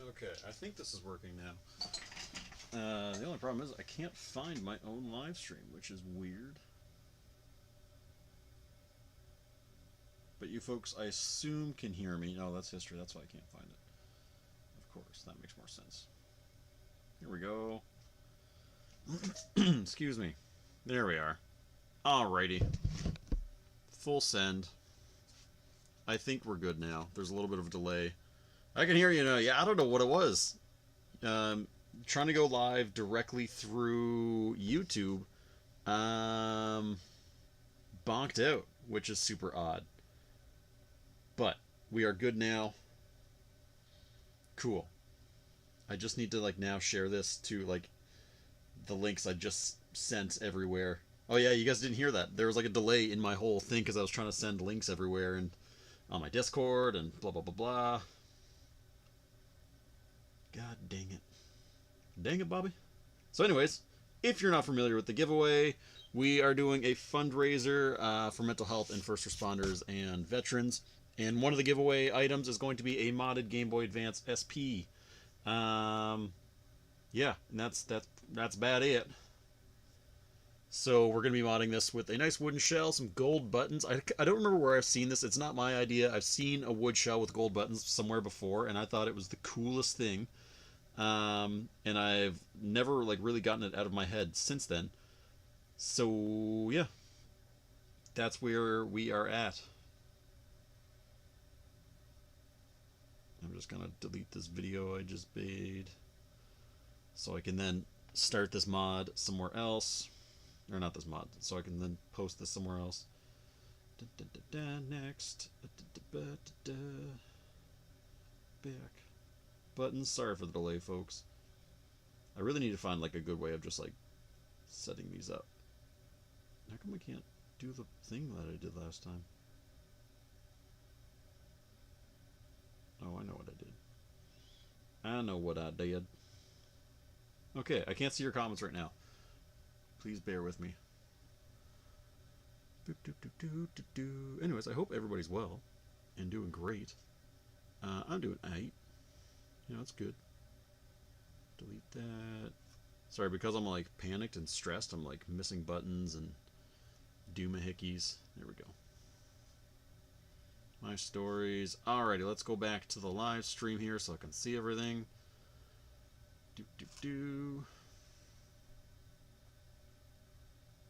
Okay, I think this is working now. The only problem is I can't find my own live stream, which is weird. But you folks, I assume, can hear me. No, that's history. That's why I can't find it. Of course, that makes more sense. Here we go. Excuse me. There we are. Alrighty. Full send. I think we're good now. There's a little bit of a delay. I can hear you now. Yeah, I don't know what it was. Trying to go live directly through YouTube. Bonked out, which is super odd. But we are good now. Cool. I just need to like now share this to like the links I just sent everywhere. Oh yeah, you guys didn't hear that. There was like a delay in my whole thing because I was trying to send links everywhere and on my Discord and blah blah blah blah. God dang it. Dang it, Bobby. So anyways, if you're not familiar with the giveaway, we are doing a fundraiser for mental health and first responders and veterans. And one of the giveaway items is going to be a modded Game Boy Advance SP. Yeah, and that's about it. So we're going to be modding this with a nice wooden shell, some gold buttons. I don't remember where I've seen this. It's not my idea. I've seen a wood shell with gold buttons somewhere before, and I thought it was the coolest thing. And I've never like really gotten it out of my head since then. So yeah, that's where we are at. I'm just gonna delete this video I just made so I can then start this mod somewhere else, or not this mod, so I can then post this somewhere else. Next, back buttons. Sorry for the delay, folks. I really need to find like a good way of just like setting these up. How come I can't do the thing that I did last time? Oh, I know what I did. I know what I did. Okay, I can't see your comments right now. Please bear with me. Anyways, I hope everybody's well and doing great. I'm doing 8. You know, it's good. Delete that. Sorry, because I'm like panicked and stressed, I'm like missing buttons and doomahickeys. There we go. My stories. Alrighty, let's go back to the live stream here so I can see everything.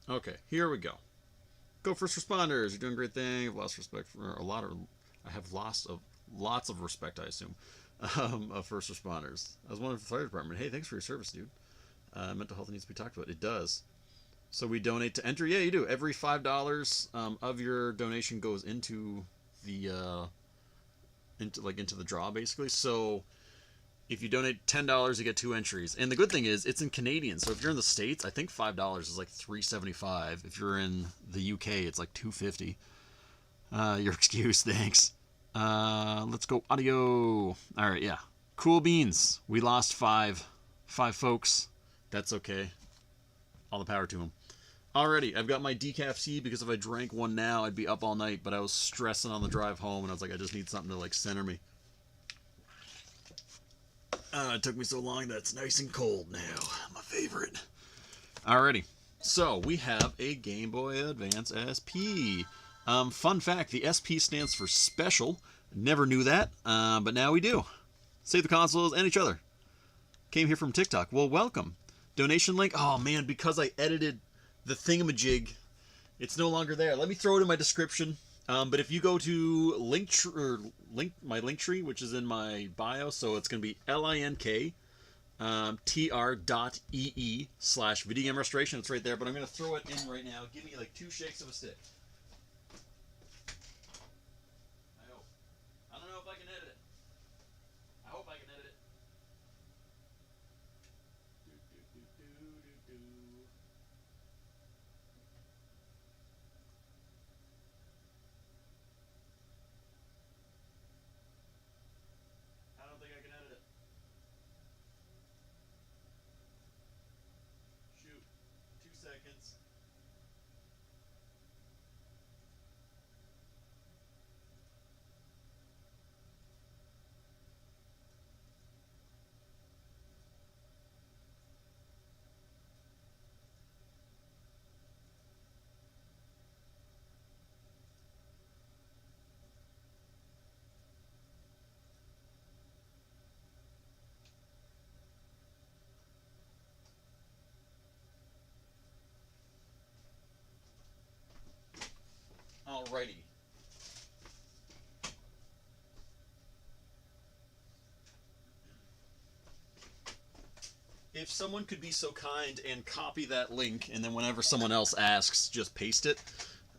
Okay, here we go. Go first responders. You're doing a great thing. I've lost respect for a lot of. I have lost lots of respect, I assume, of first responders. I was wondering for the fire department. Hey, thanks for your service, dude. Mental health needs to be talked about. It does. So we donate to enter. Yeah, you do. Every $5 of your donation goes into the into the draw, basically. So if you donate $10, you get 2 entries. And the good thing is it's in Canadian. So if you're in the States, I think $5 is like $3.75. If you're in the UK, it's like $2.50. Your excuse, thanks. Let's go audio. All right, yeah. Cool beans. We lost 5 folks. That's okay. All the power to them. Alrighty, I've got my decaf tea because if I drank one now, I'd be up all night. But I was stressing on the drive home, and I was like, I just need something to like center me. It took me so long that it's nice and cold now. My favorite. Alrighty, so we have a Game Boy Advance SP. Fun fact: the SP stands for Special. Never knew that, but now we do. Save the consoles and each other. Came here from TikTok. Well, welcome. Donation link. Oh man, because I edited the thingamajig, it's no longer there. Let me throw it in my description. But if you go to my link tree, which is in my bio, so it's going to be linktr.ee/video game restoration. It's right there, but I'm going to throw it in right now. Give me like 2 shakes of a stick. I hope. I don't know if I can edit it. I hope I can edit it. I don't think I can edit it. Shoot. 2 seconds. Alrighty. If someone could be so kind and copy that link, and then whenever someone else asks, just paste it,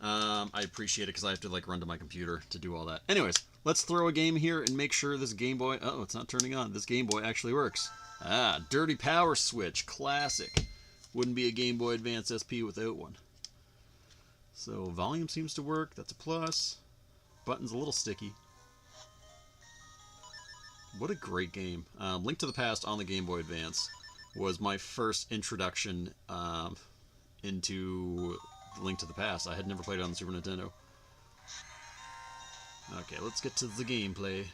I appreciate it because I have to like run to my computer to do all that. Anyways, let's throw a game here and make sure this Game Boy. Oh, it's not turning on. This Game Boy actually works. Ah, dirty power switch, classic. Wouldn't be a Game Boy Advance SP without one. So volume seems to work. That's a plus. Button's a little sticky. What a great game. Link to the Past on the Game Boy Advance was my first introduction into Link to the Past. I had never played it on the Super Nintendo. Okay, let's get to the gameplay.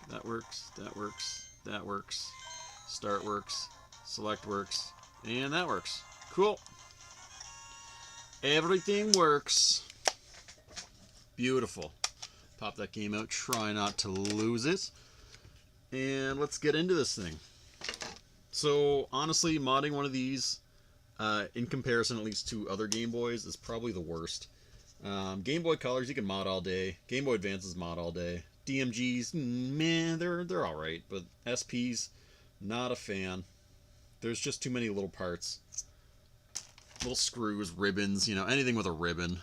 That works, that works, that works. Start works, select works, and that works. Cool. Everything works. Beautiful. Pop that game out, try not to lose it. And let's get into this thing. So, honestly, modding one of these, in comparison at least to other Game Boys, is probably the worst. Game Boy Colors, you can mod all day. Game Boy Advances, mod all day. DMGs, meh, they're alright. But SPs, not a fan. There's just too many little parts. Little screws, ribbons, you know, anything with a ribbon.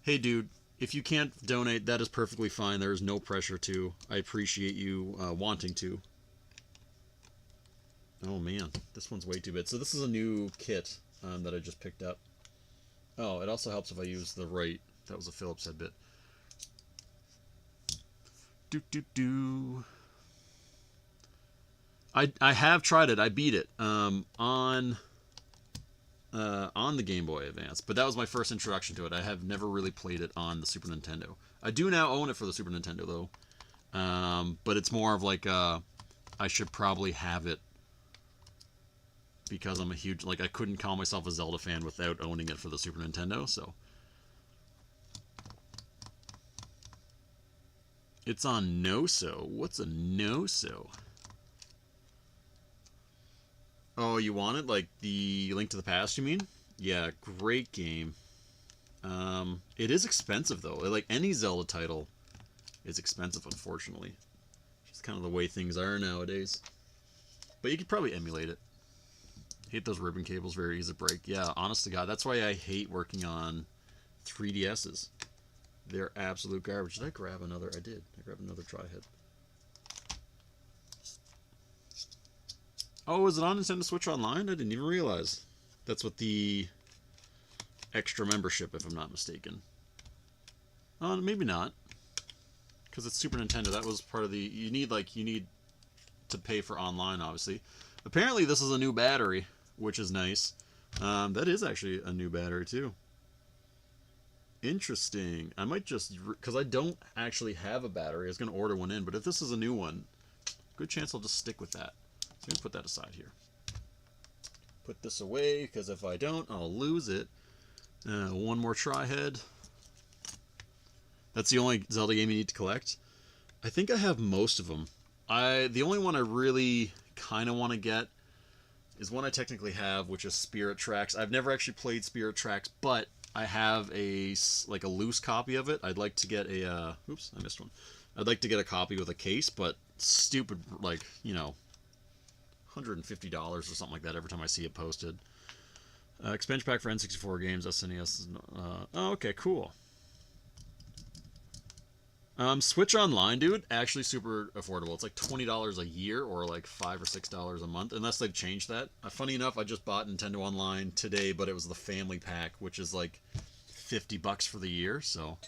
Hey, dude. If you can't donate, that is perfectly fine. There is no pressure to. I appreciate you wanting to. Oh man, this one's way too big. So this is a new kit that I just picked up. Oh, it also helps if I use the right. That was a Phillips head bit. I have tried it. I beat it on the Game Boy Advance, but that was my first introduction to it. I have never really played it on the Super Nintendo. I do now own it for the Super Nintendo, though. But it's more of like I should probably have it because I'm a huge... Like, I couldn't call myself a Zelda fan without owning it for the Super Nintendo, so... It's on no-so. What's a no-so? Oh, you want it? Like the Link to the Past, you mean? Yeah, great game. It is expensive, though. Like, any Zelda title is expensive, unfortunately. It's kind of the way things are nowadays. But you could probably emulate it. Hate those ribbon cables, very easy to break. Yeah, honest to God, that's why I hate working on 3DSs. They're absolute garbage. Did I grab another? I did. I grabbed another tri-head. Oh, is it on Nintendo Switch Online? I didn't even realize. That's what the extra membership, if I'm not mistaken. Maybe not. Because it's Super Nintendo. That was part of the... You need to pay for online, obviously. Apparently, this is a new battery, which is nice. That is actually a new battery, too. Interesting. I might just... Because I don't actually have a battery. I was going to order one in. But if this is a new one, good chance I'll just stick with that. So I'm going to put that aside here. Put this away, because if I don't, I'll lose it. One more tri-head. That's the only Zelda game you need to collect. I think I have most of them. The only one I really kind of want to get is one I technically have, which is Spirit Tracks. I've never actually played Spirit Tracks, but I have a loose copy of it. I'd like to get a... oops, I missed one. I'd like to get a copy with a case, but stupid, like, you know... $150 or something like that every time I see it posted. Expansion pack for N64 games, SNES. Oh, okay, cool. Switch Online, dude, actually super affordable. It's like $20 a year or like $5 or $6 a month, unless they've changed that. Funny enough, I just bought Nintendo Online today, but it was the family pack, which is like $50 for the year. So,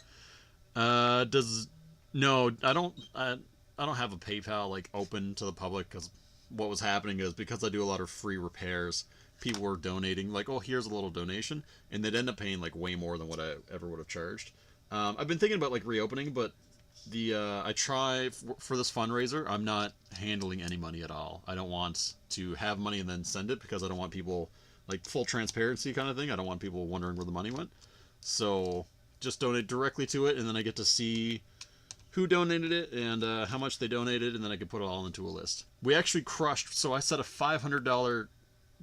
no, I don't have a PayPal like open to the public because. What was happening is because I do a lot of free repairs, people were donating, like, oh, here's a little donation, and they'd end up paying, like, way more than what I ever would have charged. I've been thinking about, like, reopening, but I try, for this fundraiser, I'm not handling any money at all. I don't want to have money and then send it, because I don't want people, like, full transparency kind of thing. I don't want people wondering where the money went. So, just donate directly to it, and then I get to see who donated it and how much they donated, and then I could put it all into a list. We actually crushed, so I set a $500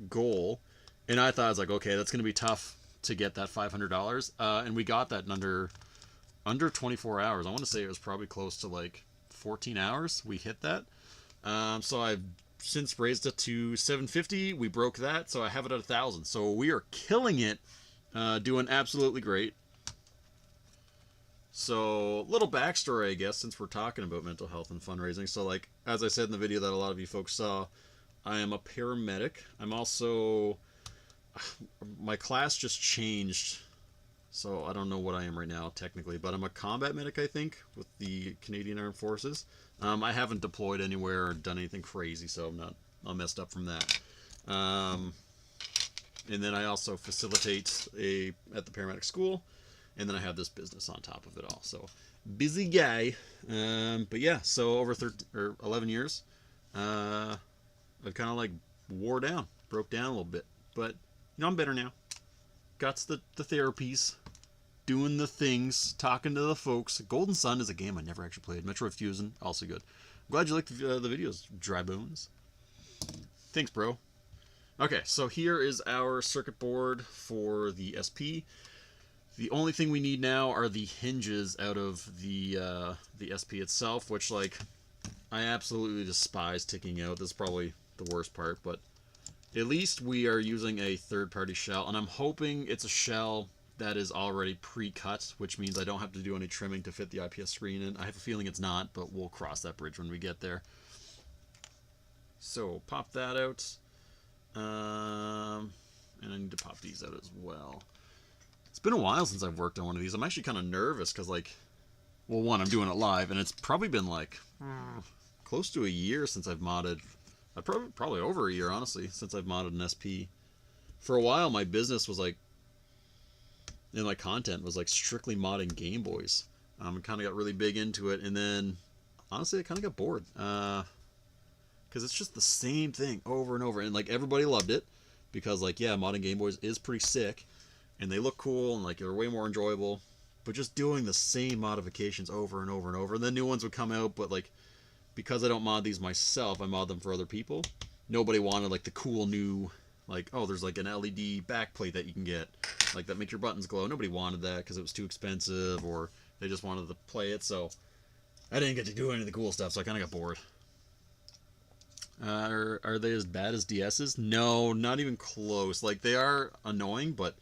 goal, And I thought, I was like, okay, that's going to be tough to get that $500. And we got that in under 24 hours. I want to say it was probably close to like 14 hours. We hit that. So I've since raised it to 750. We broke that, so I have it at 1,000. So we are killing it, doing absolutely great. So, little backstory, I guess, since we're talking about mental health and fundraising. So, like, as I said in the video that a lot of you folks saw, I am a paramedic. I'm also, my class just changed, so I don't know what I am right now, technically, but I'm a combat medic, I think, with the Canadian Armed Forces. I haven't deployed anywhere or done anything crazy, so I'm not messed up from that. And then I also facilitate at the paramedic school. And then I have this business on top of it all. So, busy guy. But yeah, so over 11 years, I've kind of like broke down a little bit. But, you know, I'm better now. Got the therapies, doing the things, talking to the folks. Golden Sun is a game I never actually played. Metroid Fusion, also good. I'm glad you liked the videos, Dry Bones. Thanks, bro. Okay, so here is our circuit board for the SP. The only thing we need now are the hinges out of the SP itself, which, like, I absolutely despise taking out. This is probably the worst part, but at least we are using a third-party shell, and I'm hoping it's a shell that is already pre-cut, which means I don't have to do any trimming to fit the IPS screen in. I have a feeling it's not, but we'll cross that bridge when we get there. So, pop that out. And I need to pop these out as well. It's been a while since I've worked on one of these. I'm actually kind of nervous because, like, well, one, I'm doing it live, and it's probably been, like, close to a year since I've modded. Probably over a year, honestly, since I've modded an SP. For a while, my business was, like, and my content was, like, strictly modding Game Boys. I kind of got really big into it, and then, honestly, I kind of got bored. Because it's just the same thing over and over. And, like, everybody loved it because, like, yeah, modding Game Boys is pretty sick. And they look cool, and, like, they're way more enjoyable. But just doing the same modifications over and over and over. And then new ones would come out, but, like, because I don't mod these myself, I mod them for other people. Nobody wanted, like, the cool new, like, oh, there's, like, an LED backplate that you can get, like, that makes your buttons glow. Nobody wanted that because it was too expensive, or they just wanted to play it. So I didn't get to do any of the cool stuff, so I kind of got bored. Are they as bad as DS's? No, not even close. Like, they are annoying, but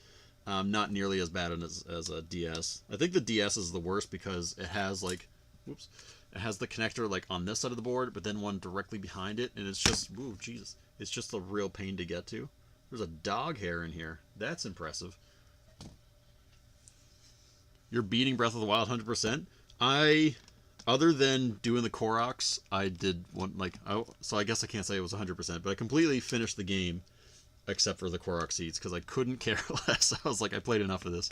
not nearly as bad as a DS. I think the DS is the worst because it has, like, whoops, it has the connector, like, on this side of the board, but then one directly behind it, and it's just, ooh, Jesus, it's just a real pain to get to. There's a dog hair in here. That's impressive. You're beating Breath of the Wild 100%? Other than doing the Koroks, I did one, like, so I guess I can't say it was 100%, but I completely finished the game, except for the Korok seeds, because I couldn't care less. I was like, I played enough of this.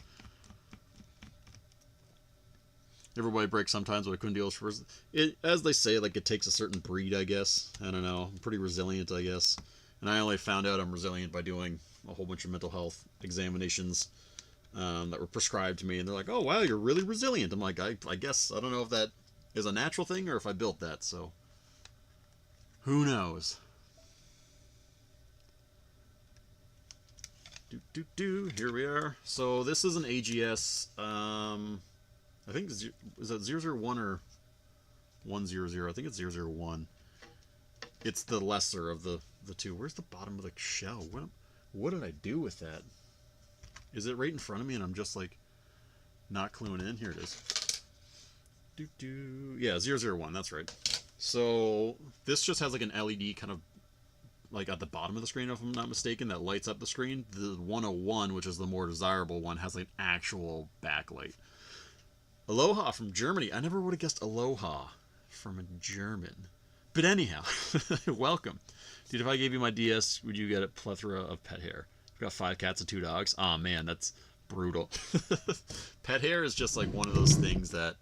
Everybody breaks sometimes, but I couldn't deal with first. As they say, like, it takes a certain breed, I guess. I don't know. I'm pretty resilient, I guess. And I only found out I'm resilient by doing a whole bunch of mental health examinations that were prescribed to me. And they're like, oh, wow, you're really resilient. I'm like, I guess, I don't know if that is a natural thing or if I built that, so who knows. Here we are. So this is an AGS, I think, is that 001 or 100? I think it's 001. It's the lesser of the two. Where's the bottom of the shell? What did I do with that? Is it right in front of me and I'm just, like, not cluing in? Here it is. Yeah, 001, that's right. So this just has, like, an LED kind of, like, at the bottom of the screen, if I'm not mistaken, that lights up the screen. The 101, which is the more desirable one, has, like, an actual backlight. Aloha from Germany. I never would have guessed Aloha from a German. But anyhow, welcome. Dude, if I gave you my DS, would you get a plethora of pet hair? I've got 5 cats and 2 dogs. Aw, man, that's brutal. Pet hair is just, like, one of those things that,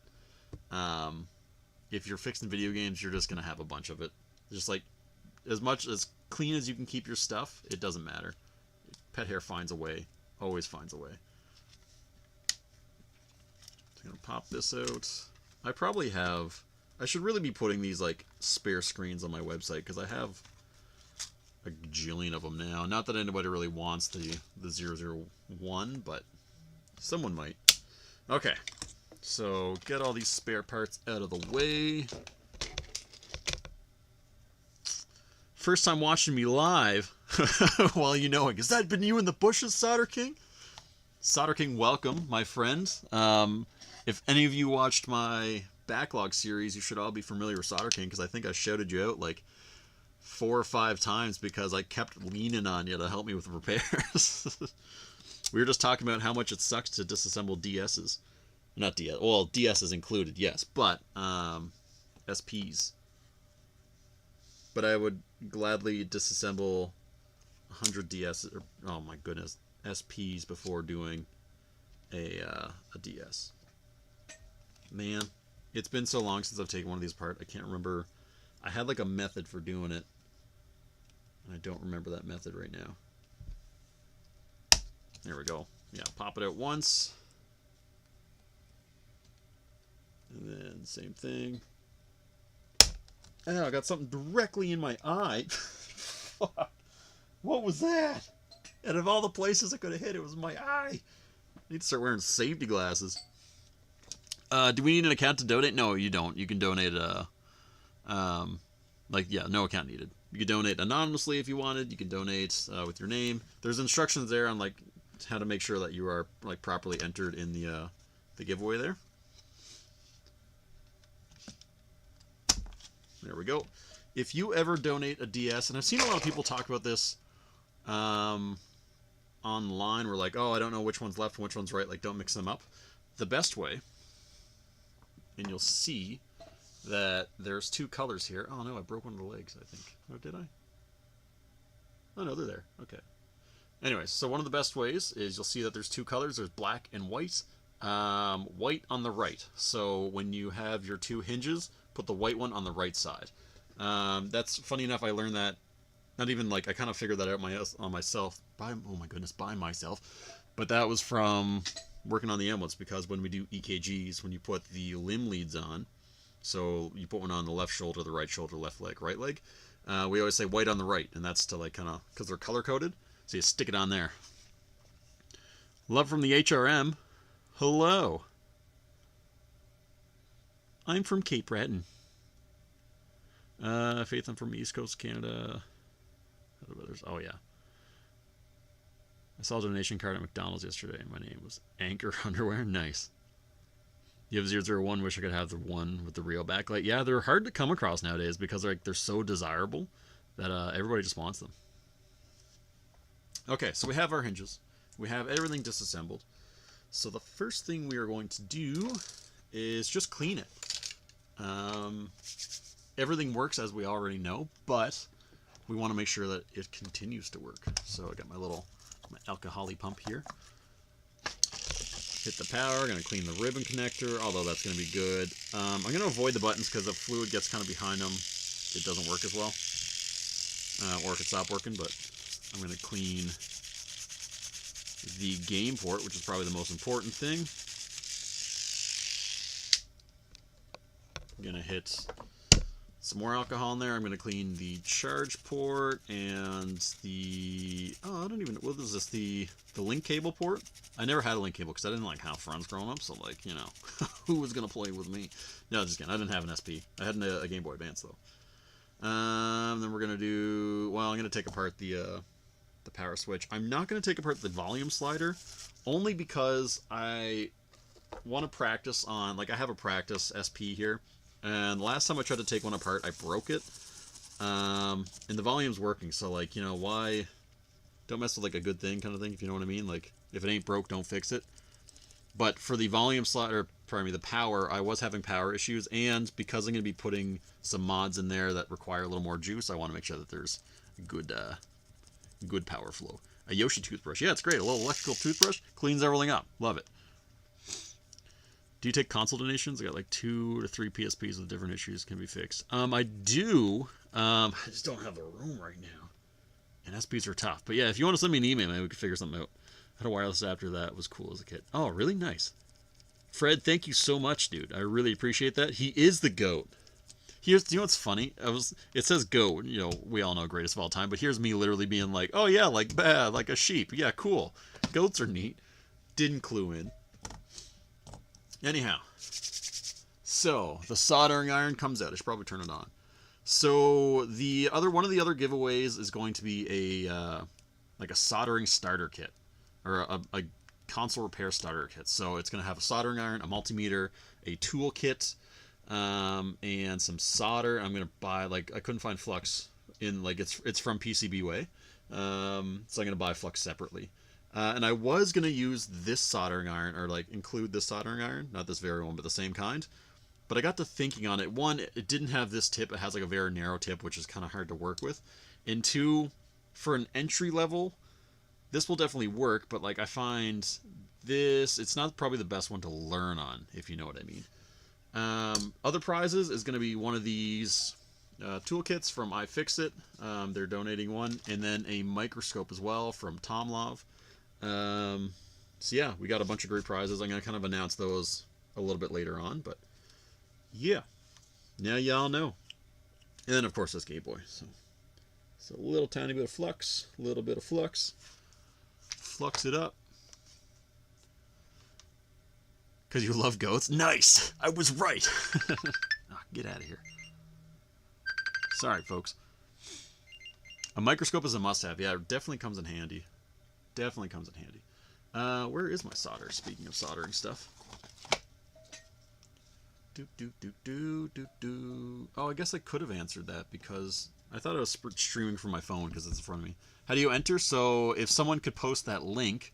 if you're fixing video games, you're just going to have a bunch of it. Just, like, as much as clean as you can keep your stuff, it doesn't matter. Pet hair finds a way. Always finds a way. So I'm going to pop this out. I probably have... I should really be putting these, like, spare screens on my website, because I a gajillion of them now. Not that anybody really wants the 001, but someone might. Okay, so get all these spare parts out of the way. First time watching me live, while you knowing, has that been you in the bushes, Solder King? Solder King, welcome, my friend. If any of you watched my backlog series, you should all be familiar with Solder King, because I think I shouted you out like 4 or 5 times because I kept leaning on you to help me with repairs. We were just talking about how much it sucks to disassemble DSs. Not DS, well, DS is included, yes, but SPs. But I would gladly disassemble 100 DS, or, oh my goodness, SPs before doing a DS. Man, it's been so long since I've taken one of these apart. I can't remember. I had like a method for doing it, and I don't remember that method right now. There we go. Yeah, pop it out once. And then same thing. Oh, I got something directly in my eye. Fuck. What was that? Out of all the places I could have hit, it was my eye. I need to start wearing safety glasses. Do we need an account to donate? No, you don't. You can donate no account needed. You can donate anonymously if you wanted. You can donate with your name. There's instructions there on like how to make sure that you are like properly entered in the giveaway there. There we go. If you ever donate a DS, and I've seen a lot of people talk about this online, we're like, oh, I don't know which one's left and which one's right, like don't mix them up. The best way, and you'll see that there's 2 colors here. Oh no, I broke one of the legs, I think. Oh, did I? Oh no, they're there. Okay. Anyways, so one of the best ways is you'll see that there's 2 colors. There's black and white. White on the right. So when you have your 2 hinges, put the white one on the right side. That's funny enough. I learned that, not even like I kind of figured that out on myself by myself, but that was from working on the amulets, because when we do EKGs, when you put the limb leads on, so you put one on the left shoulder, the right shoulder, left leg, right leg, we always say white on the right, and that's to like kind of because they're color coded, so you stick it on there. Love from the HRM. Hello. I'm from Cape Breton. Faith, I'm from East Coast Canada. Oh, yeah. I saw a donation card at McDonald's yesterday. My name was Anchor Underwear. Nice. You have 001. Wish I could have the one with the real backlight. Yeah, they're hard to come across nowadays because they're so desirable that everybody just wants them. Okay, so we have our hinges. We have everything disassembled. So the first thing we are going to do is just clean it. Everything works as we already know, but we want to make sure that it continues to work. So I got my alcohol pump here. Hit the power, going to clean the ribbon connector, although that's going to be good. I'm going to avoid the buttons because if fluid gets kind of behind them, it doesn't work as well. Or it could stop working, but I'm going to clean the game port, which is probably the most important thing. I'm going to hit some more alcohol in there. I'm going to clean the charge port and the... Oh, I don't even... What is this? The link cable port? I never had a link cable because I didn't like have friends growing up, so like, you know, who was going to play with me? No, just kidding. I didn't have an SP. I had a Game Boy Advance, though. Then we're going to do... Well, I'm going to take apart the power switch. I'm not going to take apart the volume slider, only because I want to practice on... Like, I have a practice SP here. And the last time I tried to take one apart, I broke it. And the volume's working, so, like, you know, why... Don't mess with, like, a good thing kind of thing, if you know what I mean. Like, if it ain't broke, don't fix it. But for the volume slider, the power, I was having power issues. And because I'm going to be putting some mods in there that require a little more juice, I want to make sure that there's good power flow. A Yoshi toothbrush. Yeah, it's great. A little electrical toothbrush. Cleans everything up. Love it. Do you take console donations? I got like 2 to 3 PSPs with different issues can be fixed. I do. I just don't have the room right now. And SPs are tough. But yeah, if you want to send me an email, maybe we could figure something out. I had a wireless adapter that was cool as a kid. Oh, really nice. Fred, thank you so much, dude. I really appreciate that. He is the GOAT. Here's, you know what's funny? It says goat, you know, we all know greatest of all time, but here's me literally being like, oh yeah, like bad, like a sheep. Yeah, cool. Goats are neat. Didn't clue in. Anyhow, so the soldering iron comes out. I should probably turn it on. So the other one of the other giveaways is going to be a like a soldering starter kit, or a console repair starter kit. So it's going to have a soldering iron, a multimeter, a tool kit, and some solder. I'm going to buy, like, I couldn't find flux in, like, it's from PCBWay, so I'm going to buy flux separately. And I was going to use this soldering iron, or like include this soldering iron, not this very one, but the same kind. But I got to thinking on it. One, it didn't have this tip. It has like a very narrow tip, which is kind of hard to work with. And two, for an entry level, this will definitely work. But like, I find this, it's not probably the best one to learn on, if you know what I mean. Other prizes is going to be one of these toolkits from iFixit. They're donating one. And then a microscope as well from Tom Love. So yeah, we got a bunch of great prizes. I'm going to kind of announce those a little bit later on. But yeah, now y'all know. And then of course this Game Boy. So a little tiny bit of flux, a little bit of flux. Flux it up. Because you love goats? Nice! I was right! Oh, get out of here. Sorry, folks. A microscope is a must-have. Yeah, it definitely comes in handy. Definitely comes in handy. Where is my solder? Speaking of soldering stuff. Oh, I guess I could have answered that because I thought I was streaming from my phone because it's in front of me. How do you enter? So if someone could post that link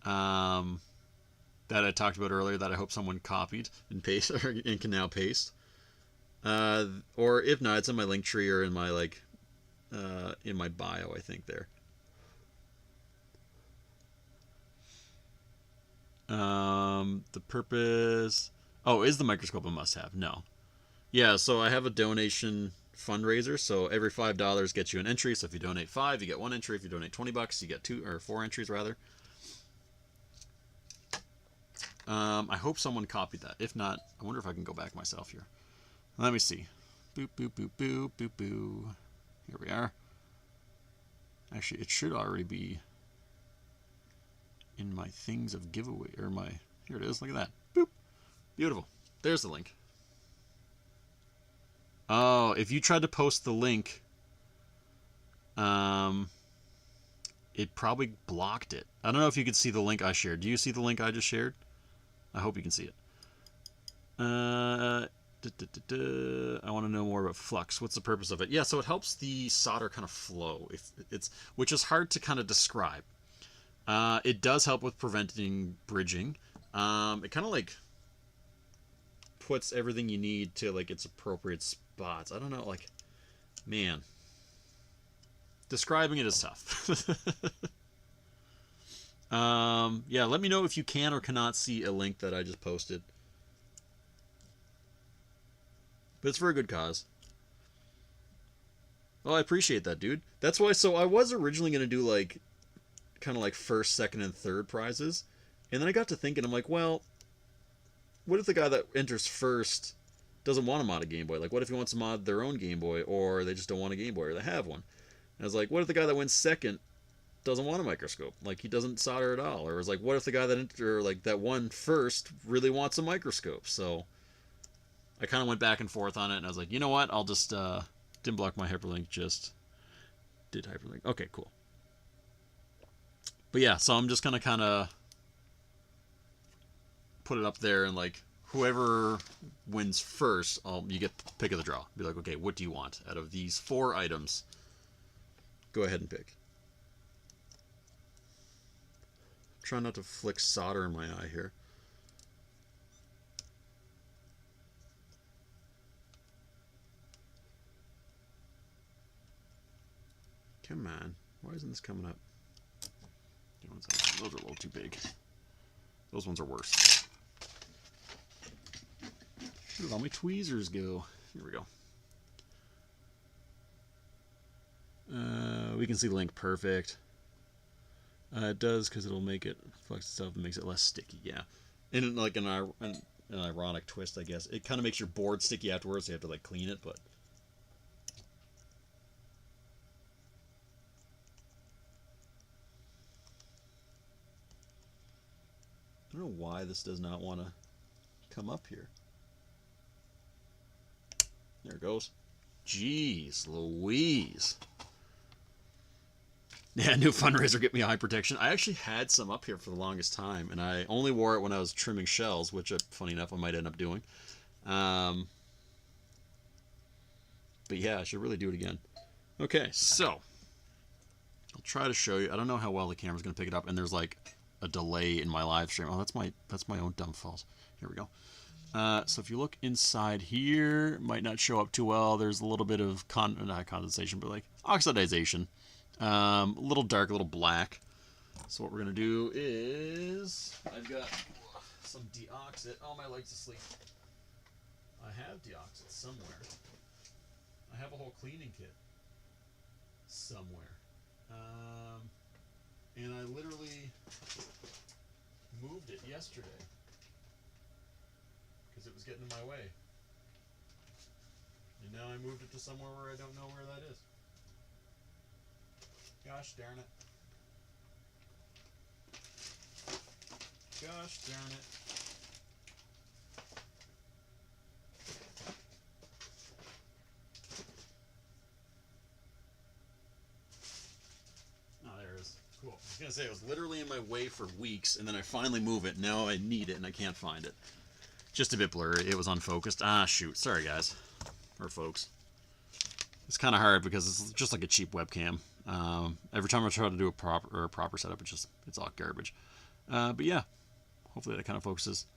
that I talked about earlier that I hope someone copied and paste and can now paste. Or if not, it's in my link tree or in my in my bio, I think there. The purpose. Oh, is the microscope a must-have? No. Yeah, so I have a donation fundraiser. So every $5 gets you an entry. So if you donate 5, you get 1 entry. If you donate $20, you get 2 or 4 entries rather. I hope someone copied that. If not, I wonder if I can go back myself here. Let me see. Boop, boop, boop, boop, boop, boop. Here we are. Actually, it should already be in my things of giveaway, or my, here it is, look at that. Boop. Beautiful. There's the link. Oh, if you tried to post the link, it probably blocked it. I don't know if you could see the link I shared. Do you see the link I just shared? I hope you can see it. I want to know more about flux. What's the purpose of it? Yeah, so it helps the solder kind of flow, which is hard to kind of describe. It does help with preventing bridging. It kind of like puts everything you need to like its appropriate spots. I don't know, like, man, describing it is tough. Yeah, let me know if you can or cannot see a link that I just posted. But it's for a good cause. Oh, I appreciate that, dude. That's why, so I was originally going to do, like, kind of like first, second, and third prizes. And then I got to thinking, I'm like, well, what if the guy that enters first doesn't want to mod a Game Boy? Like, what if he wants to mod their own Game Boy, or they just don't want a Game Boy, or they have one? And I was like, what if the guy that wins second doesn't want a microscope? Like, he doesn't solder at all. Or it was like, what if the guy that won first really wants a microscope? So I kind of went back and forth on it, and I was like, you know what? I'll just didn't block my hyperlink, just did hyperlink. Okay, cool. But yeah, so I'm just gonna kind of put it up there, and like whoever wins first, you get the pick of the draw. Be like, okay, what do you want out of these 4 items? Go ahead and pick. Try not to flick solder in my eye here. Come on. Why isn't this coming up? Those are a little too big. Those ones are worse. Where did all my tweezers go? Here we go. We can see the link perfect. It does, because it'll make it flex itself and makes it less sticky. Yeah, and like in our, and an ironic twist, I guess. It kind of makes your board sticky afterwards, so you have to like clean it, but I don't know why this does not want to come up here. There it goes. Jeez Louise. Yeah, new fundraiser, get me eye protection. I actually had some up here for the longest time, and I only wore it when I was trimming shells, which, funny enough, I might end up doing. But yeah, I should really do it again. Okay, so I'll try to show you. I don't know how well the camera's going to pick it up, and there's like a delay in my live stream. Oh, that's my own dumb fault. Here we go. So if you look inside here, it might not show up too well. There's a little bit of not condensation, but like oxidization. A little dark, a little black. So what we're gonna do is I've got some deoxit. Oh, my leg's asleep. I have deoxit somewhere. I have a whole cleaning kit somewhere. And I literally moved it yesterday because it was getting in my way. And now I moved it to somewhere where I don't know where that is. Gosh darn it. Gosh darn it. Oh, there it is. Cool. I was going to say, it was literally in my way for weeks, and then I finally move it. Now I need it, and I can't find it. Just a bit blurry. It was unfocused. Ah, shoot. Sorry, guys. Or folks. It's kind of hard because it's just like a cheap webcam. Every time I try to do a proper setup, it's all garbage. But yeah, hopefully that kind of focuses.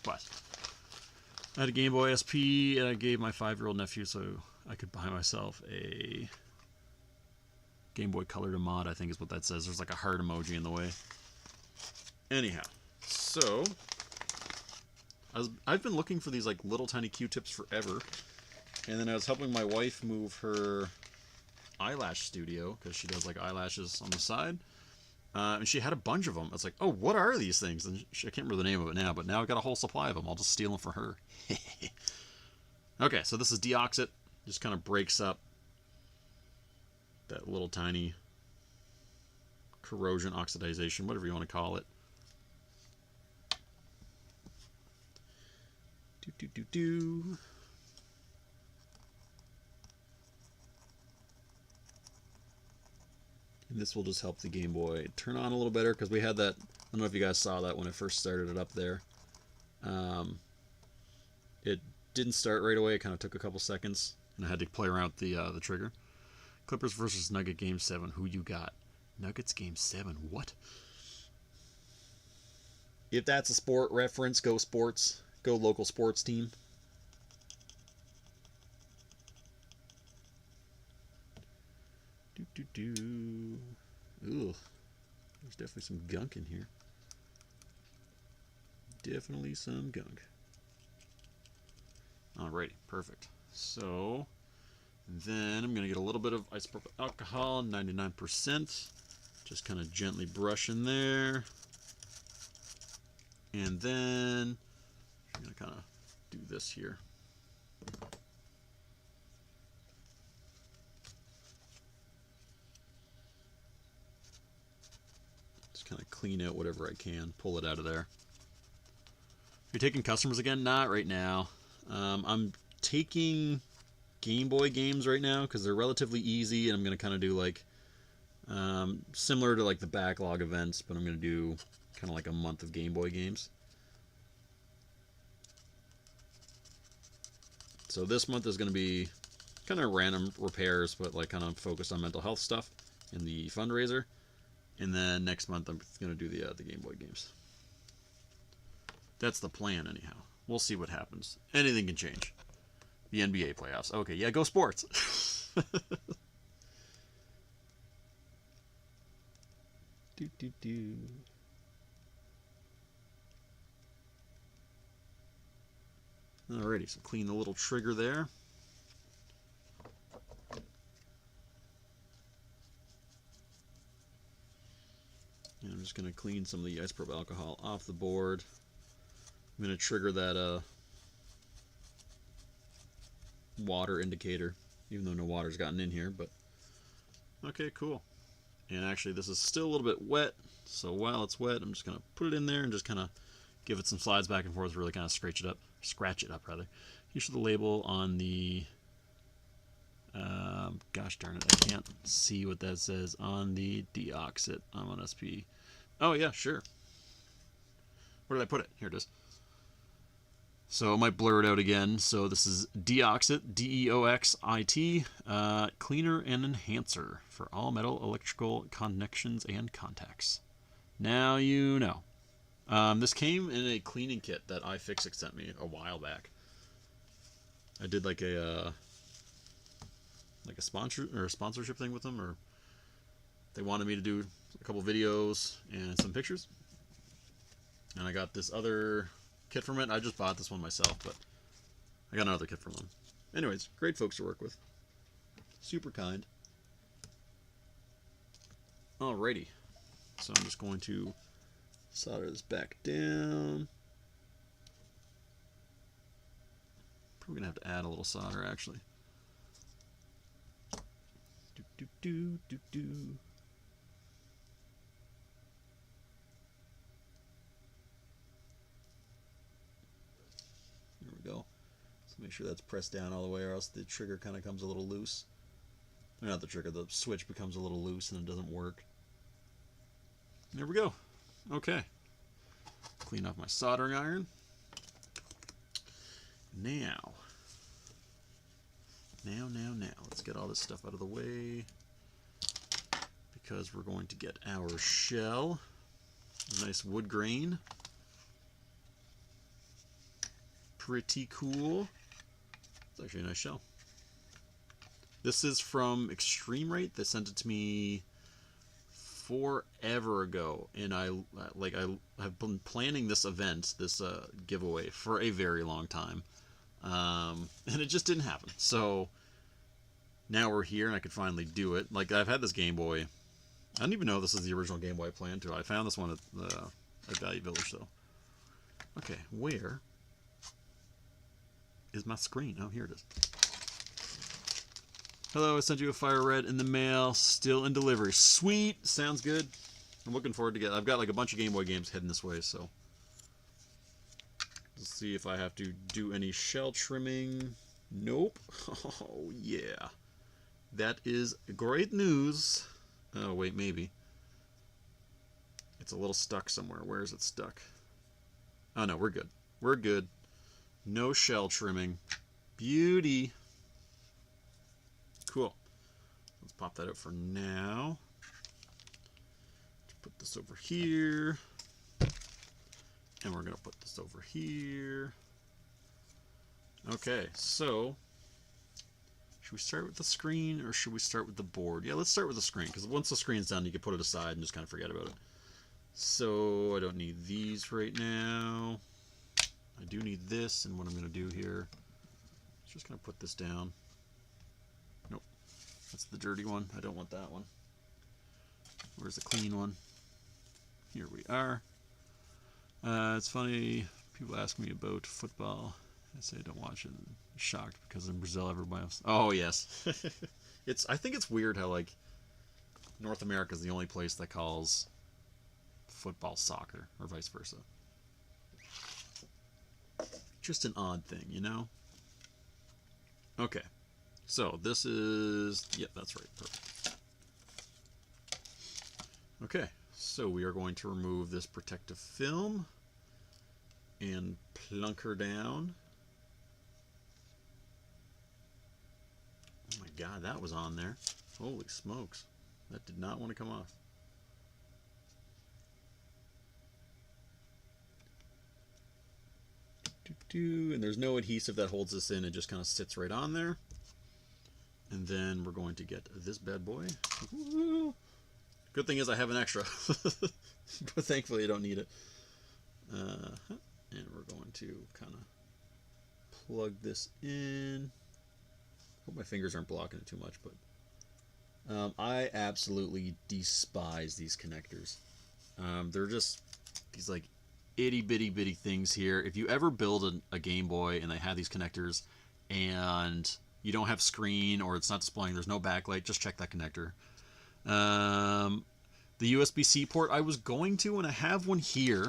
But I had a Game Boy SP, and I gave my 5-year-old nephew so I could buy myself a Game Boy Color to mod, I think is what that says. There's like a heart emoji in the way. Anyhow, so I've been looking for these like little tiny Q-tips forever, and then I was helping my wife move her eyelash studio because she does like eyelashes on the side, and she had a bunch of them. I was like, oh, what are these things? And I can't remember the name of it now, but now I got a whole supply of them. I'll just steal them for her. Okay, so this is deoxit. Just kind of breaks up that little tiny corrosion, oxidization, whatever you want to call it. Do. And this will just help the Game Boy turn on a little better, because we had that, I don't know if you guys saw that when I first started it up there. It didn't start right away, it kind of took a couple seconds, and I had to play around with the trigger. Clippers versus Nugget Game 7, who you got? Nuggets Game 7, what? If that's a sport reference, go sports. Go local sports team. Ooh, there's definitely some gunk in here. Definitely some gunk. Alrighty, perfect. So then I'm gonna get a little bit of isopropyl alcohol, 99%. Just kind of gently brush in there, and then I'm going to kind of do this here. Just kind of clean out whatever I can, pull it out of there. You're taking customers again? Not right now. I'm taking Game Boy games right now because they're relatively easy, and I'm going to kind of do like similar to like the backlog events, but I'm going to do kind of like a month of Game Boy games. So this month is going to be kind of random repairs, but like kind of focused on mental health stuff in the fundraiser. And then next month I'm going to do the Game Boy games. That's the plan anyhow. We'll see what happens. Anything can change. The NBA playoffs. Okay, yeah, go sports. do. Alrighty, so clean the little trigger there. And I'm just going to clean some of the isopropyl alcohol off the board. I'm going to trigger that water indicator, even though no water's gotten in here, but okay, cool. And actually this is still a little bit wet, so while it's wet, I'm just going to put it in there and just kind of give it some slides back and forth, really kind of scratch it up rather. You should the label on the, gosh darn it, I can't see what that says, on the deoxit. I'm on SP. Oh yeah, sure. Where did I put it? Here it is. So I might blur it out again. So this is Deoxit, D-E-O-X-I-T, cleaner and enhancer for all metal electrical connections and contacts. Now you know. This came in a cleaning kit that iFixit sent me a while back. I did like a sponsorship thing with them, or they wanted me to do a couple videos and some pictures. And I got this other kit from it. I just bought this one myself, but I got another kit from them. Anyways, great folks to work with. Super kind. Alrighty. So I'm just going to solder this back down. Probably gonna have to add a little solder actually. There we go. So make sure that's pressed down all the way, or else the trigger kind of comes a little loose. Or not the trigger, the switch becomes a little loose and it doesn't work. There we go. Okay. Clean off my soldering iron. Now, let's get all this stuff out of the way, because we're going to get our shell. A nice wood grain. Pretty cool. It's actually a nice shell. This is from Extreme Rate. They sent it to me forever ago, and I have been planning this event, this giveaway, for a very long time, and it just didn't happen. So now we're here, and I could finally do it. Like, I've had this Game Boy. I don't even know if this is the original Game Boy I planned to. I found this one at Value Village, though. Okay, where is my screen? Oh, here it is. Hello, I sent you a Fire Red in the mail, still in delivery. Sweet, sounds good. I'm looking forward to I've got like a bunch of Game Boy games heading this way, so let's see if I have to do any shell trimming. Nope. Oh yeah, that is great news. Oh wait, maybe it's a little stuck somewhere. Where is it stuck? Oh no, we're good. We're good. No shell trimming. Beauty. Cool. Let's pop that out for now. Put this over here. And we're going to put this over here. Okay, so should we start with the screen or should we start with the board? Yeah, let's start with the screen, because once the screen's done, you can put it aside and just kind of forget about it. So I don't need these right now. I do need this, and what I'm going to do here is just going to put this down. Nope, that's the dirty one. I don't want that one. Where's the clean one? Here we are. It's funny, people ask me about football. I say I don't watch it. I'm shocked because in Brazil everybody else. Oh yes, I think it's weird how like North America is the only place that calls football soccer, or vice versa. Just an odd thing, you know? Okay, so this is, yeah, that's right, perfect. Okay, so we are going to remove this protective film and plunk her down. Oh my god, that was on there. Holy smokes, that did not want to come off. And there's no adhesive that holds this in, it just kind of sits right on there. And then we're going to get this bad boy. Ooh. Good thing is I have an extra, but thankfully I don't need it. And we're going to kind of plug this in. Hope my fingers aren't blocking it too much, but I absolutely despise these connectors. They're just these like itty bitty things here. If you ever build a Game Boy and they have these connectors and you don't have screen or it's not displaying, there's no backlight, just check that connector. The USB-C port, I was going to, and I have one here,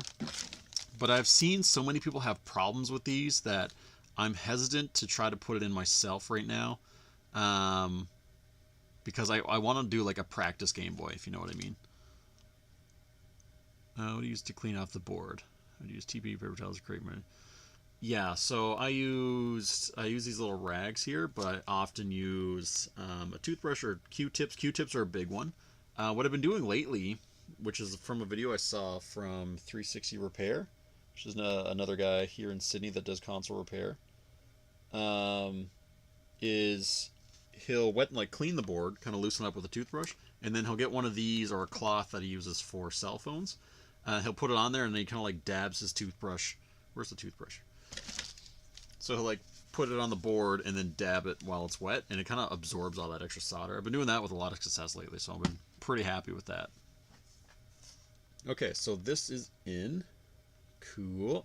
but I've seen so many people have problems with these that I'm hesitant to try to put it in myself right now, because I want to do like a practice Game Boy, if you know what I mean. What do you use to clean off the board? I use TP, paper towels, create my... Yeah, so I use these little rags here, but I often use a toothbrush or Q-tips. Q-tips are a big one. What I've been doing lately, which is from a video I saw from 360 Repair, which is another guy here in Sydney that does console repair, is he'll clean the board, kind of loosen it up with a toothbrush, and then he'll get one of these or a cloth that he uses for cell phones. He'll put it on there, and then he kind of like dabs his toothbrush. Where's the toothbrush? So he'll like put it on the board and then dab it while it's wet, and it kind of absorbs all that extra solder. I've been doing that with a lot of success lately, so I've been pretty happy with that. Okay, so this is in. Cool.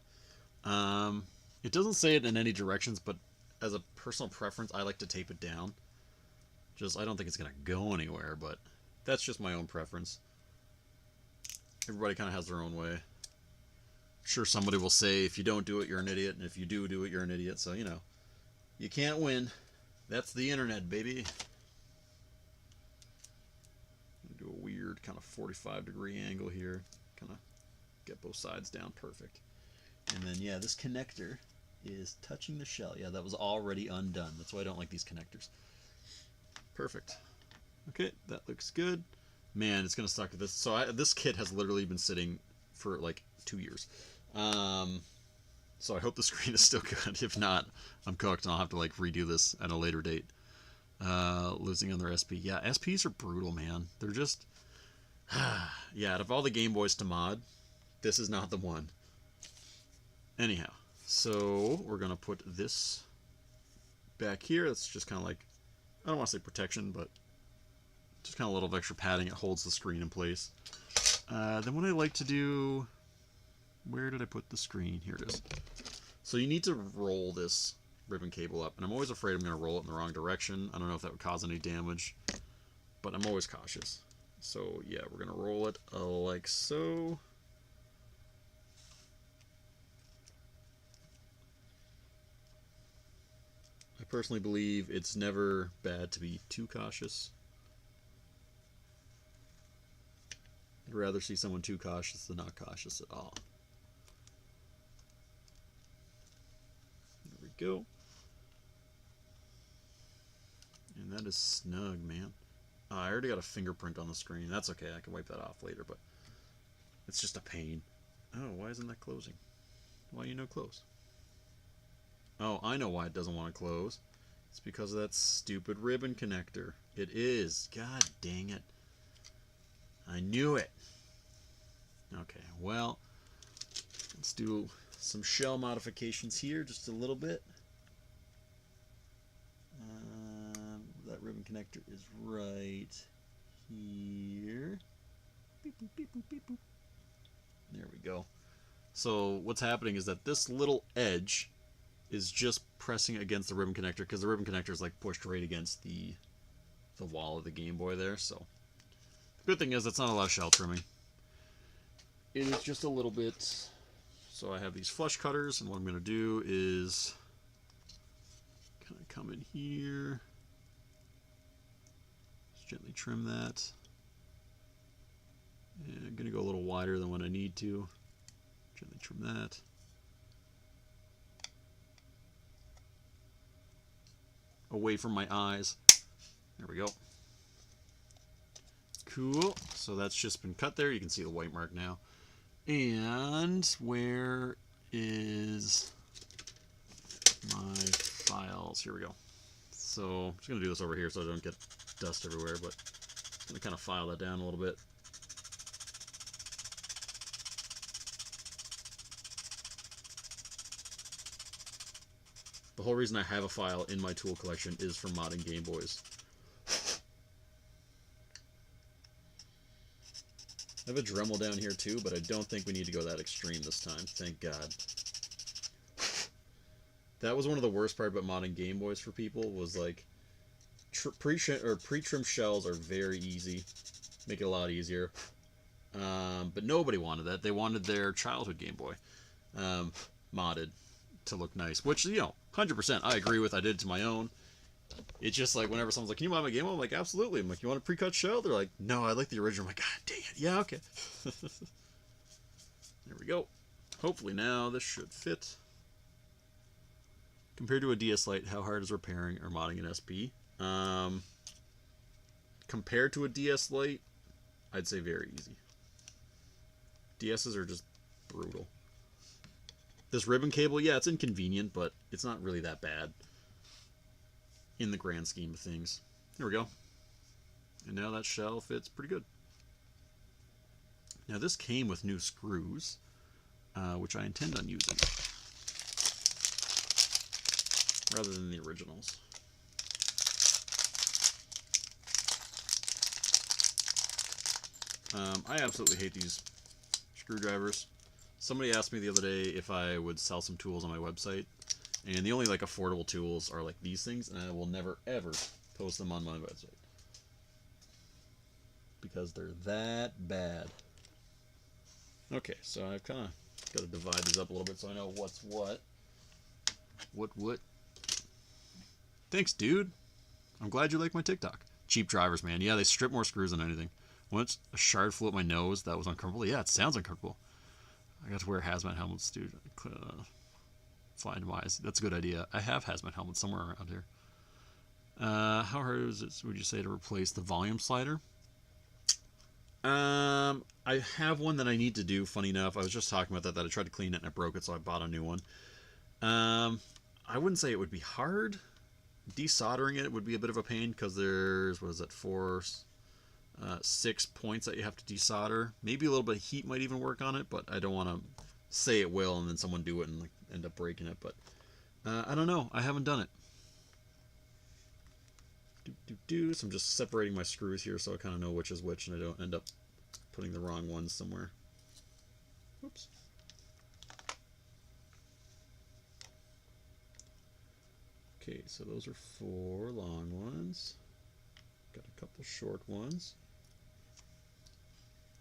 It doesn't say it in any directions, but as a personal preference, I like to tape it down. I don't think it's gonna go anywhere, but that's just my own preference. Everybody kind of has their own way. Sure, somebody will say if you don't do it, you're an idiot, and if you do it, you're an idiot. So, you know, you can't win. That's the internet, baby. Do a weird kind of 45-degree angle here. Kind of get both sides down perfect. And then, yeah, this connector is touching the shell. Yeah, that was already undone. That's why I don't like these connectors. Perfect. Okay, that looks good. Man, it's going to suck with this. So this kit has literally been sitting for like 2 years. So I hope the screen is still good. If not, I'm cooked and I'll have to like redo this at a later date. Losing on their SP. Yeah, SPs are brutal, man. They're just... yeah, out of all the Game Boys to mod, this is not the one. Anyhow, so we're going to put this back here. That's just kind of like, I don't want to say protection, but just kind of a little extra padding. It holds the screen in place. Then what I like to do... Where did I put the screen? Here it is. So you need to roll this ribbon cable up, and I'm always afraid I'm going to roll it in the wrong direction. I don't know if that would cause any damage, but I'm always cautious. So yeah, we're going to roll it like so. I personally believe it's never bad to be too cautious. I'd rather see someone too cautious than not cautious at all. There we go. And that is snug, man. I already got a fingerprint on the screen. That's okay, I can wipe that off later, but it's just a pain. Oh, why isn't that closing? Why you no close? Oh, I know why it doesn't want to close. It's because of that stupid ribbon connector. It is. God dang it. I knew it. Okay, well, let's do some shell modifications here, just a little bit. That ribbon connector is right here. Beep, boop, beep, boop, beep, boop. There we go. So what's happening is that this little edge is just pressing against the ribbon connector, because the ribbon connector is like pushed right against the wall of the Game Boy there. So the good thing is it's not a lot of shell trimming. It is just a little bit. So I have these flush cutters, and what I'm going to do is kind of come in here, just gently trim that. And I'm going to go a little wider than what I need to. Gently trim that. Away from my eyes. There we go. Cool. So that's just been cut there. You can see the white mark now. And where is my files? Here we go. So I'm just going to do this over here so I don't get dust everywhere, but I'm going to kind of file that down a little bit. The whole reason I have a file in my tool collection is for modding Game Boys. I have a Dremel down here too, but I don't think we need to go that extreme this time. Thank God. That was one of the worst part about modding Game Boys for people, was like pre-trim shells are very easy, make it a lot easier. But nobody wanted that. They wanted their childhood Game Boy modded to look nice, which, you know, 100% I agree with. I did it to my own. It's just like whenever someone's like, "Can you mod my Game Boy?" I'm like, "Absolutely." I'm like, "You want a pre-cut shell?" They're like, "No, I like the original." I'm like, "God dang it, yeah, okay." There we go. Hopefully now this should fit. Compared to a DS Lite, how hard is repairing or modding an SP? Compared to a DS Lite, I'd say very easy. DSs are just brutal. This ribbon cable, yeah, it's inconvenient, but it's not really that bad in the grand scheme of things. There we go. And now that shell fits pretty good. Now this came with new screws, which I intend on using, rather than the originals. I absolutely hate these screwdrivers. Somebody asked me the other day if I would sell some tools on my website, and the only like affordable tools are like these things, and I will never ever post them on my website because they're that bad. Okay, so I've kind of got to divide these up a little bit so I know what's what. What? Thanks, dude. I'm glad you like my TikTok. Cheap drivers, man. Yeah, they strip more screws than anything. Once a shard flew up my nose, that was uncomfortable. Yeah, it sounds uncomfortable. I got to wear hazmat helmets, dude. Fly into my eyes. That's a good idea. I have hazmat helmets somewhere around here. How hard is it, would you say, to replace the volume slider? I have one that I need to do. Funny enough, I was just talking about that I tried to clean it and I broke it, so I bought a new one. I wouldn't say it would be hard. Desoldering it would be a bit of a pain because there's, what is it, 6 points that you have to desolder. Maybe a little bit of heat might even work on it, but I don't want to say it will and then someone do it and like end up breaking it. But I don't know. I haven't done it. So I'm just separating my screws here so I kind of know which is which and I don't end up putting the wrong ones somewhere. Oops. Okay, so those are 4 long ones. Got a couple short ones.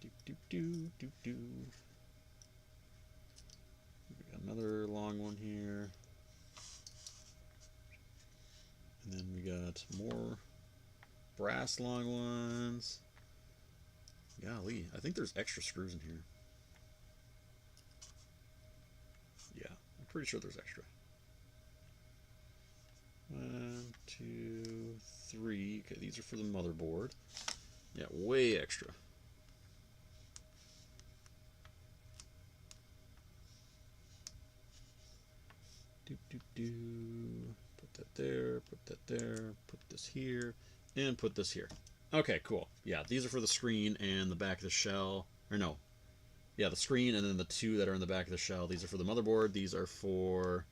We got another long one here. And then we got more brass long ones. Golly, I think there's extra screws in here. Yeah, I'm pretty sure there's extra. 1, 2, 3. Okay, these are for the motherboard. Yeah, way extra. Put that there, put that there, put this here, and put this here. Okay, cool. Yeah, these are for the screen and the back of the shell. Or no. Yeah, the screen and then the 2 that are in the back of the shell. These are for the motherboard. These are for...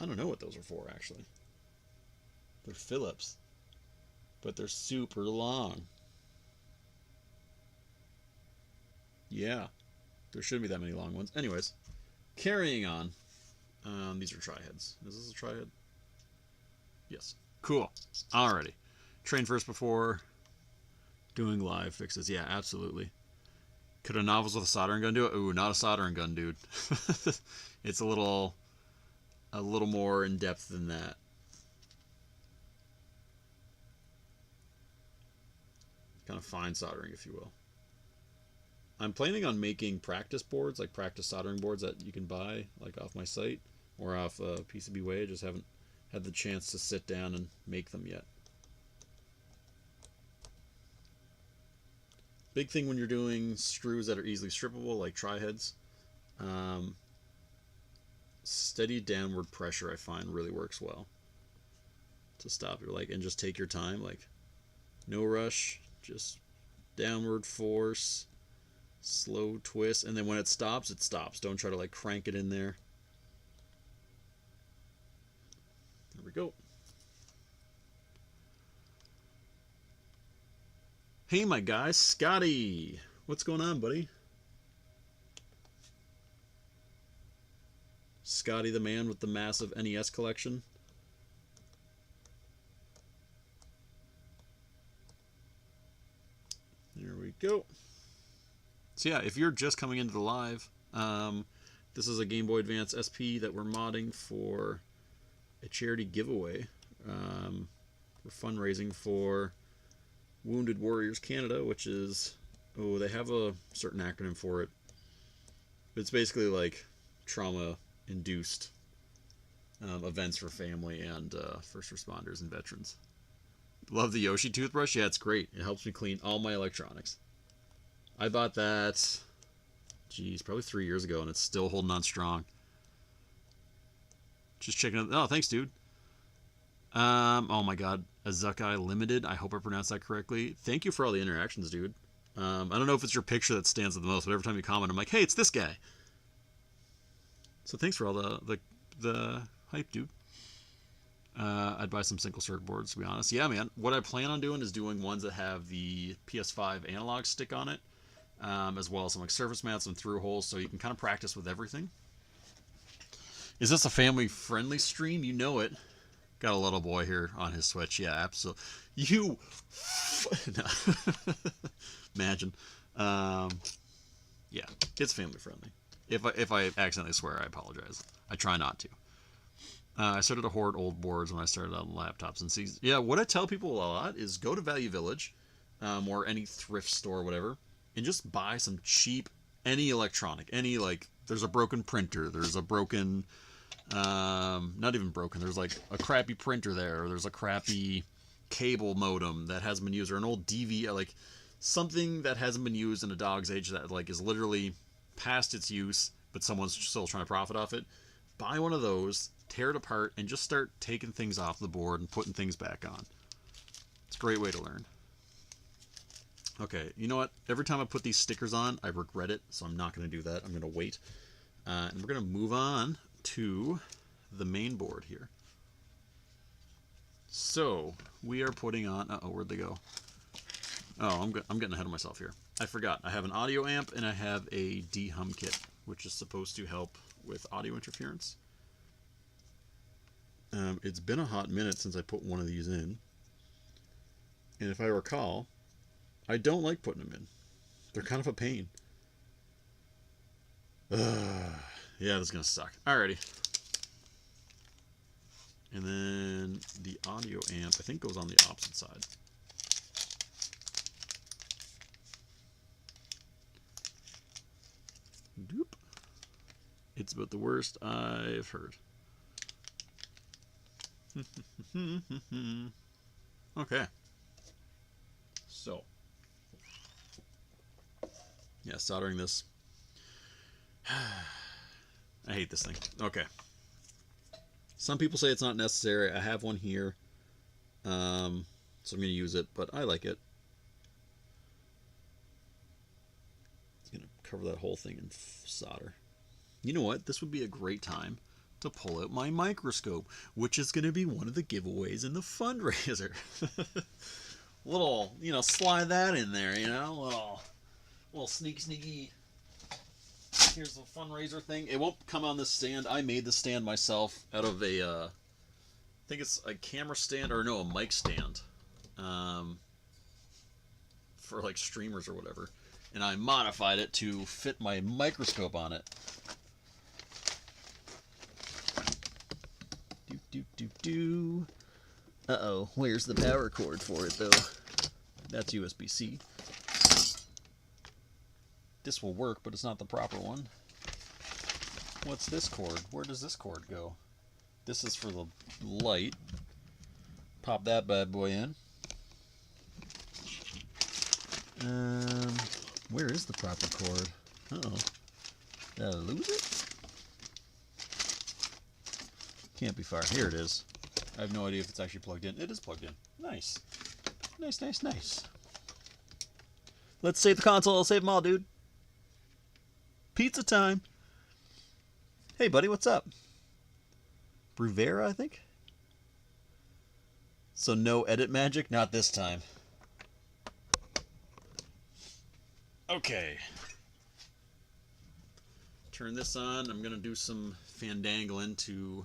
I don't know what those are for, actually. They're Phillips. But they're super long. Yeah. There shouldn't be that many long ones. Anyways, carrying on. These are tri-heads. Is this a tri-head? Yes. Cool. Alrighty. Train first before doing live fixes. Yeah, absolutely. Could a novice with a soldering gun do it? Ooh, not a soldering gun, dude. It's a little more in depth than that. Kind of fine soldering, if you will. I'm planning on making practice boards, like practice soldering boards that you can buy, like off my site or off PCBWay. I just haven't had the chance to sit down and make them yet. Big thing when you're doing screws that are easily strippable, like tri-heads, steady downward pressure I find really works well to stop it, like, and just take your time, like no rush, just downward force, slow twist, and then when it stops, it stops. Don't try to like crank it in there. There we go. Hey, my guy, Scotty. What's going on, buddy? Scotty the man with the massive NES collection. There we go. So yeah, if you're just coming into the live, this is a Game Boy Advance SP that we're modding for a charity giveaway. We're fundraising for Wounded Warriors Canada, which is, oh, they have a certain acronym for it. It's basically like trauma-induced events for family and first responders and veterans. Love the Yoshi toothbrush. Yeah, it's great. It helps me clean all my electronics. I bought that, geez, probably 3 years ago, and it's still holding on strong. Just checking out. Oh, thanks, dude. Oh my God, Azukai Limited. I hope I pronounced that correctly. Thank you for all the interactions, dude. I don't know if it's your picture that stands out the most, but every time you comment, I'm like, hey, it's this guy. So thanks for all the hype, dude. I'd buy some single circuit boards, to be honest. Yeah, man. What I plan on doing is doing ones that have the PS5 analog stick on it, as well as some like surface mats and through holes, so you can kind of practice with everything. Is this a family-friendly stream? You know it. Got a little boy here on his Switch. Yeah, absolutely. You... Imagine. Yeah, it's family-friendly. If I accidentally swear, I apologize. I try not to. I started to hoard old boards when I started on laptops and see. Yeah, what I tell people a lot is go to Value Village or any thrift store or whatever and just buy some cheap, any electronic, any like, there's a broken printer, there's a broken, not even broken, there's like a crappy printer there, or there's a crappy cable modem that hasn't been used, or an old DV, like something that hasn't been used in a dog's age that like is literally past its use, but someone's still trying to profit off it. Buy one of those, tear it apart, and just start taking things off the board and putting things back on. It's a great way to learn. Okay, you know what? Every time I put these stickers on, I regret it, so I'm not going to do that. I'm going to wait. And we're going to move on to the main board here. So, we are putting on... Uh-oh, where'd they go? Oh, I'm getting ahead of myself here. I forgot. I have an audio amp, and I have a de-hum kit, which is supposed to help with audio interference. It's been a hot minute since I put one of these in. And if I recall, I don't like putting them in. They're kind of a pain. Yeah, this is going to suck. Alrighty. And then the audio amp, I think, goes on the opposite side. Doop. It's about the worst I've heard. Okay. So. Yeah, soldering this. I hate this thing. Okay. Some people say it's not necessary. I have one here. So I'm going to use it, but I like it. It's going to cover that whole thing in solder. You know what? This would be a great time to pull out my microscope, which is going to be one of the giveaways in the fundraiser. Little, slide that in there, little sneaky. Here's the fundraiser thing. It won't come on this stand. I made the stand myself out of a, I think it's a camera stand, or no, a mic stand, for like streamers or whatever. And I modified it to fit my microscope on it. Uh-oh, where's the power cord for it, though? That's USB-C. This will work, but it's not the proper one. What's this cord? Where does this cord go? This is for the light. Pop that bad boy in. Where is the proper cord? Uh-oh. Did I lose it? Can't be far. Here it is. I have no idea if it's actually plugged in. It is plugged in. Nice. Nice. Let's save the console. I'll save them all, dude. Pizza time. Hey, buddy, what's up? Bruvera, I think? So no edit magic? Not this time. Okay. Turn this on. I'm going to do some fandangling to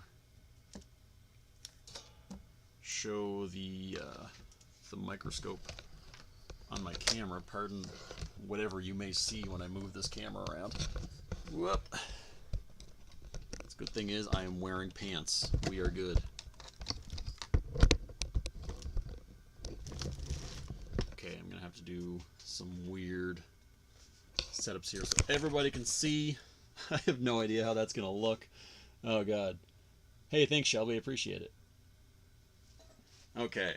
show the microscope on my camera. Pardon whatever you may see when I move this camera around. Whoop. The good thing is I am wearing pants. We are good. Okay, I'm going to have to do some weird setups here so everybody can see. I have no idea how that's going to look. Oh, God. Hey, thanks, Shelby. Appreciate it. Okay.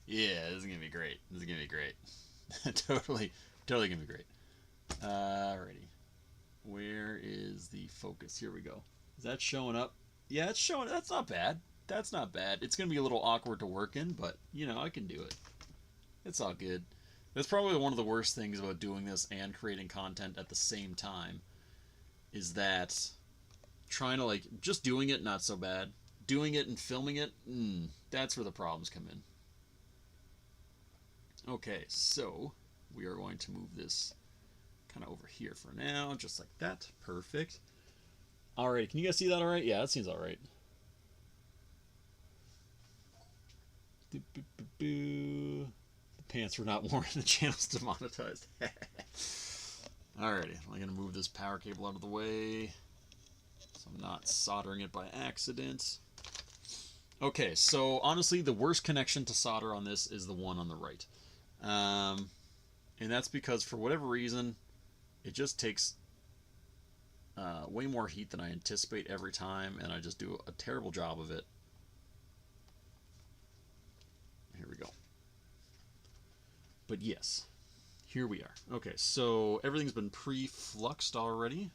Yeah, this is going to be great. This is going to be great. Totally going to be great. Alrighty. Where is the focus? Here we go. Is that showing up? Yeah, it's showing. That's not bad. That's not bad. It's going to be a little awkward to work in, but, you know, I can do it. It's all good. That's probably one of the worst things about doing this and creating content at the same time, is that trying to, like, just doing it, not so bad. Doing it and filming it, that's where the problems come in. Okay, so we are going to move this kind of over here for now, just like that. Perfect. Alright, can you guys see that alright? Yeah, that seems alright. The pants were not worn, the channel's demonetized. Alrighty, I'm going to move this power cable out of the way so I'm not soldering it by accident. Okay, so honestly, the worst connection to solder on this is the one on the right. And that's because, for whatever reason, it just takes way more heat than I anticipate every time, and I just do a terrible job of it. Here we go. But yes, here we are. Okay, so everything's been pre-fluxed already.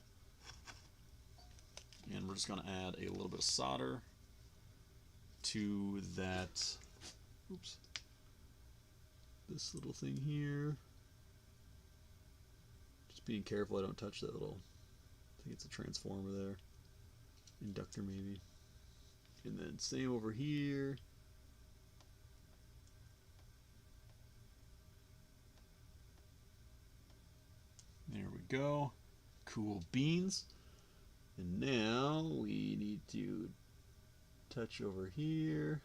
And we're just going to add a little bit of solder to that. Oops. This little thing here. Just being careful I don't touch that little, I think it's a transformer there. Inductor maybe. And then same over here. There we go. Cool beans. And now we need to touch over here.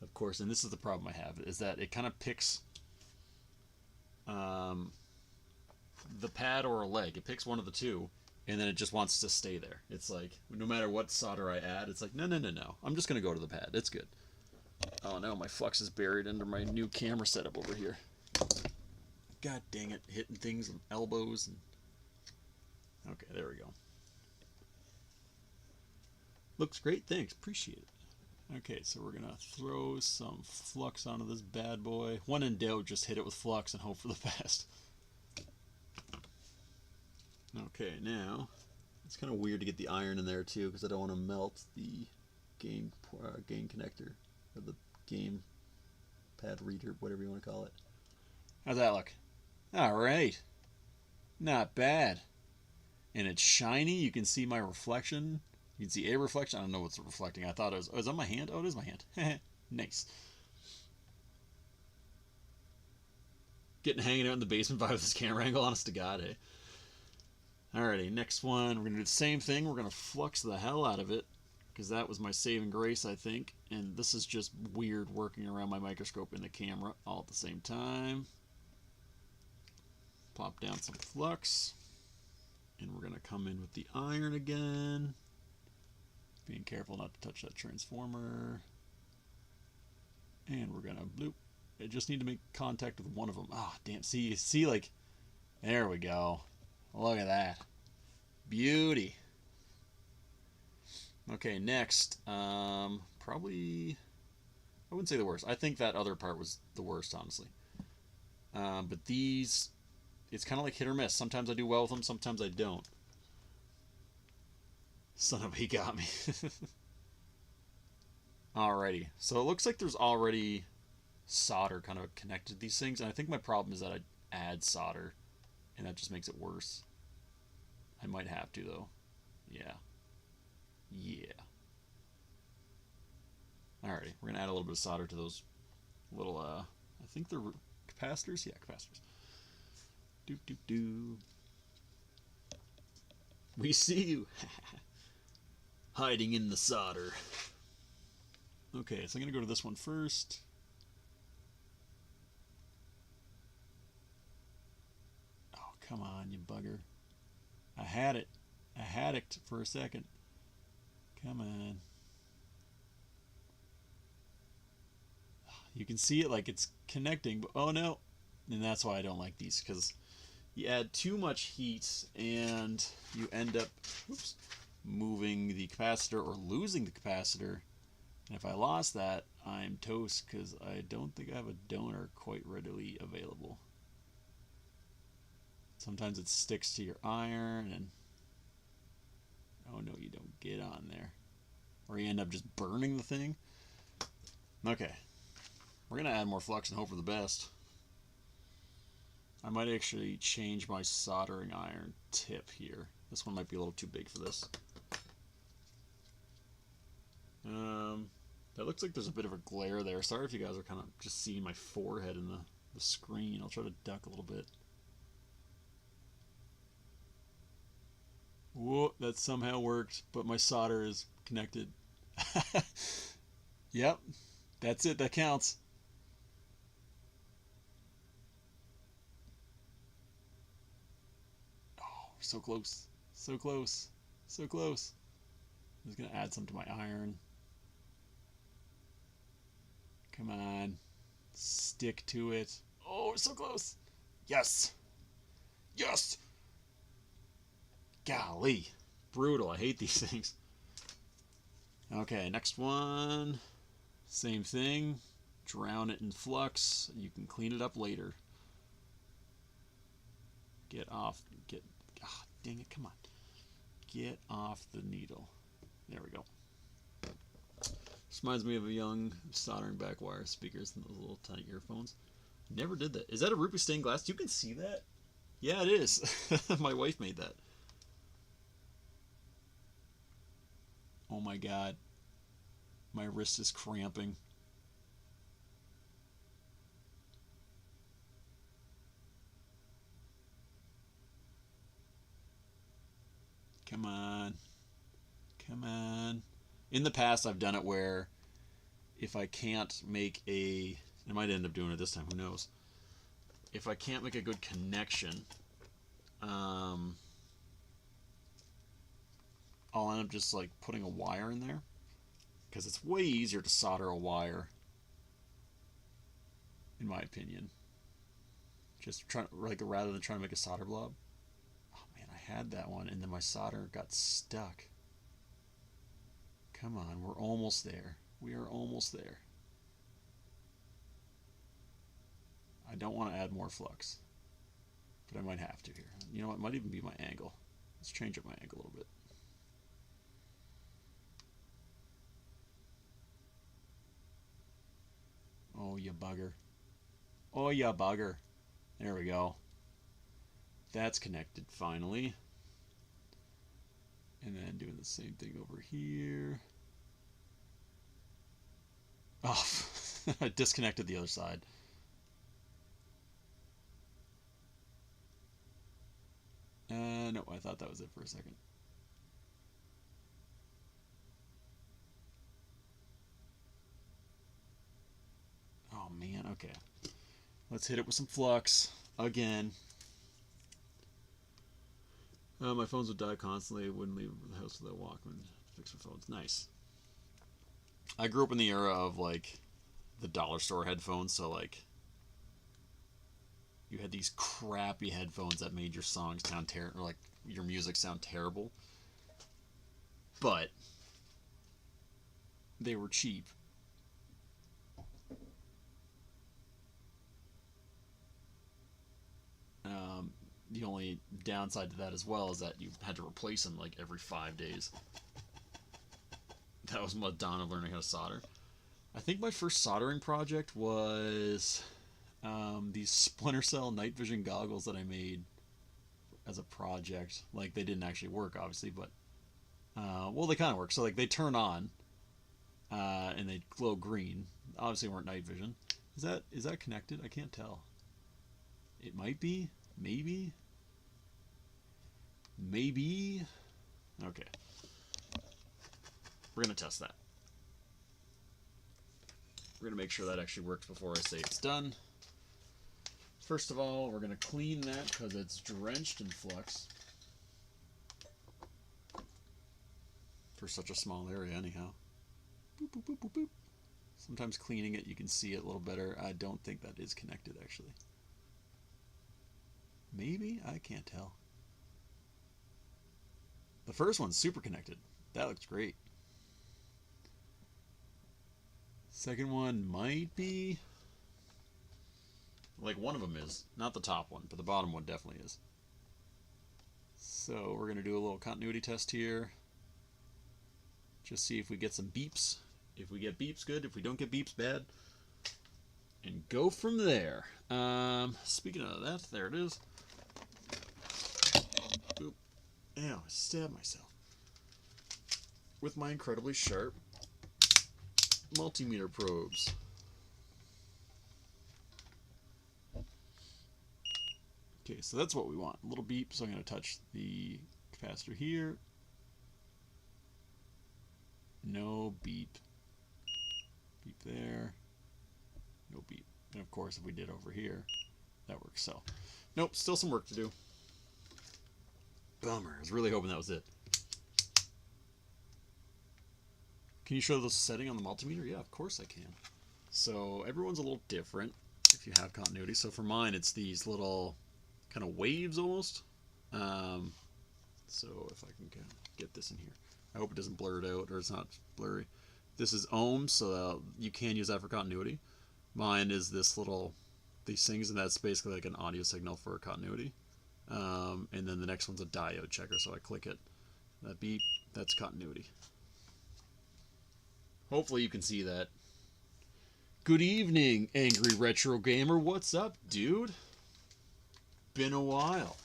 Of course, and this is the problem I have, is that it kind of picks the pad or a leg. It picks one of the two, and then it just wants to stay there. It's like, no matter what solder I add, it's like, no. I'm just going to go to the pad. It's good. Oh no, my flux is buried under my new camera setup over here. God dang it, hitting things with elbows. Okay, there we go. Looks great, thanks, appreciate it. Okay, so we're gonna throw some flux onto this bad boy. When in doubt, just hit it with flux and hope for the best. Okay, now it's kind of weird to get the iron in there too, because I don't want to melt the game connector, or the game pad reader, whatever you want to call it. How's that look? All right, not bad. And it's shiny. You can see my reflection. You can see a reflection. I don't know what's reflecting. I thought it was... Oh, is that my hand? Oh, it is my hand. Nice. Hanging out in the basement by this camera angle. Honest to God, eh? Alrighty, next one. We're going to do the same thing. We're going to flux the hell out of it, because that was my saving grace, I think. And this is just weird working around my microscope and the camera all at the same time. Plop down some flux. And we're going to come in with the iron again. Being careful not to touch that transformer. And we're going to bloop. I just need to make contact with one of them. Ah, damn. See, like, there we go. Look at that. Beauty. Okay, next. Probably, I wouldn't say the worst. I think that other part was the worst, honestly. But these, it's kind of like hit or miss. Sometimes I do well with them, sometimes I don't. Son of a, he got me. Alrighty, so it looks like there's already solder kind of connected to these things, and I think my problem is that I add solder, and that just makes it worse. I might have to, though. Yeah. Alrighty, we're going to add a little bit of solder to those Little, I think they're capacitors? Yeah, capacitors. Do, do, do. We see you. Hiding in the solder. Okay, so I'm going to go to this one first. Oh, come on, you bugger. I had it. I had it for a second. Come on. You can see it like it's connecting, but oh no. And that's why I don't like these, because you add too much heat and you end up moving the capacitor or losing the capacitor. And if I lost that, I'm toast, because I don't think I have a donor quite readily available. Sometimes it sticks to your iron and oh no, you don't get on there. Or you end up just burning the thing. Okay. We're going to add more flux and hope for the best. I might actually change my soldering iron tip here. This one might be a little too big for this. That looks like there's a bit of a glare there. Sorry if you guys are kind of just seeing my forehead in the screen. I'll try to duck a little bit. Whoa, that somehow worked, but my solder is connected. Yep, that's it, that counts. Oh, so close, so close, so close. I'm just gonna add some to my iron. Come on, stick to it. Oh, we're so close. Yes, yes. Golly, brutal. I hate these things. Okay, next one. Same thing. Drown it in flux. You can clean it up later. Get off. Ah, dang it, come on. Get off the needle. There we go. This reminds me of a young soldering back wire speakers and those little tiny earphones. Never did that. Is that a Ruby stained glass? You can see that? Yeah, it is. My wife made that. Oh my god. My wrist is cramping. Come on. Come on. In the past, I've done it where if I can't make a... I might end up doing it this time, who knows. If I can't make a good connection, I'll end up just like putting a wire in there, because it's way easier to solder a wire, in my opinion. Just trying, like, rather than trying to make a solder blob. Oh man, I had that one and then my solder got stuck. Come on, we're almost there. We are almost there. I don't want to add more flux, but I might have to here. You know what, it might even be my angle. Let's change up my angle a little bit. Oh, you bugger. Oh, you bugger. There we go. That's connected finally. And then doing the same thing over here. Oh, I disconnected the other side. No, I thought that was it for a second. Oh man, okay. Let's hit it with some flux again. My phones would die constantly. Wouldn't leave the house without Walkman to fix my phones. Nice. I grew up in the era of like the dollar store headphones, so like you had these crappy headphones that made your songs sound terrible, or like your music sound terrible, but they were cheap. The only downside to that as well is that you had to replace them like every 5 days. That was my dawn of learning how to solder. I think my first soldering project was these Splinter Cell night vision goggles that I made as a project. Like, they didn't actually work, obviously, but well, they kind of work. So like they turn on and they glow green. Obviously weren't night vision, Is that connected? I can't tell. It might be. Maybe. Maybe. Okay. We're going to test that. We're going to make sure that actually works before I say it's done. First of all, we're going to clean that because it's drenched in flux. For such a small area anyhow. Boop, boop, boop, boop, boop. Sometimes cleaning it, you can see it a little better. I don't think that is connected, actually. Maybe? I can't tell. The first one's super connected. That looks great. Second one might be. Like one of them is. Not the top one, but the bottom one definitely is. So we're going to do a little continuity test here. Just see if we get some beeps. If we get beeps, good. If we don't get beeps, bad. And go from there. Speaking of that, there it is. Oop. Ow, I stabbed myself. With my incredibly sharp multimeter probes. Okay, so that's what we want. A little beep, so I'm going to touch the capacitor here. No beep. Beep there. No beep. And of course, if we did over here, that works. So, nope, still some work to do. Bummer. I was really hoping that was it. Can you show the setting on the multimeter? Yeah, of course I can. So everyone's a little different if you have continuity. So for mine, it's these little kind of waves almost. So if I can get this in here. I hope it doesn't blur it out or it's not blurry. This is ohms, so you can use that for continuity. Mine is these things, and that's basically like an audio signal for continuity. And then the next one's a diode checker, so I click it. That beep, that's continuity. Hopefully you can see that. Good evening, Angry Retro Gamer. What's up, dude? Been a while.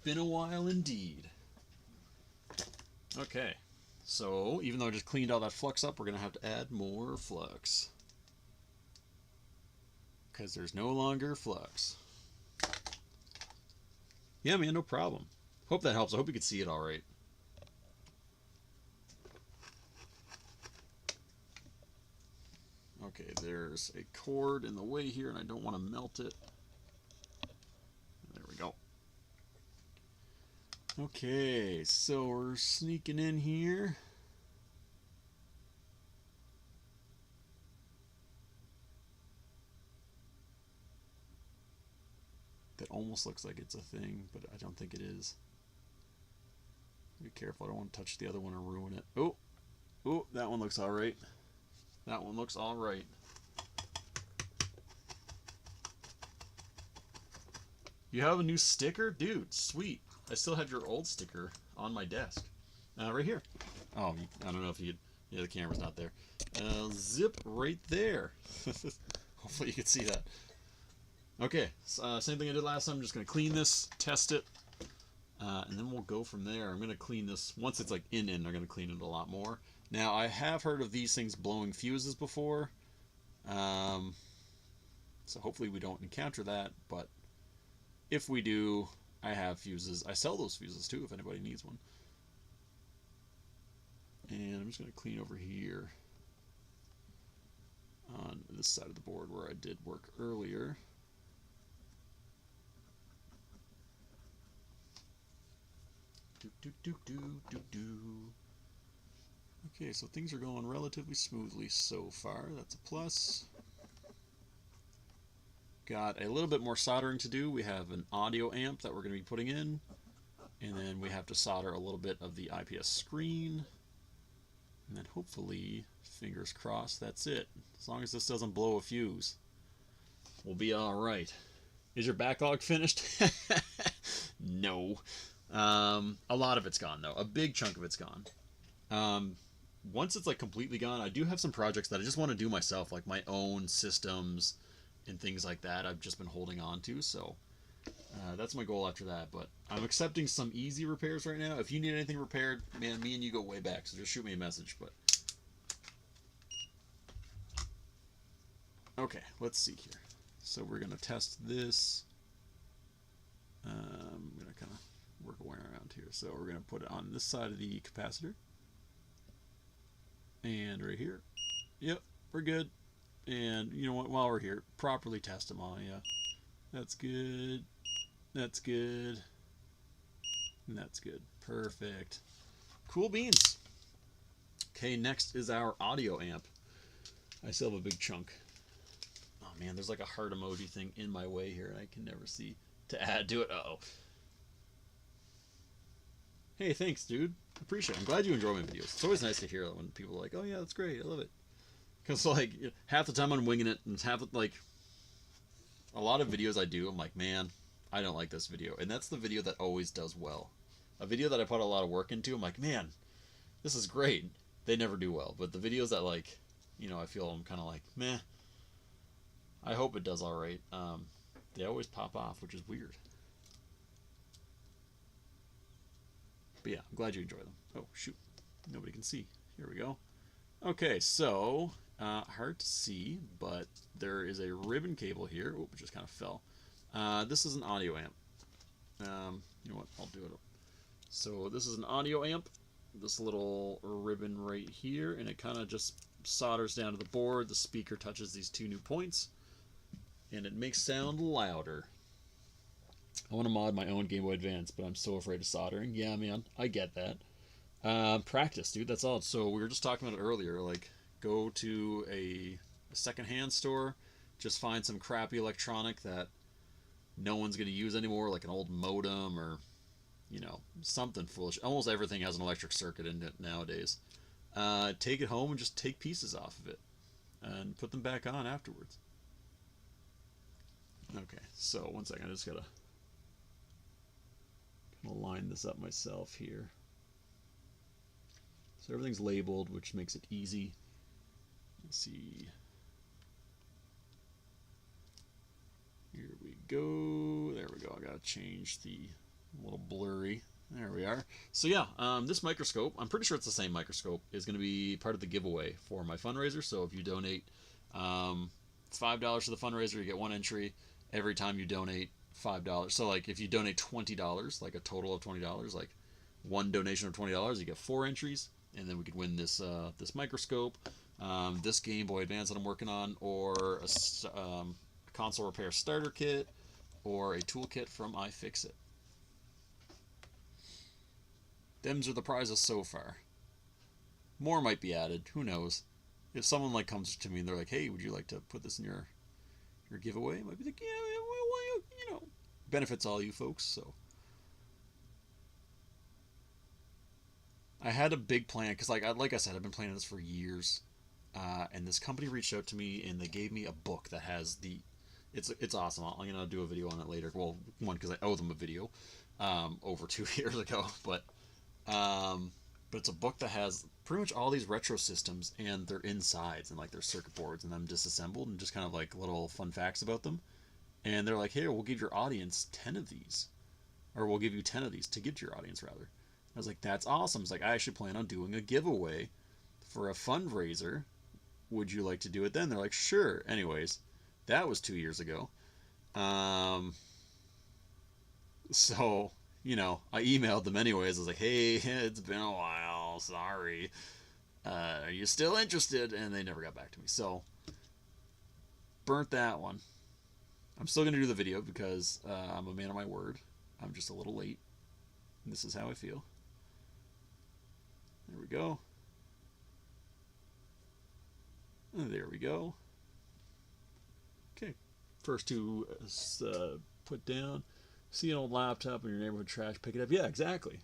Been a while indeed. Okay, so even though I just cleaned all that flux up, we're going to have to add more flux. Because there's no longer flux. Yeah, man, no problem. Hope that helps. I hope you can see it all right. Okay, there's a cord in the way here, and I don't want to melt it. There we go. Okay, so we're sneaking in here. That almost looks like it's a thing, but I don't think it is. Be careful, I don't want to touch the other one or ruin it. Oh, oh, that one looks alright. That one looks alright. You have a new sticker? Dude, sweet. I still have your old sticker on my desk. Right here. Oh, I don't know if you'd... Yeah, the camera's not there. Zip right there. Hopefully you can see that. Okay, same thing I did last time. I'm just going to clean this, test it, and then we'll go from there. I'm going to clean this. Once it's like in, I'm going to clean it a lot more. Now, I have heard of these things blowing fuses before, so hopefully we don't encounter that, but if we do, I have fuses. I sell those fuses too if anybody needs one. And I'm just going to clean over here on this side of the board where I did work earlier. Okay, so things are going relatively smoothly so far. That's a plus. Got a little bit more soldering to do. We have an audio amp that we're going to be putting in. And then we have to solder a little bit of the IPS screen. And then hopefully, fingers crossed, that's it. As long as this doesn't blow a fuse, we'll be alright. Is your backlog finished? No. A lot of it's gone, though. A big chunk of it's gone. Once it's like completely gone, I do have some projects that I just want to do myself, like my own systems and things like that I've just been holding on to, so that's my goal after that. But I'm accepting some easy repairs right now. If you need anything repaired, man, me and you go way back, so just shoot me a message. But Okay, let's see here. So we're going to test this. I'm going to kind of work our way around here. So we're going to put it on this side of the capacitor. And right here. Yep, we're good. And you know what, while we're here, properly test them all. Yeah, that's good. That's good. And that's good. Perfect. Cool beans. Okay, next is our audio amp. I still have a big chunk. Oh man, there's like a heart emoji thing in my way here, and I can never see to add to it. Uh-oh. Hey, thanks, dude. Appreciate it. I'm glad you enjoy my videos. It's always nice to hear when people are like, oh yeah, that's great. I love it. Because like half the time I'm winging it, and half like a lot of videos I do, I'm like, man, I don't like this video. And that's the video that always does well. A video that I put a lot of work into, I'm like, man, this is great. They never do well. But the videos that like, you know, I feel I'm kind of like, meh. I hope it does all right. They always pop off, which is weird. But yeah, I'm glad you enjoy them. Oh, shoot. Nobody can see. Here we go. Okay, so, hard to see, but there is a ribbon cable here. Oh, it just kind of fell. This is an audio amp. You know what? I'll do it. So this is an audio amp. This little ribbon right here, and it kind of just solders down to the board. The speaker touches these two new points, and it makes sound louder. I want to mod my own Game Boy Advance, but I'm so afraid of soldering. Yeah, man, I get that. Practice, dude, that's all. So we were just talking about it earlier, like go to a secondhand store, just find some crappy electronic that no one's going to use anymore, like an old modem or, you know, something foolish. Almost everything has an electric circuit in it nowadays. Take it home and just take pieces off of it and put them back on afterwards. Okay, so 1 second, I just gotta kind of line this up myself here. So everything's labeled, which makes it easy. Let's see. Here we go. There we go. I gotta change the little blurry. There we are. So yeah, this microscope, I'm pretty sure it's the same microscope, is going to be part of the giveaway for my fundraiser. So if you donate $5 to the fundraiser, you get one entry every time you donate $5. So like if you donate $20, like a total of $20, like one donation of $20, you get 4 entries, and then we could win this this microscope, this Game Boy Advance that I'm working on, or a console repair starter kit, or a toolkit from iFixit. Them's are the prizes so far. More might be added. Who knows? If someone like comes to me and they're like, "Hey, would you like to put this in your giveaway?" I might be like, "Yeah, well, you know, benefits all you folks." So I had a big plan because, like I said, I've been planning this for years, and this company reached out to me and they gave me a book that has the. It's awesome. I'm gonna do a video on it later. Well, one because I owe them a video over 2 years ago, but it's a book that has pretty much all these retro systems and their insides and like their circuit boards and them disassembled and just kind of like little fun facts about them. And they're like, "Here, we'll give your audience 10 of these, or we'll give you 10 of these to give to your audience rather." I was like, "That's awesome." It's like, I actually plan on doing a giveaway for a fundraiser. Would you like to do it then? They're like, "Sure." Anyways, that was 2 years ago. So, you know, I emailed them anyways. I was like, "Hey, it's been a while. Sorry. Are you still interested?" And they never got back to me. So, burnt that one. I'm still going to do the video because I'm a man of my word. I'm just a little late. This is how I feel. There we go. And there we go. Okay. First two put down. See an old laptop in your neighborhood trash, pick it up. Yeah, exactly.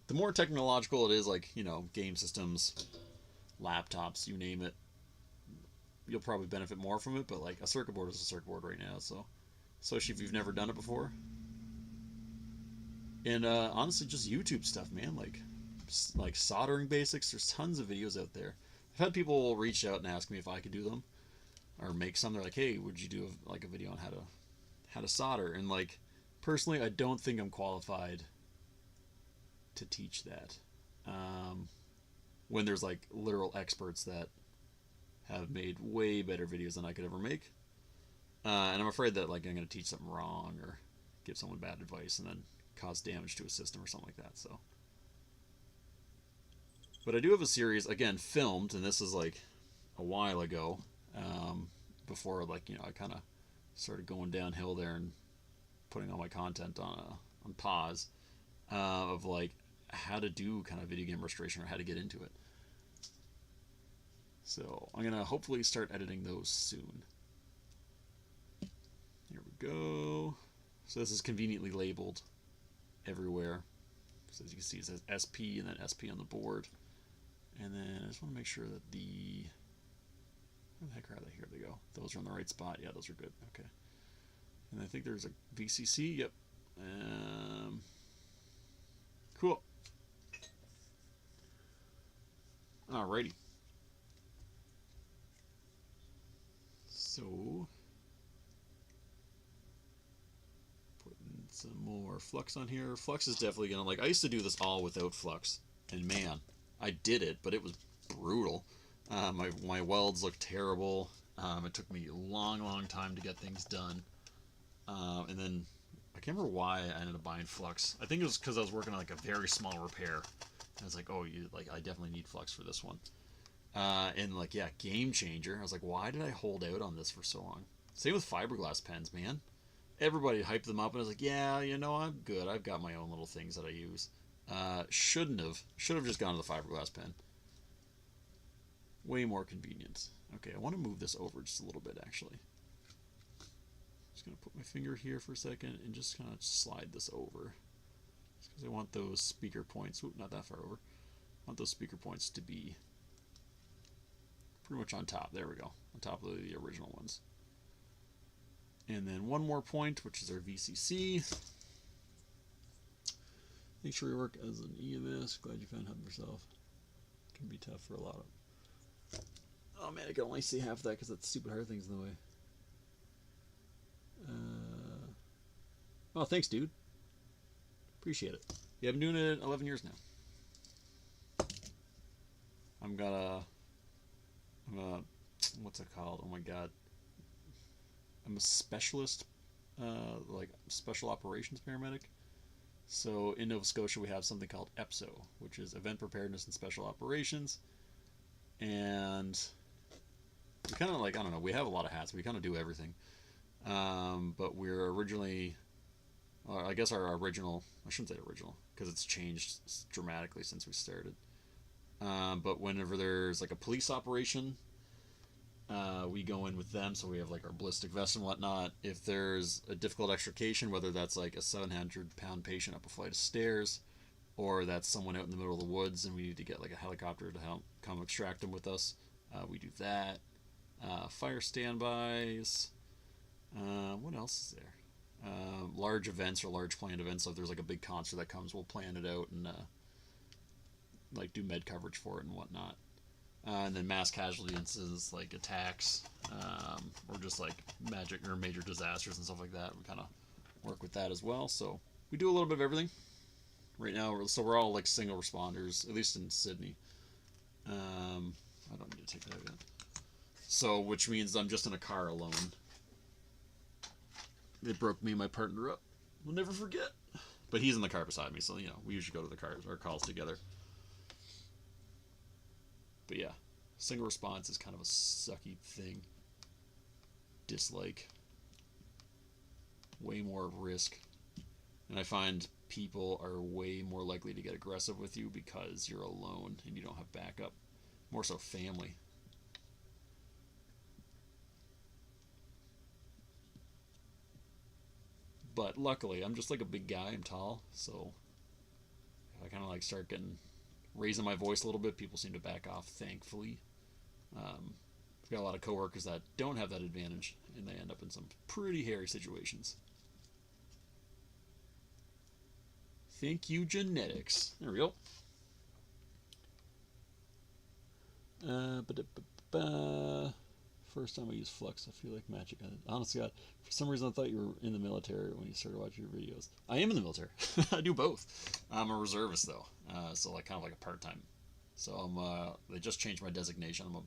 The more technological it is, like, you know, game systems, laptops, you name it, you'll probably benefit more from it. But like a circuit board is a circuit board right now, so especially if you've never done it before. And honestly, just YouTube stuff, man. Like soldering basics. There's tons of videos out there. I've had people reach out and ask me if I could do them or make some. They're like, "Hey, would you do like a video on how to solder?" And like, personally, I don't think I'm qualified to teach that. When there's like literal experts that have made way better videos than I could ever make. And I'm afraid that like I'm going to teach something wrong or give someone bad advice and then cause damage to a system or something like that. So, but I do have a series, again, filmed, and this is like a while ago, before like, you know, I kind of started going downhill there and putting all my content on pause, of like how to do kind of video game restoration or how to get into it. So I'm gonna hopefully start editing those soon. Here we go. So this is conveniently labeled everywhere. So as you can see, it says SP and then SP on the board. And then I just want to make sure that where the heck are they? Here they go. Those are in the right spot. Yeah, those are good. Okay. And I think there's a VCC. Yep. Cool. Alrighty. So, putting some more flux on here. Flux is definitely gonna, like, I used to do this all without flux, and man, I did it, but it was brutal. My welds looked terrible. It took me a long time to get things done. And then I can't remember why I ended up buying flux. I think it was because I was working on like a very small repair. And I was like, oh, I definitely need flux for this one. And like, yeah, game changer. I was like, why did I hold out on this for so long? Same with fiberglass pens, man. Everybody hyped them up, and I was like, yeah, you know, I'm good. I've got my own little things that I use. Should have just gone to the fiberglass pen. Way more convenient. Okay, I want to move this over just a little bit, actually. Just going to put my finger here for a second and just kind of slide this over. Just because I want those speaker points, not that far over. I want those speaker points to be pretty much on top. There we go. On top of the original ones. And then one more point, which is our VCC. Make sure you work as an EMS. Glad you found help yourself. Can be tough for a lot of... Oh man, I can only see half of that because that stupid heart thing's in the way. Oh, thanks, dude. Appreciate it. Yeah, I've been doing it 11 years now. I'm what's it called? Oh my god. I'm a specialist, like special operations paramedic. So in Nova Scotia we have something called EPSO, which is Event Preparedness and Special Operations. And we kind of like, I don't know, we have a lot of hats. We kind of do everything. But we're originally, I guess our original, I shouldn't say original, because it's changed dramatically since we started. But whenever there's like a police operation, we go in with them, so we have like our ballistic vests and whatnot. If there's a difficult extrication, whether that's like a 700-pound patient up a flight of stairs, or that's someone out in the middle of the woods and we need to get like a helicopter to help come extract them with us, we do that. Fire standbys. What else is there? Large events or large planned events. So if there's like a big concert that comes, we'll plan it out and like do med coverage for it and whatnot. And then mass casualty incidents like attacks, or just like magic or major disasters and stuff like that. We kind of work with that as well. So we do a little bit of everything. Right now, so we're all like single responders, at least in Sydney. I don't need to take that out yet. So, which means I'm just in a car alone. It broke me and my partner up. We'll never forget. But he's in the car beside me, so, you know, we usually go to the cars or calls together. But yeah, single response is kind of a sucky thing. Dislike. Way more risk. And I find people are way more likely to get aggressive with you because you're alone and you don't have backup. More so family. But luckily, I'm just like a big guy. I'm tall, so if I kind of like start raising my voice a little bit, people seem to back off, thankfully. I've got a lot of coworkers that don't have that advantage, and they end up in some pretty hairy situations. Thank you, genetics. There we go. First time I used flux, I feel like magic. Honestly, God, for some reason I thought you were in the military when you started watching your videos. I am in the military. I do both. I'm a reservist though, so like kind of like a part-time. So they just changed my designation. I'm a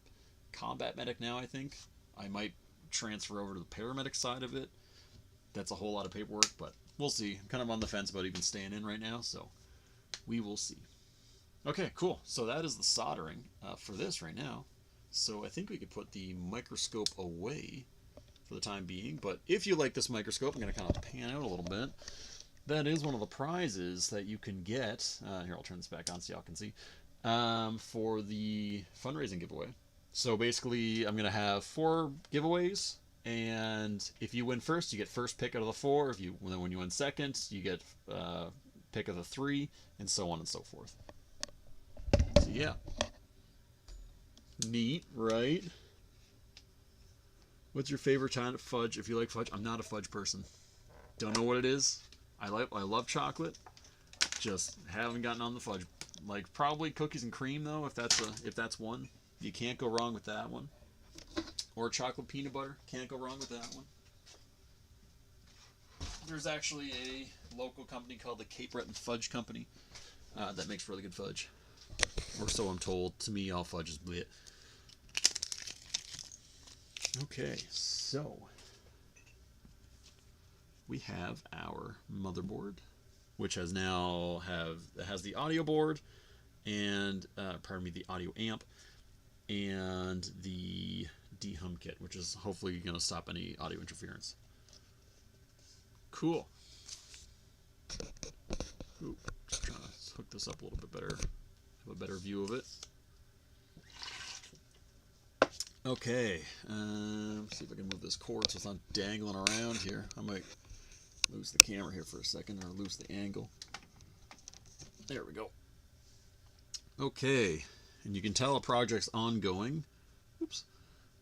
combat medic now, I think. I might transfer over to the paramedic side of it. That's a whole lot of paperwork, but we'll see. I'm kind of on the fence about even staying in right now, so we will see. Okay, cool. So that is the soldering for this right now. So I think we could put the microscope away for the time being, but if you like this microscope, I'm going to kind of pan out a little bit. That is one of the prizes that you can get. Here, I'll turn this back on so y'all can see. For the fundraising giveaway. So basically, I'm going to have 4 giveaways, and if you win first, you get first pick out of the 4. When you win second, you get pick of the 3, and so on and so forth. So yeah. Neat, right? What's your favorite kind of fudge? If you like fudge, I'm not a fudge person. Don't know what it is. I love chocolate. Just haven't gotten on the fudge. Like probably cookies and cream though, if that's one. You can't go wrong with that one. Or chocolate peanut butter. Can't go wrong with that one. There's actually a local company called the Cape Breton Fudge Company that makes really good fudge. Or so I'm told. To me, all fudge is bleh. Okay, so we have our motherboard, which has the audio board and the audio amp and the de-hum kit, which is hopefully going to stop any audio interference. Cool. Ooh, just trying to hook this up a little bit better, have a better view of it. Okay, see if I can move this cord so it's not dangling around here. I might lose the camera here for a second, or lose the angle. There we go. Okay, and you can tell a project's ongoing, oops,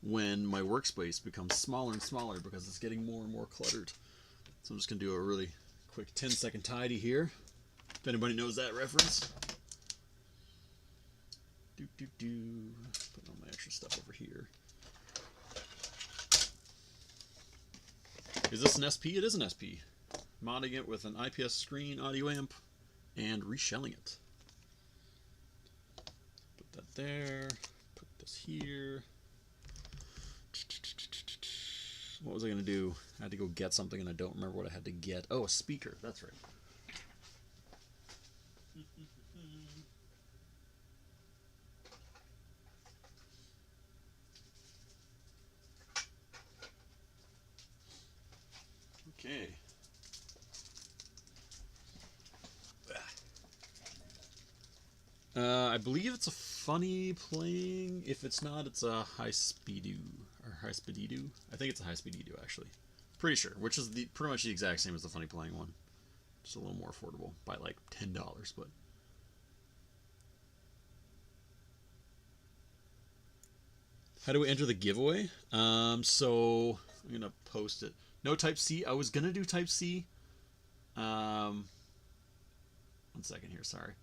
when my workspace becomes smaller and smaller because it's getting more and more cluttered. So I'm just going to do a really quick 10-second tidy here, if anybody knows that reference. Put all my extra stuff over here. Is this an SP? It is an SP. Modding it with an IPS screen, audio amp, and reshelling it. Put that there. Put this here. What was I going to do? I had to go get something and I don't remember what I had to get. Oh, a speaker. That's right. Okay. I believe it's a funny playing. If it's not, it's a high-speed-do. Or high-speed-do. I think it's a high-speed-do, actually. Pretty sure. Which is pretty much the exact same as the funny playing one. Just a little more affordable. By like $10, but... How do we enter the giveaway? So I'm going to post it. No Type-C. I was going to do Type-C. 1 second here, sorry.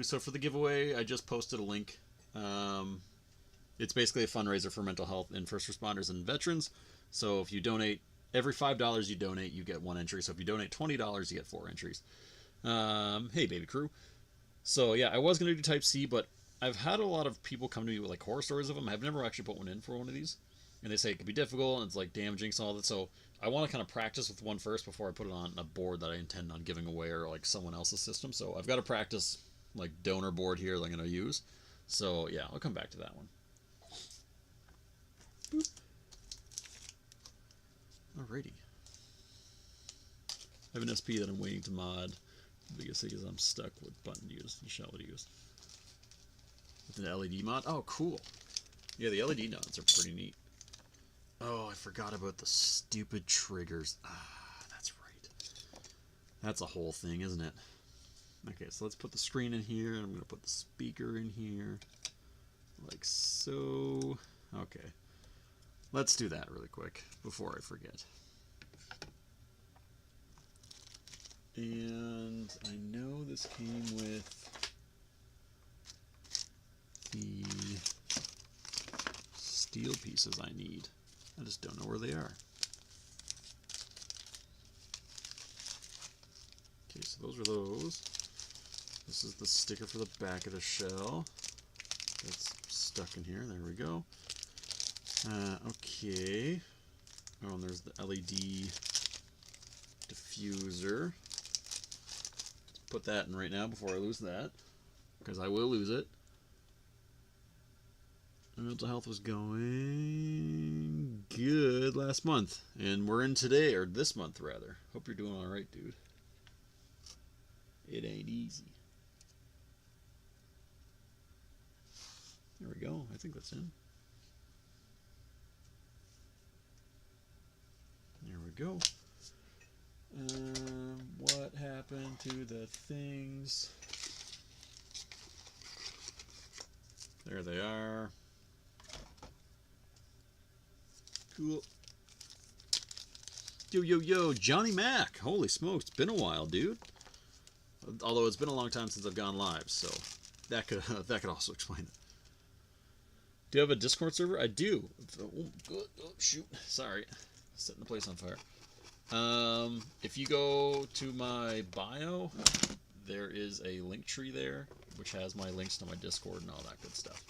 So for the giveaway, I just posted a link. It's basically a fundraiser for mental health and first responders and veterans. So if you donate, every $5 you donate, you get 1 entry. So if you donate $20, you get 4 entries. Hey, baby crew. So yeah, I was going to do Type-C, but I've had a lot of people come to me with like horror stories of them. I've never actually put one in for one of these. And they say it can be difficult and it's like damaging and all that. So I want to kind of practice with one first before I put it on a board that I intend on giving away or like someone else's system. So I've got to practice like donor board here that I'm going to use. So yeah, I'll come back to that one. Boop. Alrighty. I have an SP that I'm waiting to mod. The biggest thing is I'm stuck with button to use and shell to use. With an LED mod? Oh, cool. Yeah, the LED nods are pretty neat. Oh, I forgot about the stupid triggers. Ah, that's right. That's a whole thing, isn't it? Okay, so let's put the screen in here, and I'm going to put the speaker in here. Like so. Okay. Let's do that really quick before I forget. And I know this came with the steel pieces I need. I just don't know where they are. Okay, so those are those. This is the sticker for the back of the shell. That's stuck in here. There we go. Okay. Oh, and there's the LED diffuser. Let's put that in right now before I lose that, because I will lose it. Mental health was going good last month, and we're in today, or this month rather. Hope you're doing all right, dude. It ain't easy. There we go. I think that's in. There we go. What happened to the things? There they are. Cool. Yo, Johnny Mac. Holy smokes, it's been a while, dude. Although it's been a long time since I've gone live, so that could also explain it. Do you have a Discord server? I do. Oh, shoot. Sorry. Setting the place on fire. If you go to my bio, there is a link tree there, which has my links to my Discord and all that good stuff.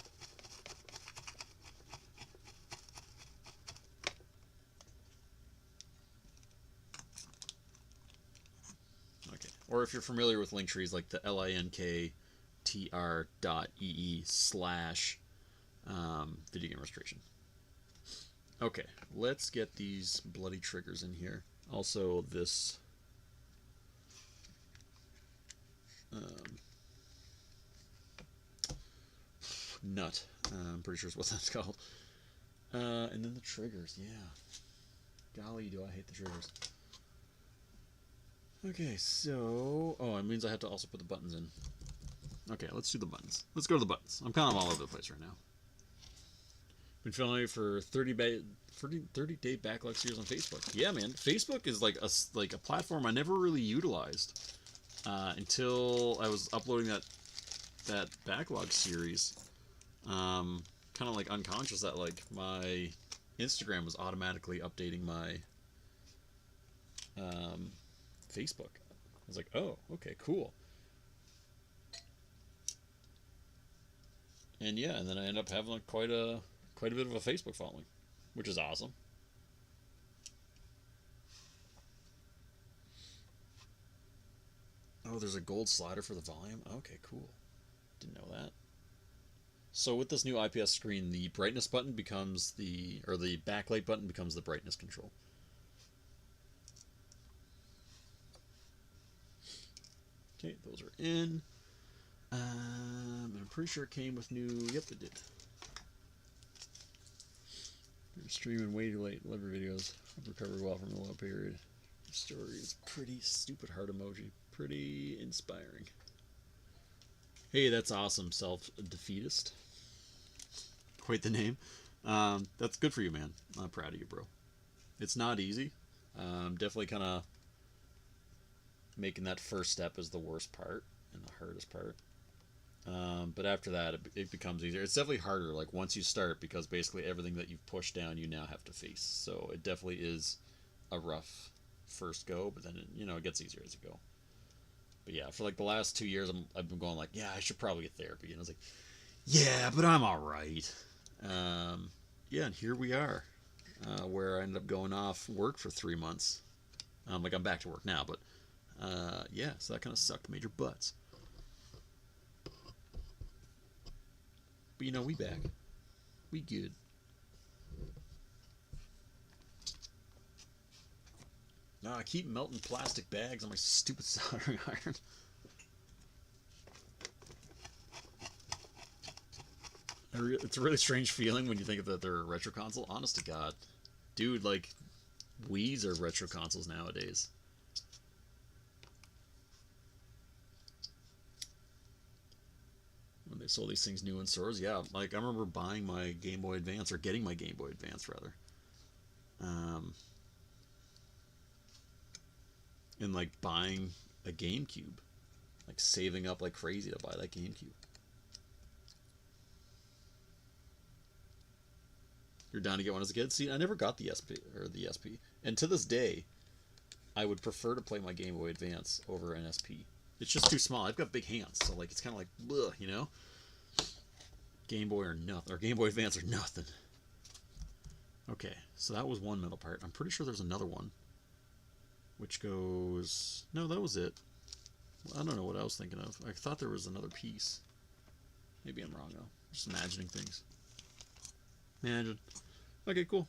Okay. Or if you're familiar with link trees, like the linktr.ee/video game restoration. Okay, let's get these bloody triggers in here. Also, this nut. I'm pretty sure is what that's called. And then the triggers, yeah. Golly, do I hate the triggers. Okay, so... Oh, it means I have to also put the buttons in. Okay, let's do the buttons. Let's go to the buttons. I'm kind of all over the place right now. Been filming for 30-day backlog series on Facebook. Yeah, man. Facebook is like a platform I never really utilized until I was uploading that backlog series. Kind of like unconscious that like my Instagram was automatically updating my Facebook. I was like, oh, okay, cool. And yeah, and then I end up having like quite a bit of a Facebook following, which is awesome. Oh, there's a gold slider for the volume. Okay, cool. Didn't know that. So with this new IPS screen, the brightness button becomes the backlight button becomes the brightness control. Okay, those are in. I'm pretty sure it came with new. Yep, it did. You're streaming way too late. Love your videos. I've recovered well from the low period. Your story is pretty stupid heart emoji. Pretty inspiring. Hey, that's awesome. Self-defeatist. Quite the name. That's good for you, man. I'm proud of you, bro. It's not easy. Definitely kind of making that first step is the worst part and the hardest part. But after that, it becomes easier. It's definitely harder, like, once you start, because basically everything that you've pushed down, you now have to face. So it definitely is a rough first go, but then, it gets easier as you go. But yeah, for, like, the last 2 years, I've been going, like, yeah, I should probably get therapy. And I was like, yeah, but I'm all right. Yeah, and here we are, where I ended up going off work for 3 months. Like, I'm back to work now, but, yeah, so that kind of sucked major butts. But we back. We good. No, I keep melting plastic bags on my stupid soldering iron. It's a really strange feeling when you think that they're a retro console. Honest to God. Dude, like, Wii's are retro consoles nowadays. When they sold these things new in stores, yeah. Like, I remember buying my Game Boy Advance, or getting my Game Boy Advance, rather. And, like, buying a GameCube. Like, saving up like crazy to buy that GameCube. You're down to get one as a kid? See, I never got the SP, or the SP. And to this day, I would prefer to play my Game Boy Advance over an SP. It's just too small. I've got big hands, so, like, it's kind of like, bleh, Game Boy or nothing, or Game Boy Advance or nothing. Okay, so that was one metal part. I'm pretty sure there's another one, which goes... No, that was it. I don't know what I was thinking of. I thought there was another piece. Maybe I'm wrong, though. Just imagining things. Imagine. Okay, cool.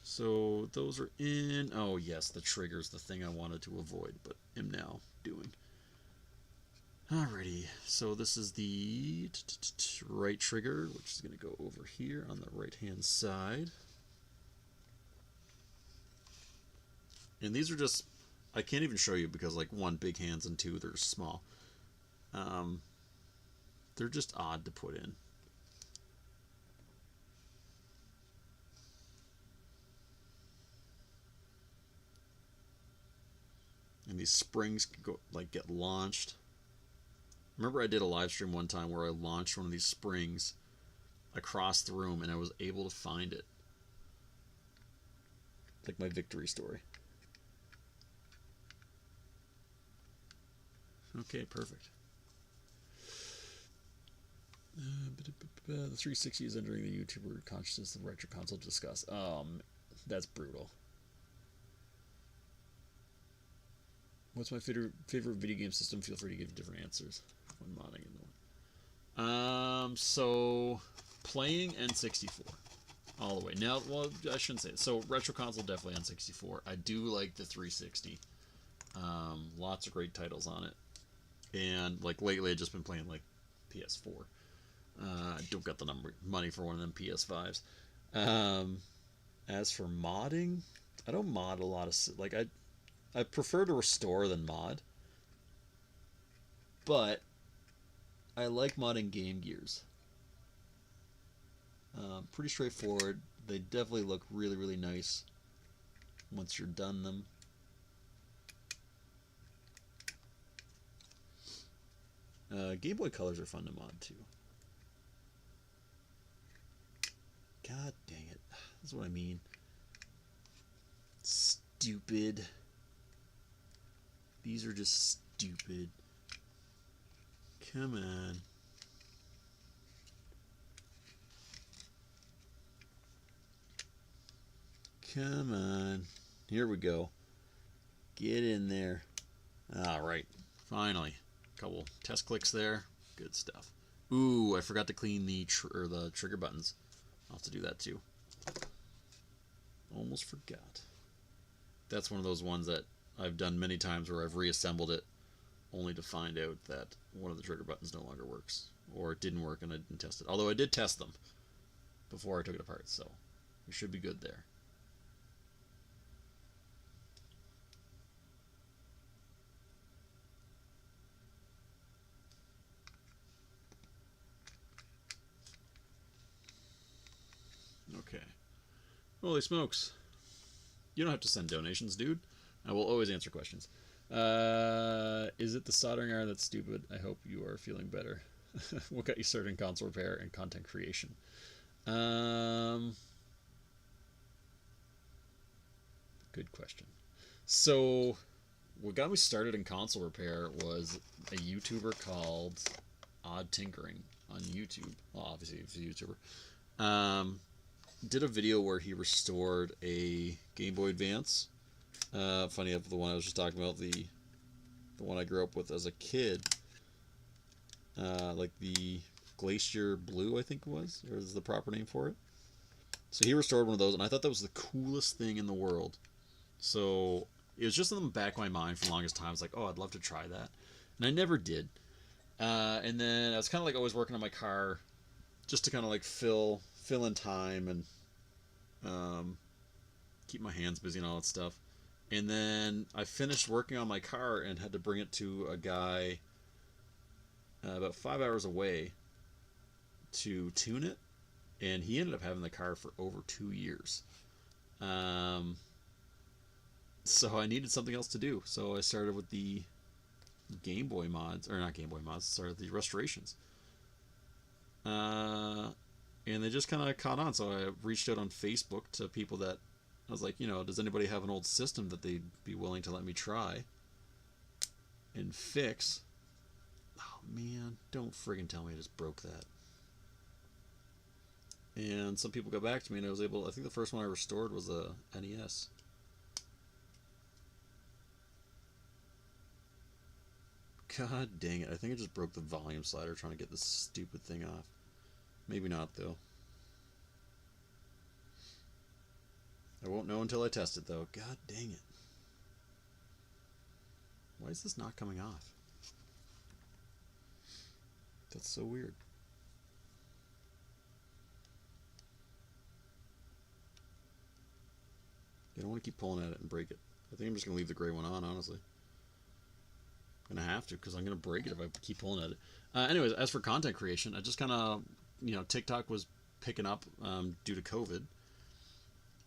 So those are in... Oh, yes, the trigger's the thing I wanted to avoid, but am now doing. Alrighty, so this is the right trigger, which is going to go over here on the right-hand side. And these are just... I can't even show you because, like, one, big hands, and two, they're small. They're just odd to put in. And these springs can go, like, get launched. Remember I did a live stream one time where I launched one of these springs across the room and I was able to find it. It's like my victory story. Okay, perfect. The 360 is entering the YouTuber consciousness of retro console to discuss. That's brutal. What's my favorite video game system? Feel free to give different answers when modding in the one. So playing N64 all the way. Now, well, I shouldn't say it. So retro console definitely N64. I do like the 360. Lots of great titles on it. And like lately, I've just been playing like PS4. I don't got the money for one of them PS5s. As for modding, I don't mod a lot of like I prefer to restore than mod, but I like modding Game Gears. Pretty straightforward. They definitely look really, really nice once you're done them. Game Boy Colors are fun to mod too. God dang it. That's what I mean. Stupid. These are just stupid. Come on. Come on. Here we go. Get in there. Alright. Finally. Couple test clicks there. Good stuff. Ooh, I forgot to clean the trigger buttons. I'll have to do that too. Almost forgot. That's one of those ones that I've done many times where I've reassembled it only to find out that one of the trigger buttons no longer works. Or it didn't work and I didn't test it. Although I did test them before I took it apart, so we should be good there. Okay. Holy smokes. You don't have to send donations, dude. I will always answer questions. Is it the soldering iron that's stupid? I hope you are feeling better. What got you started in console repair and content creation? Good question. So, what got me started in console repair was a YouTuber called Odd Tinkering on YouTube. Well, obviously, he's a YouTuber. Did a video where he restored a Game Boy Advance. Funny enough, the one I was just talking about, the one I grew up with as a kid. Like the Glacier Blue, I think it was, or is the proper name for it. So he restored one of those, and I thought that was the coolest thing in the world. So it was just in the back of my mind for the longest time. I was like, oh, I'd love to try that. And I never did. And then I was kind of like always working on my car just to kind of like fill in time and keep my hands busy and all that stuff. And then I finished working on my car and had to bring it to a guy about 5 hours away to tune it. And he ended up having the car for over 2 years. So I needed something else to do. So I started with the Game Boy mods, or not Game Boy mods, started the restorations. And they just kind of caught on. So I reached out on Facebook to people that I was like, you know, does anybody have an old system that they'd be willing to let me try and fix? Oh man, don't friggin' tell me I just broke that. And some people got back to me, and I was able. I think the first one I restored was a NES. God dang it! I think I just broke the volume slider trying to get this stupid thing off. Maybe not though. I won't know until I test it though. God dang it! Why is this not coming off? That's so weird. I don't want to keep pulling at it and break it. I think I'm just going to leave the gray one on, honestly. I'm going to have to, because I'm going to break it if I keep pulling at it. Anyways, as for content creation, I just kind of, TikTok was picking up due to COVID.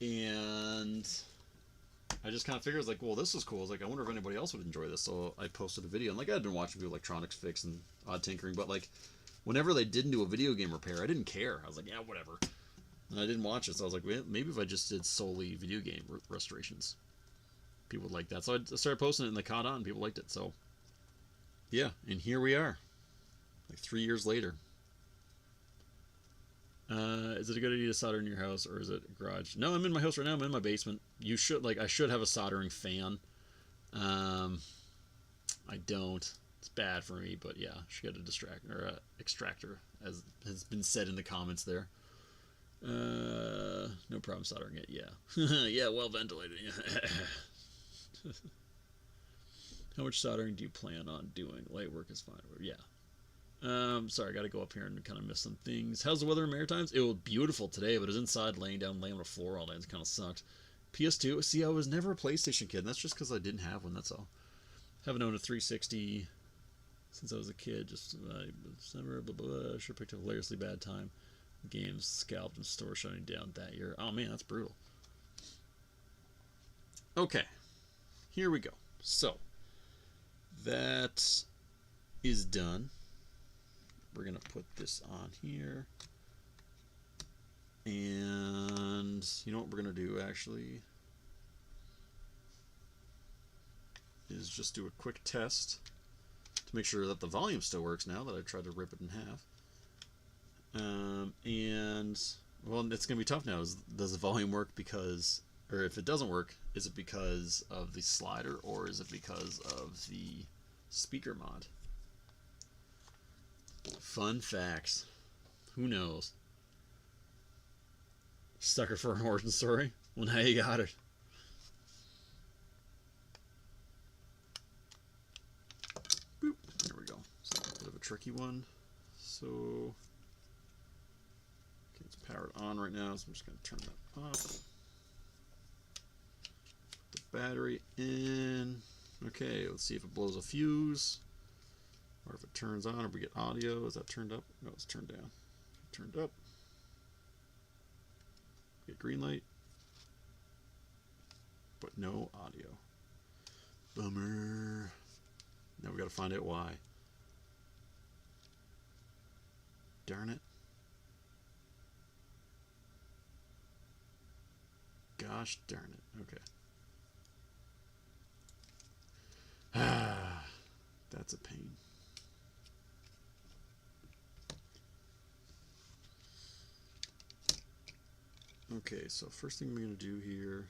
And I just kind of figured, I was like, well, this is cool. I was like, I wonder if anybody else would enjoy this. So I posted a video. And, I'd been watching people electronics fix and odd tinkering. But, whenever they didn't do a video game repair, I didn't care. I was like, yeah, whatever. And I didn't watch it, so I was like, well, maybe if I just did solely video game restorations, people would like that. So I started posting it, and they caught on, and people liked it. So, yeah, and here we are, 3 years later. Is it a good idea to solder in your house, or is it a garage? No, I'm in my house right now. I'm in my basement. You should, I should have a soldering fan. I don't. It's bad for me, but yeah, I should get a extractor, as has been said in the comments there. No problem soldering it. Yeah. Yeah, well ventilated. How much soldering do you plan on doing? Light work is fine. Yeah. Sorry, I got to go up here and kind of miss some things. How's the weather in Maritimes? It was beautiful today, but I was inside laying on the floor all day. It kind of sucked. PS2. See, I was never a PlayStation kid, and that's just because I didn't have one. That's all. Haven't owned a 360 since I was a kid. Just summer. Blah, blah, blah. Sure picked a hilariously bad time. Games scalped and store shutting down that year. Oh man, that's brutal. Okay, here we go. So that is done. We're gonna put this on here, and you know what we're gonna do actually is just do a quick test to make sure that the volume still works now that I tried to rip it in half. And well, it's gonna be tough now. Does the volume work because, or if it doesn't work, is it because of the slider or is it because of the speaker mod? Fun facts. Who knows? Sucker for an origin story? Well, now you got it. Boop. There we go. So a bit of a tricky one. So powered on right now, so I'm just going to turn that off. Put the battery in. Okay, let's see if it blows a fuse, or if it turns on, or we get audio. Is that turned up? No, it's turned down. Turned up. Get green light, but no audio. Bummer. Now we got to find out why. Darn it. Gosh darn it. Okay. Ah, that's a pain. Okay, so first thing I'm going to do here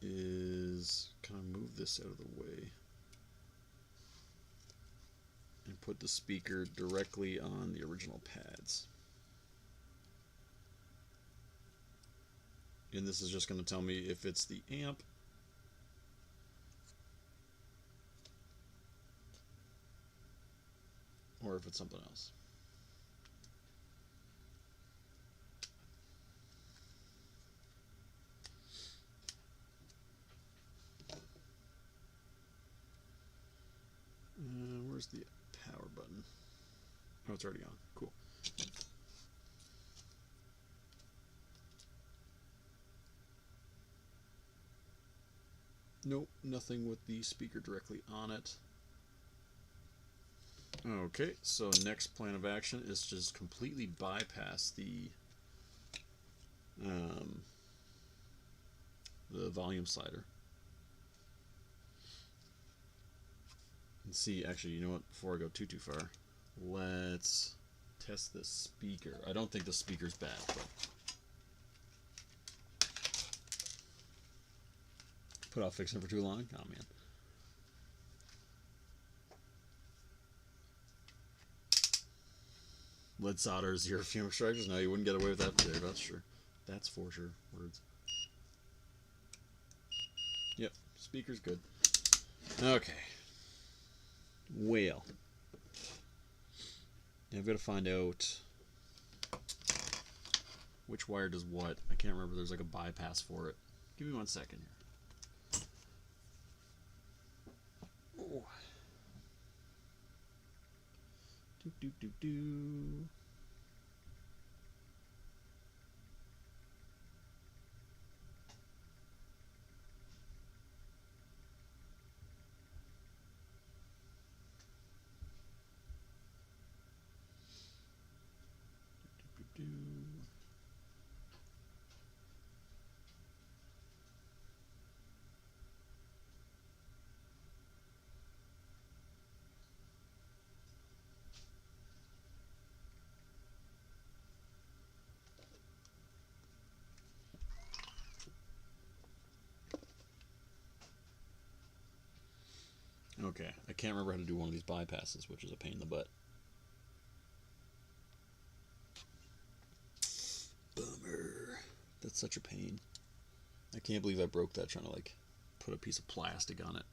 is kind of move this out of the way and put the speaker directly on the original pads. And this is just going to tell me if it's the amp or if it's something else. Where's the power button? Oh, it's already on. Cool. Nope, nothing with the speaker directly on it. Okay, so next plan of action is just completely bypass the volume slider. And see, actually, you know what? Before I go too far, let's Test the speaker. I don't think the speaker's bad, but put off fixing it for too long. Oh man. Lead solder, zero fume extractors. No, you wouldn't get away with that today. That's sure. That's for sure. Words. Yep, speaker's good. Okay. Well, yeah, I've got to find out which wire does what. I can't remember. There's like a bypass for it. Give me 1 second here. Oh. Do. Okay, I can't remember how to do one of these bypasses, which is a pain in the butt. Bummer. That's such a pain. I can't believe I broke that trying to like put a piece of plastic on it.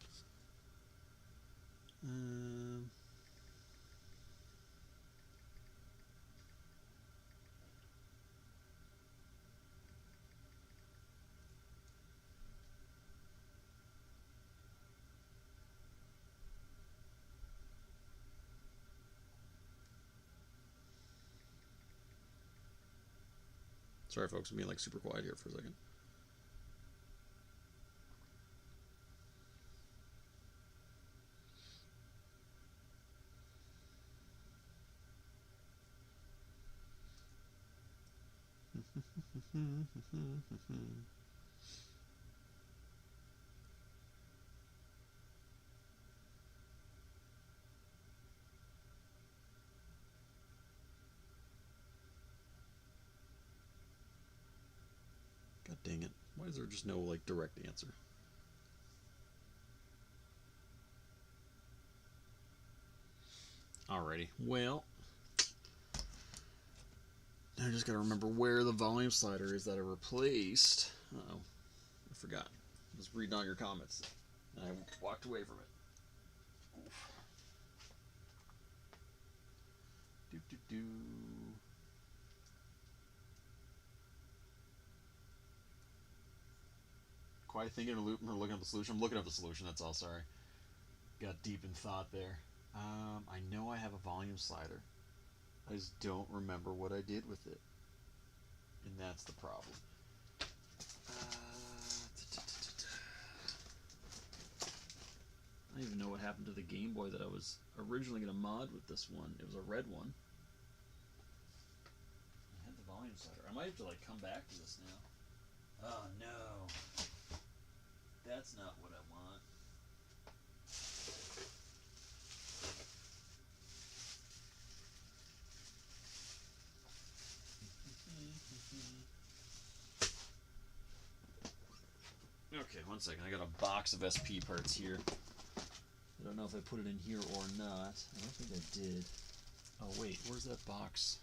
Sorry, folks, I'm being like super quiet here for a second. God dang it. Why is there just no like direct answer? Alrighty, well, I just gotta remember where the volume slider is that I replaced. Uh-oh, I forgot. I was reading all your comments, and I walked away from it. Oof. Quiet thinking or looking up the solution? I'm looking up the solution, that's all, sorry. Got deep in thought there. I know I have a volume slider. I just don't remember what I did with it. And that's the problem. I don't even know what happened to the Game Boy that I was originally going to mod with this one. It was a red one. I had the volume slider. I might have to like come back to this now. Oh no. That's not what I want. Okay, 1 second. I got a box of SP parts here. I don't know if I put it in here or not. I don't think I did. Oh wait, where's that box?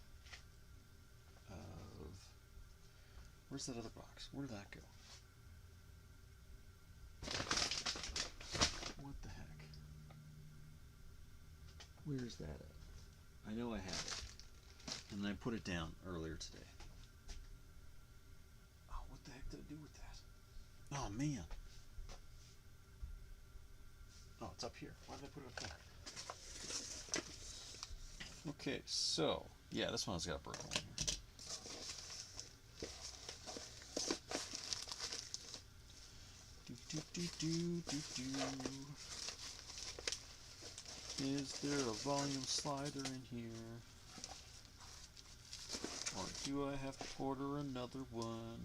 Where's that other box? Where did that go? What the heck? Where's that at? I know I had it. And then I put it down earlier today. Oh, what the heck did I do with that? Oh, man. Oh, it's up here. Why did I put it up there? Okay, so, yeah, this one's got a broken one here. Is there a volume slider in here? Or do I have to order another one?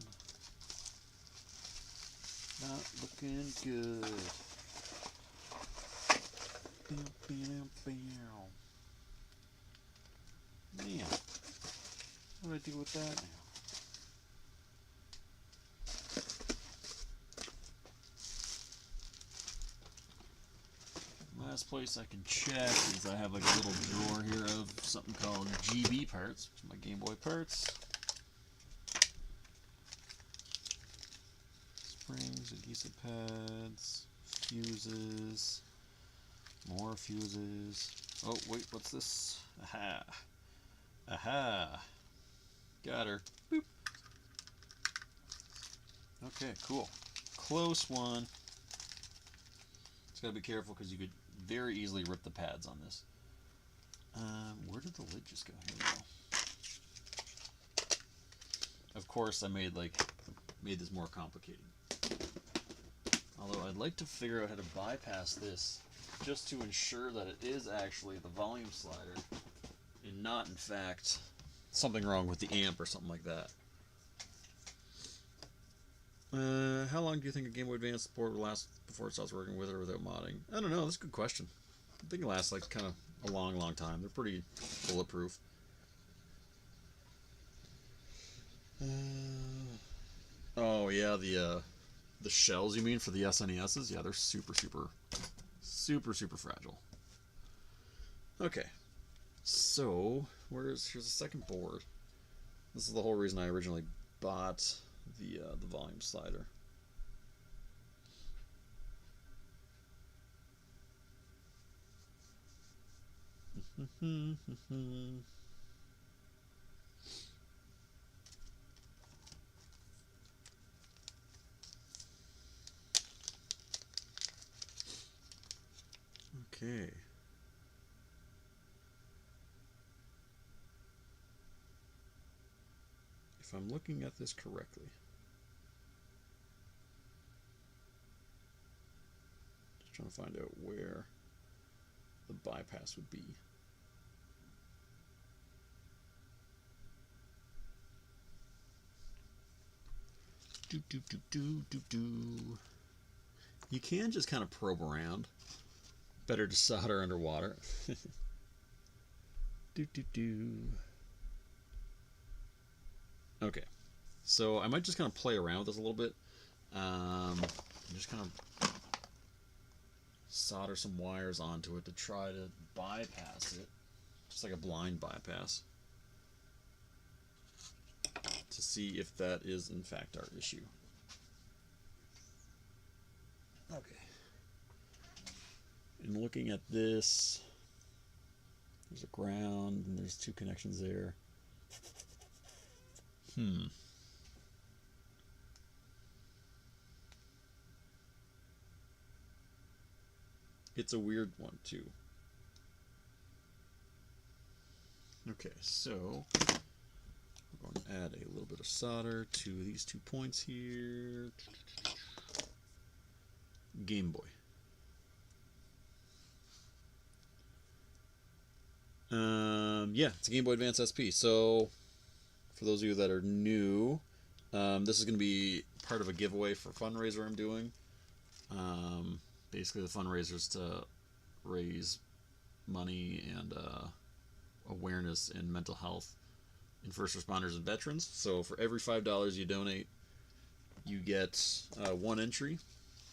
Not looking good. Man, what do I do with that now? Last place I can check is I have like a little drawer here of something called GB parts, which are my Game Boy parts. Springs, adhesive pads, fuses, more fuses. Oh wait, what's this? Aha! Aha! Got her. Boop. Okay, cool. Close one. Just gotta be careful because you could very easily rip the pads on this. Where did the lid just go? Here we go. Of course, I made this more complicated. Although I'd like to figure out how to bypass this, just to ensure that it is actually the volume slider, and not, in fact, something wrong with the amp or something like that. How long do you think a Game Boy Advance support will last before it stops working with or without modding? I don't know. That's a good question. I think it lasts like kind of a long, long time. They're pretty bulletproof. Oh yeah, the shells you mean for the SNESs? Yeah, they're super, super, super, super fragile. Okay, so here's the second board. This is the whole reason I originally bought the volume slider. Okay. If I'm looking at this correctly. Just trying to find out where the bypass would be. You can just kind of probe around. Better to solder underwater. Okay, so I might just kind of play around with this a little bit. Just kind of solder some wires onto it to try to bypass it, just like a blind bypass, to see if that is in fact our issue. Okay. And looking at this, there's a ground and there's two connections there. It's a weird one too. Okay, so we're going to add a little bit of solder to these 2 points here. Game Boy. Yeah, it's a Game Boy Advance SP. So, for those of you that are new, this is going to be part of a giveaway for a fundraiser I'm doing. Basically, the fundraiser is to raise money and awareness in mental health in first responders and veterans. So, for every $5 you donate, you get 1 entry.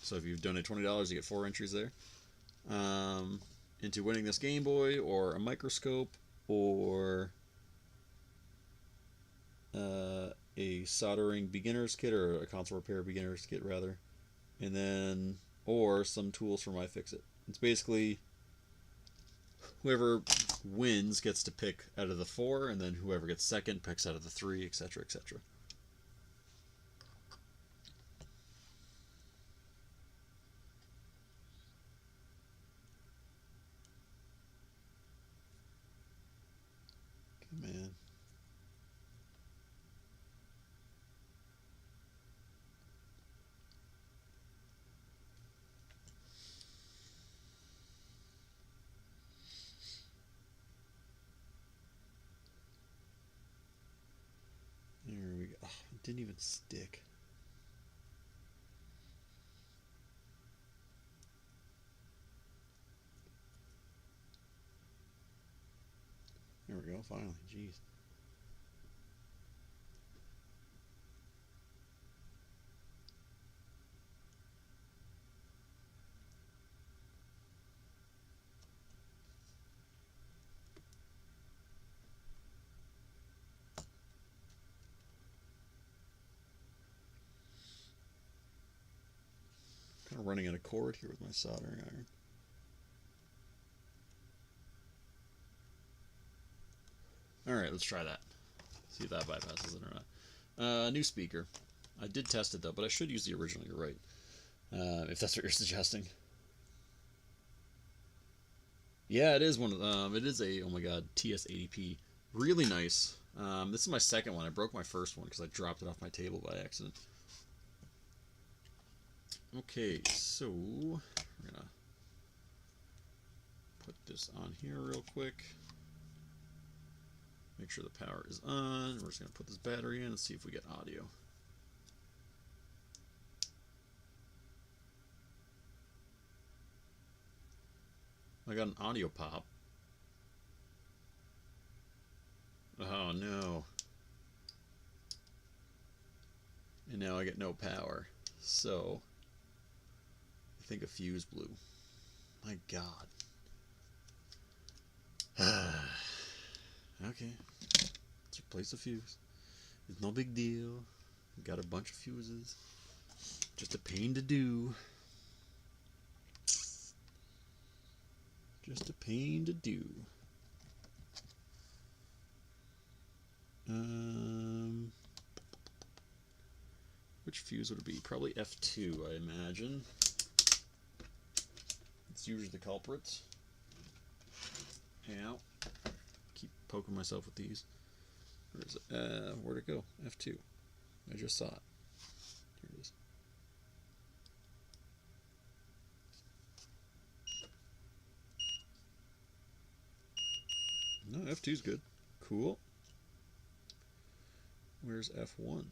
So, if you donate $20, you get 4 entries there. Into winning this Game Boy or a microscope or a soldering beginner's kit, or a console repair beginner's kit rather, and then or some tools from iFixit. It's basically whoever wins gets to pick out of the 4, and then whoever gets second picks out of the 3, etc., etc. Man. There we go. Oh, it didn't even stick. There we go. go, finally. Jeez. Kind of running out of cord here with my soldering iron. Alright, let's try that. See if that bypasses it or not. New speaker. I did test it though, but I should use the original, you're right. If that's what you're suggesting. Yeah, it is one of them. It is a, oh my god, TS80P. Really nice. This is my second one. I broke my first one because I dropped it off my table by accident. Okay, so we're gonna put this on here real quick. Make sure the power is on. We're just gonna put this battery in and see if we get audio. I got an audio pop. Oh no. And now I get no power. So I think a fuse blew. My god. Okay. Let's replace the fuse. It's no big deal. Got a bunch of fuses. Just a pain to do. Just a pain to do. Which fuse would it be? Probably F2, I imagine. It's usually the culprit. Ow. Keep poking myself with these. Where is it? Where'd it go? F2. I just saw it. Here it is. No, F2's good. Cool. Where's F1?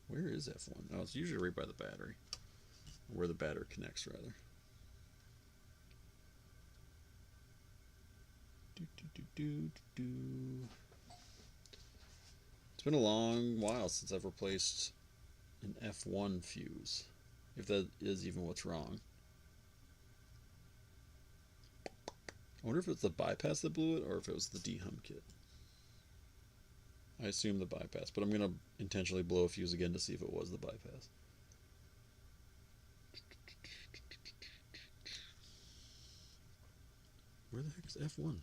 Where is F1? Oh, it's usually right by the battery. Where the battery connects, rather. It's been a long while since I've replaced an F1 fuse, if that is even what's wrong. I wonder if it's the bypass that blew it or if it was the dehum kit. I assume the bypass, but I'm going to intentionally blow a fuse again to see if it was the bypass. Where the heck is F1?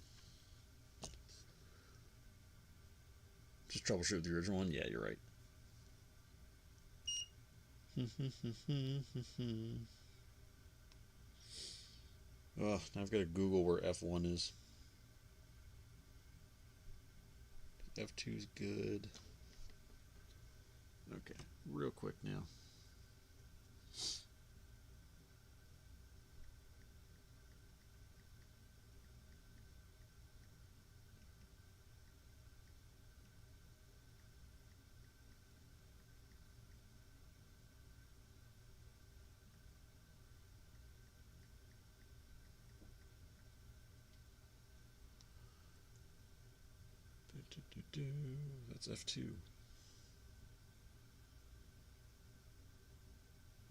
Just troubleshoot the original one? Yeah, you're right. Oh, now I've got to Google where F1 is. F2 is good. Okay, real quick now. That's F2.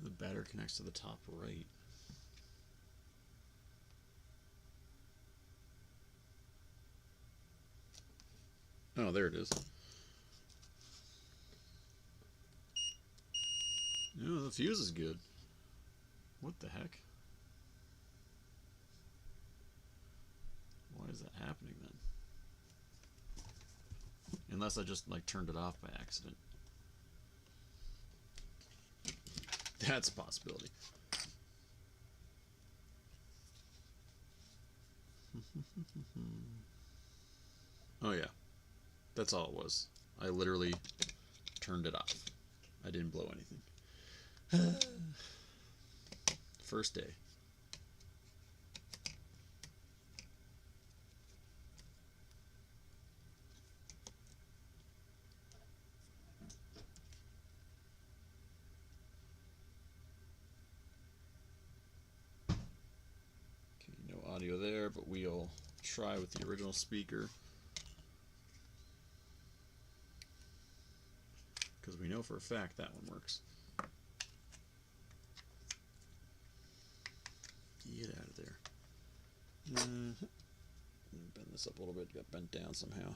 The battery connects to the top right. Oh, there it is. No, the fuse is good. What the heck? Why is that happening then? Unless I just like turned it off by accident. That's a possibility. Oh yeah, that's all it was. I literally turned it off. I didn't blow anything. First day. audio there, but we'll try with the original speaker. Because we know for a fact that one works. Get out of there. Bend this up a little bit. Got bent down somehow.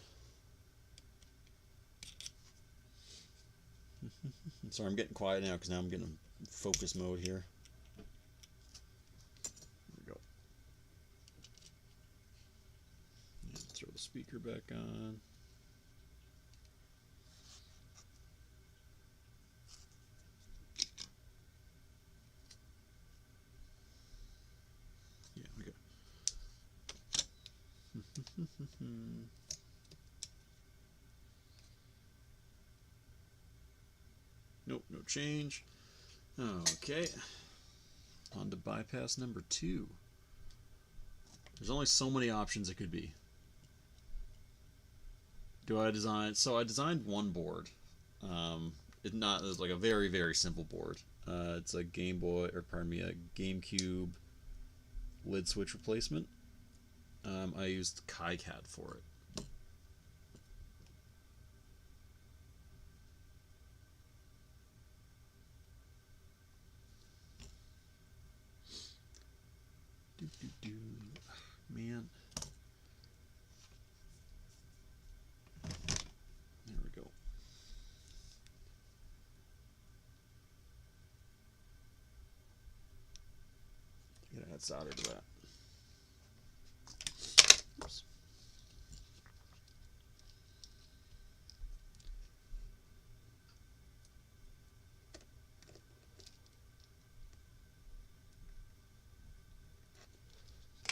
Sorry, I'm getting quiet now because now I'm getting in focus mode here. There we go. And throw the speaker back on. Yeah, we go. Nope, no change. Okay. On to bypass number 2. There's only so many options it could be. Do I design? So I designed one board. It's like a very, very simple board. It's a GameCube lid switch replacement. I used KiCad for it. Man. There we go. I gotta add solder to that. Oops.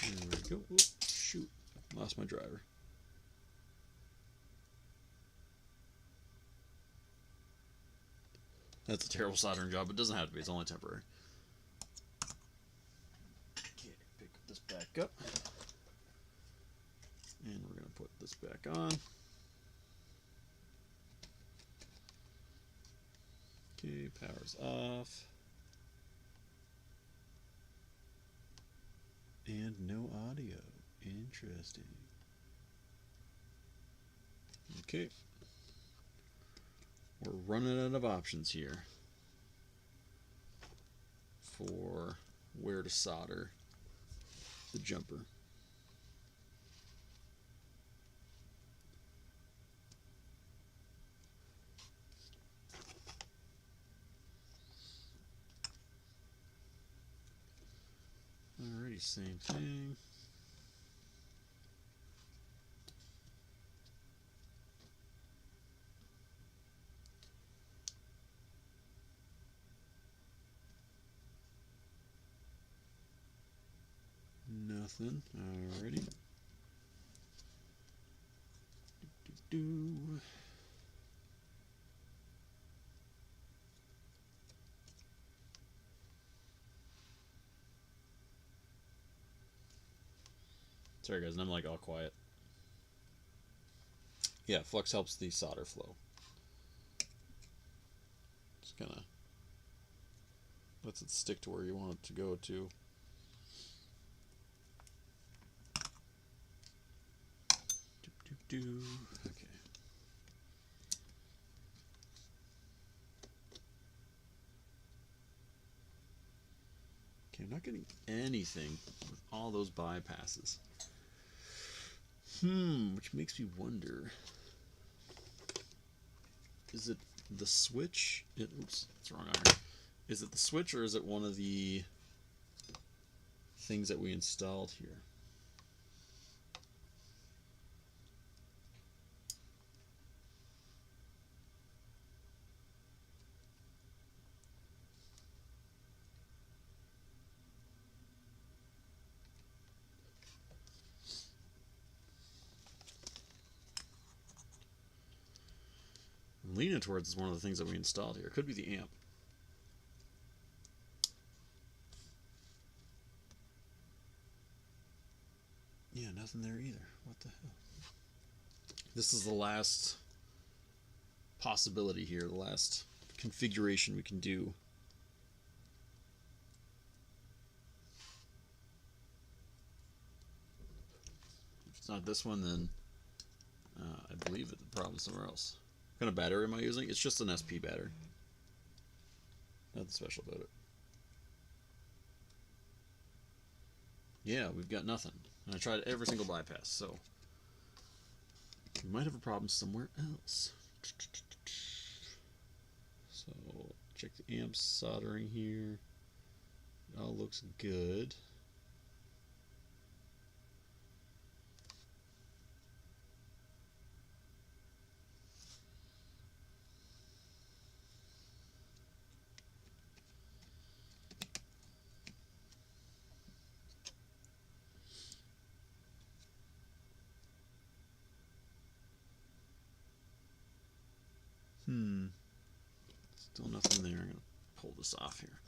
There we go. Oh, shoot. Lost my driver. That's a terrible soldering job. It doesn't have to be. It's only temporary. Okay, pick this back up. And we're going to put this back on. Okay, power's off. And no audio. Interesting. Okay. We're running out of options here for where to solder the jumper. Alrighty, same thing. Nothing. Alrighty. Sorry guys, and I'm like all quiet. Yeah, flux helps the solder flow. Just kind of lets it stick to where you want it to go to. Okay. Okay, I'm not getting anything with all those bypasses. Which makes me wonder, is it the switch? Oops, it's wrong iron. Is it the switch or is it one of the things that we installed here? I'm leaning towards one of the things that we installed here. It could be the amp. Yeah, nothing there either. What the hell? This is the last possibility here, the last configuration we can do. it's not this one, then I believe that the problem's somewhere else. What kind of battery am I using? It's just an SP battery. Nothing special about it. Yeah, we've got nothing. And I tried every single bypass, so we might have a problem somewhere else. So check the amp soldering here. It all looks good. Still nothing there. I'm going to pull this off here.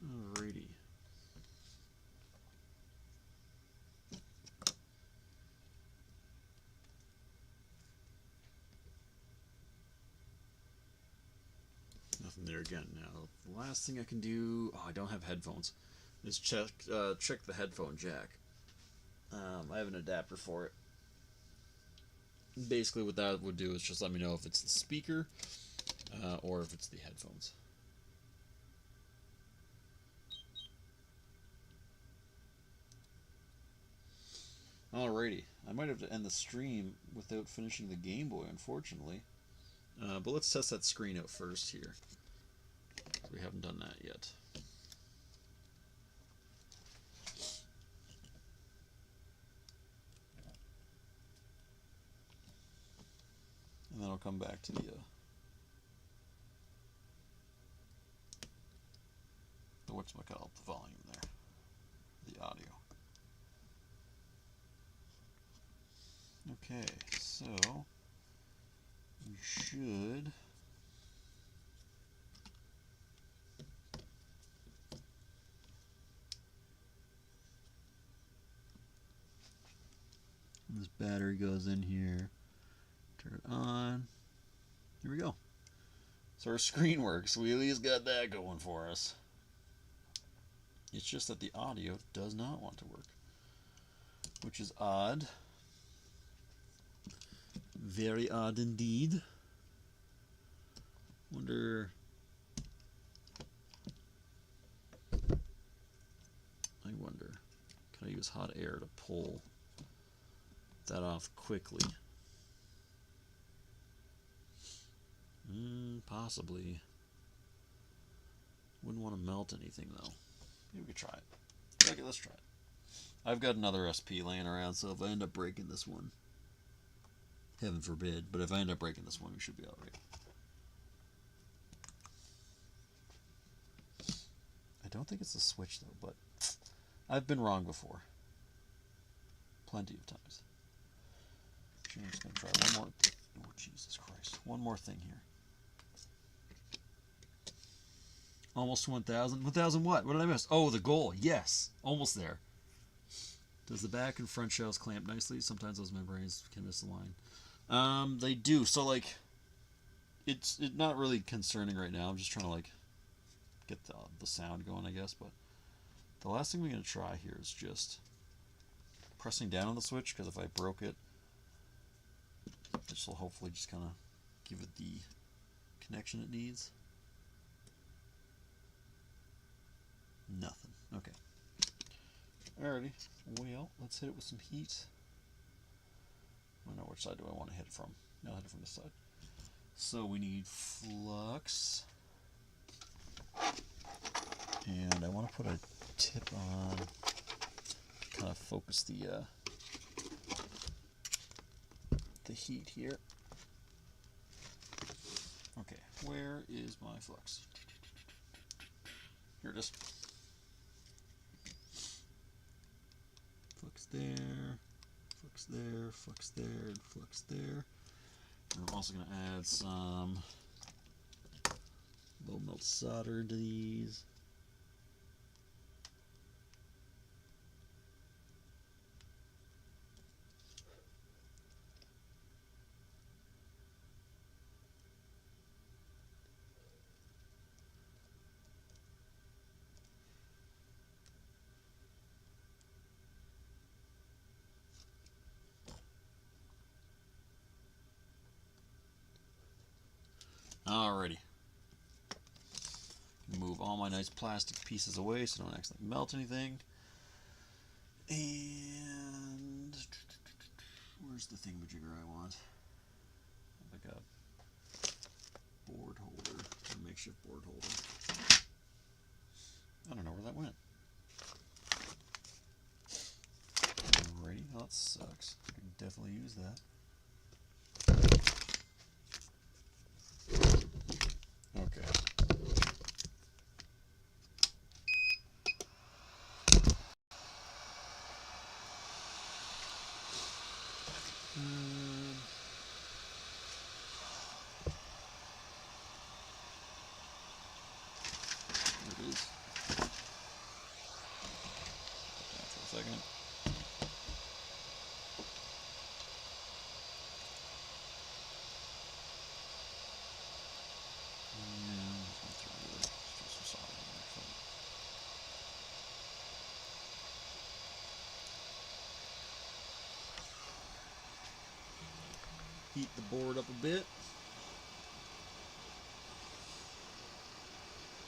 Alrighty. Nothing there again. Now, the last thing I can do... Oh, I don't have headphones. Is check the headphone jack. I have an adapter for it. Basically what that would do is just let me know if it's the speaker or if it's the headphones. Alrighty, I might have to end the stream without finishing the Game Boy, unfortunately. But let's test that screen out first here. We haven't done that yet. And then I'll come back to the whatchamacallit, the volume there, the audio. Okay, so we should this battery goes in here, turn it on. Here we go. So our screen works. We at least got that going for us. It's just that the audio does not want to work, which is odd. Very odd indeed. Wonder. I wonder. Can I use hot air to pull that off quickly? Possibly. Wouldn't want to melt anything though. Maybe we could try it. Okay, let's try it. I've got another SP laying around, so if I end up breaking this one, heaven forbid, but if I end up breaking this one, we should be alright. I don't think it's the switch though, but I've been wrong before. Plenty of times. I'm just going to try one more. Oh, Jesus Christ. One more thing here. Almost 1,000. 1,000 what? What did I miss? Oh, the goal. Yes. Almost there. Does the back and front shells clamp nicely? Sometimes those membranes can miss the line. They do. So, like, it's not really concerning right now. I'm just trying to, like, get the sound going, I guess. But the last thing we're going to try here is just pressing down on the switch, because if I broke it, this will hopefully just kind of give it the connection it needs. Nothing. Okay. Alrighty. Well, let's hit it with some heat. I don't know which side do I want to hit it from. No, I'll hit it from this side. So we need flux. And I want to put a tip on, kind of focus the heat here. Okay, where is my flux? Here it is. Flux there, flux there, flux there, and flux there. And I'm also going to add some low melt solder into these. Alrighty. Move all my nice plastic pieces away so I don't accidentally melt anything. And where's the thingamajigger I want? Like a board holder, a makeshift board holder. I don't know where that went. Alrighty, well, that sucks. I can definitely use that. Okay. There it is. Put that for a second. Heat the board up a bit.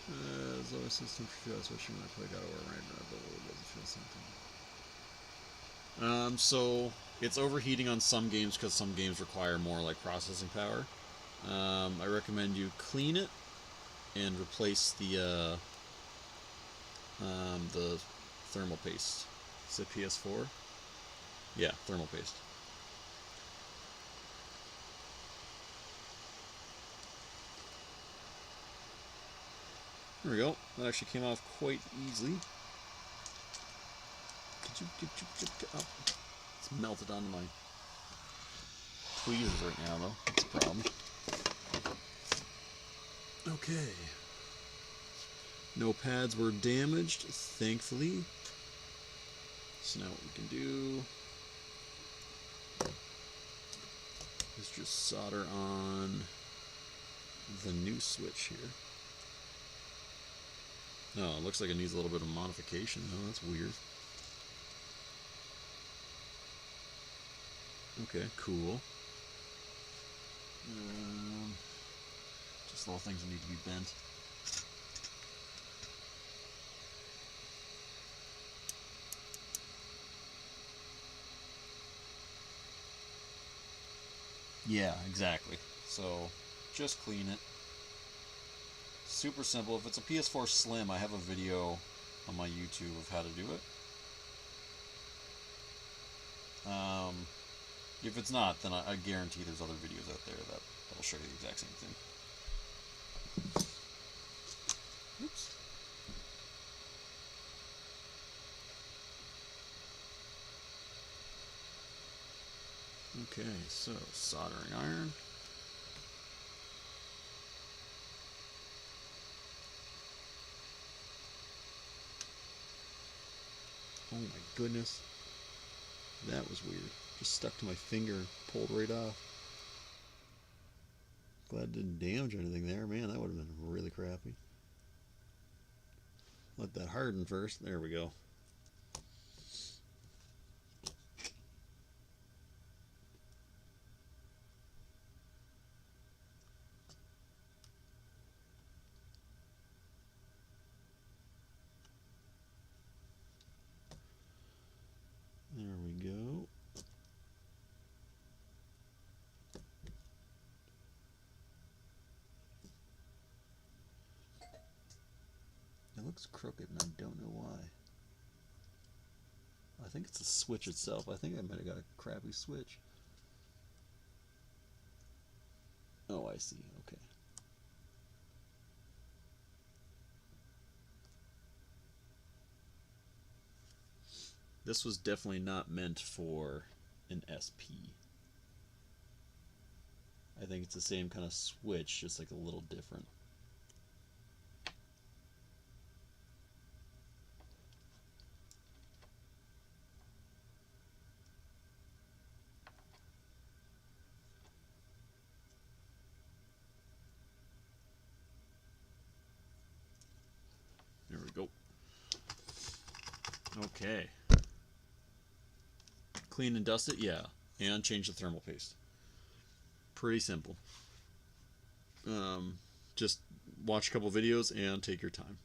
There's always system for feel, especially when I play God of War right now, but it doesn't feel something. So it's overheating on some games because some games require more like processing power. I recommend you clean it and replace the thermal paste. Is it PS4? Yeah, thermal paste. There we go. That actually came off quite easily. Oh, it's melted onto my tweezers right now, though. That's a problem. Okay. No pads were damaged, thankfully. So now what we can do is just solder on the new switch here. Oh, it looks like it needs a little bit of modification. Oh, that's weird. Okay, cool. Just little things that need to be bent. Yeah, exactly. So, just clean it. Super simple. If it's a PS4 Slim, I have a video on my YouTube of how to do it. If it's not, then I guarantee there's other videos out there that'll show you the exact same thing. Oops. Okay, so soldering iron. Oh my goodness. That was weird. Just stuck to my finger, pulled right off. Glad it didn't damage anything there. Man, that would have been really crappy. Let that harden first. There we go. There we go. It looks crooked and I don't know why. I think it's the switch itself. I think I might have got a crappy switch. Oh, I see. Okay. This was definitely not meant for an SP. I think it's the same kind of switch, just like a little different. There we go. Okay. Clean and dust it? Yeah. And change the thermal paste. Pretty simple. Just watch a couple videos and take your time.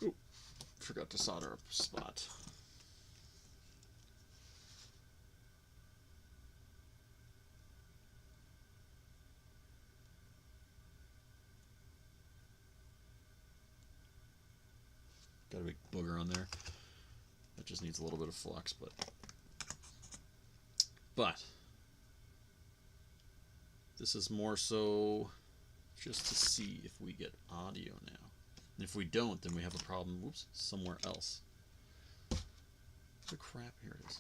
Ooh, forgot to solder up a spot. Got a big booger on there. That just needs a little bit of flux, but this is more so just to see if we get audio now. And if we don't, then we have a problem, whoops, somewhere else. Oh crap, here it is.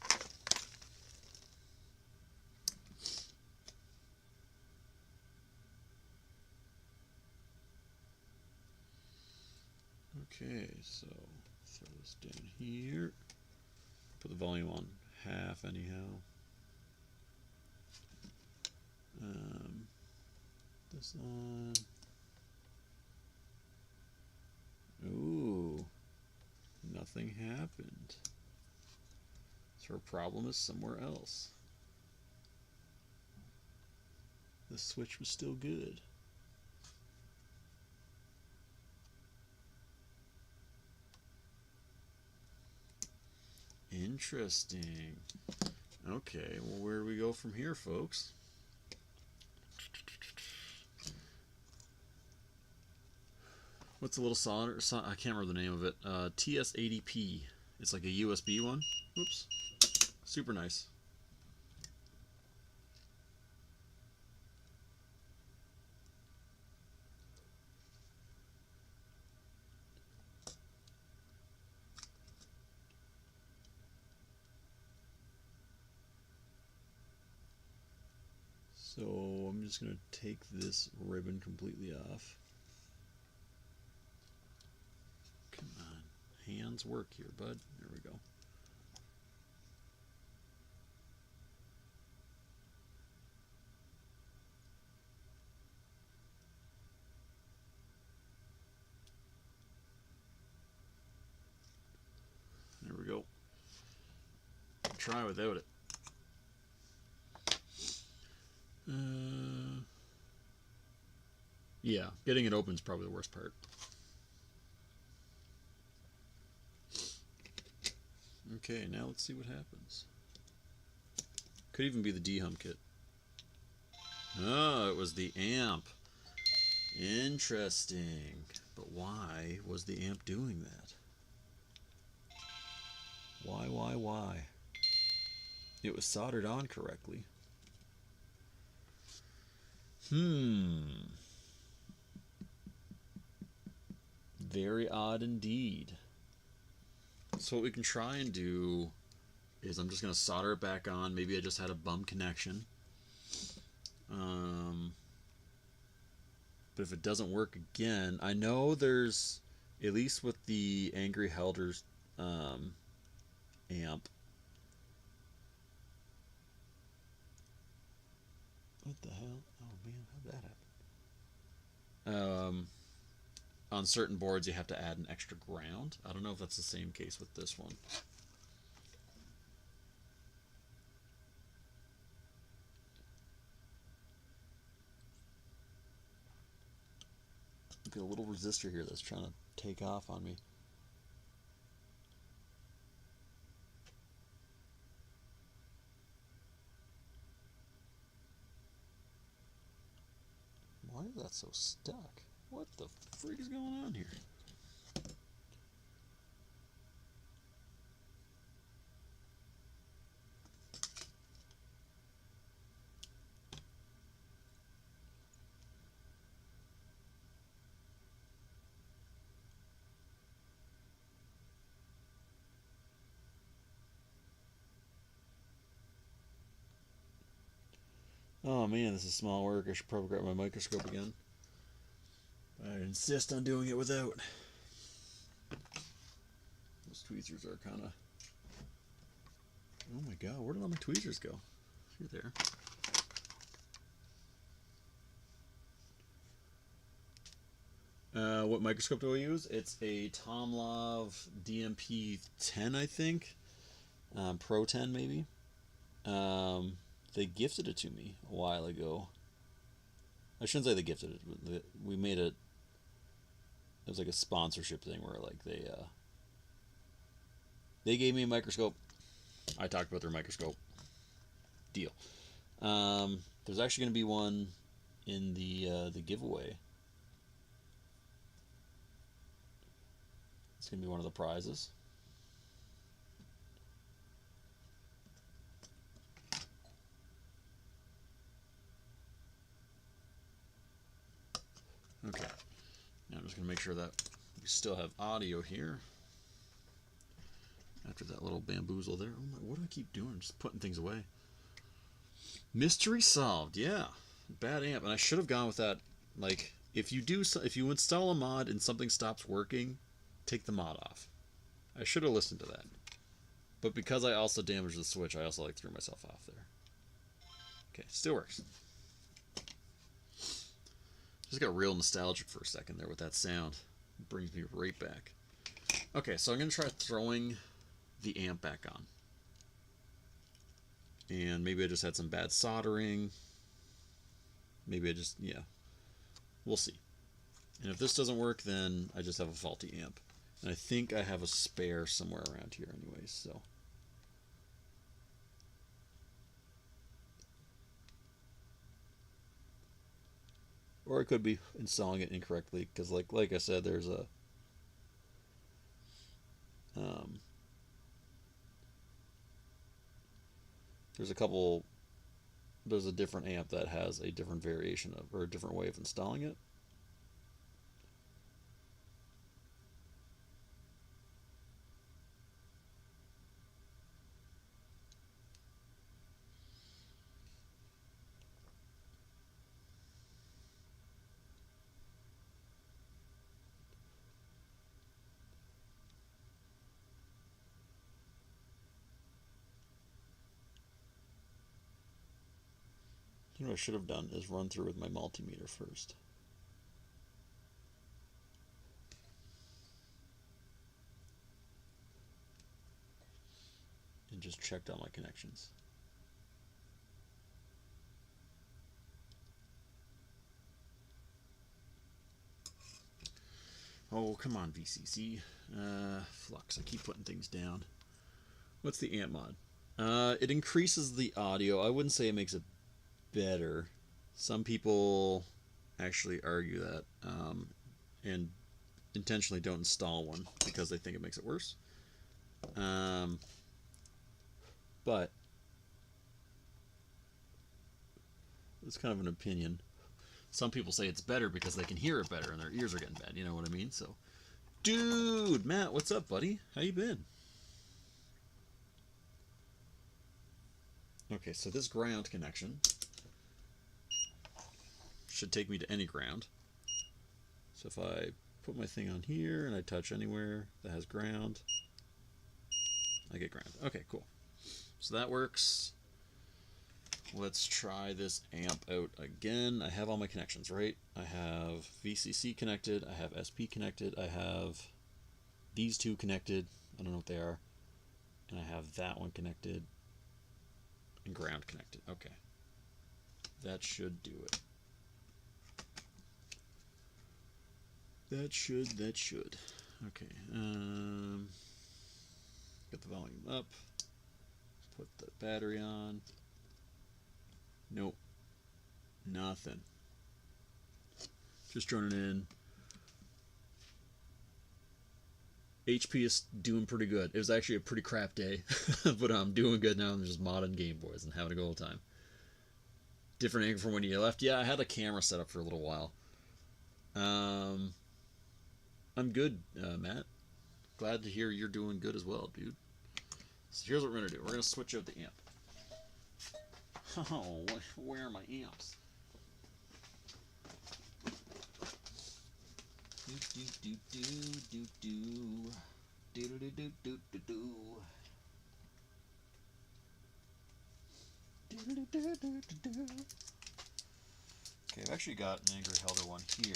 Okay, so throw this down here. Put the volume on half anyhow. This on. Ooh, nothing happened. So our problem is somewhere else. The switch was still good. Interesting. Okay, well, where do we go from here, folks? What's the little solder? I can't remember the name of it. TS80P. It's like a USB one. Oops. Super nice. So I'm just going to take this ribbon completely off. Come on, hands work here, bud. There we go. There we go. Try without it. Yeah, getting it open is probably the worst part. Okay, now let's see what happens. Could even be the D-hum kit. Oh, it was the amp. Interesting. But why was the amp doing that? Why? It was soldered on correctly. Very odd indeed. So what we can try and do is I'm just going to solder it back on. Maybe I just had a bum connection. But if it doesn't work again, I know there's, at least with the Angry Helder's amp. What the hell? Oh man, how'd that happen? On certain boards you have to add an extra ground. I don't know if that's the same case with this one. Got a little resistor here that's trying to take off on me. Why is that so stuck? What the freak is going on here? Oh man, this is small work. I should probably grab my microscope again. I insist on doing it without. Those tweezers are kind of... Oh my god, where did all my tweezers go? You're there. What microscope do I use? It's a Tomlov DMP 10, I think. Pro 10, maybe. They gifted it to me a while ago. I shouldn't say they gifted it. We made it. It was like a sponsorship thing where like they gave me a microscope. I talked about their microscope. Deal. There's actually going to be one in the giveaway. It's going to be one of the prizes. Okay. Now I'm just going to make sure that we still have audio here. After that little bamboozle there. Oh my, what do I keep doing? Just putting things away. Mystery solved. Yeah. Bad amp. And I should have gone with that. Like, if you install a mod and something stops working, take the mod off. I should have listened to that. But because I also damaged the switch, I also like threw myself off there. Okay, still works. Just got real nostalgic for a second there with that sound. It brings me right back. Okay, so I'm going to try throwing the amp back on. And maybe I just had some bad soldering. Maybe I just, yeah. We'll see. And if this doesn't work, then I just have a faulty amp. And I think I have a spare somewhere around here anyways, so. Or I could be installing it incorrectly, because like I said, there's a there's a different amp that has a different variation of, or a different way of installing it. You know what I should have done is run through with my multimeter first. And just checked all my connections. Oh, come on, VCC. Flux, I keep putting things down. What's the amp mod? It increases the audio. I wouldn't say it makes it better. Some people actually argue that and intentionally don't install one because they think it makes it worse. But it's kind of an opinion. Some people say it's better because they can hear it better and their ears are getting bad. You know what I mean? So, dude, Matt, what's up, buddy? How you been? Okay, so this ground connection should take me to any ground. So if I put my thing on here and I touch anywhere that has ground, I get ground. Okay, cool. So that works. Let's try this amp out again. I have all my connections, right? I have VCC connected, I have SP connected, I have these two connected, I don't know what they are, and I have that one connected, and ground connected. Okay. That should do it. That should. Okay. Get the volume up. Put the battery on. Nope. Nothing. Just joining in. HP is doing pretty good. It was actually a pretty crap day, but I'm doing good now. I'm just modding Game Boys and having a good old time. Different angle from when you left. Yeah, I had a camera set up for a little while. I'm good, Matt. Glad to hear you're doing good as well, dude. So here's what we're going to do. We're going to switch out the amp. Oh, where are my amps? Okay, I've actually got an Angry Helder one here.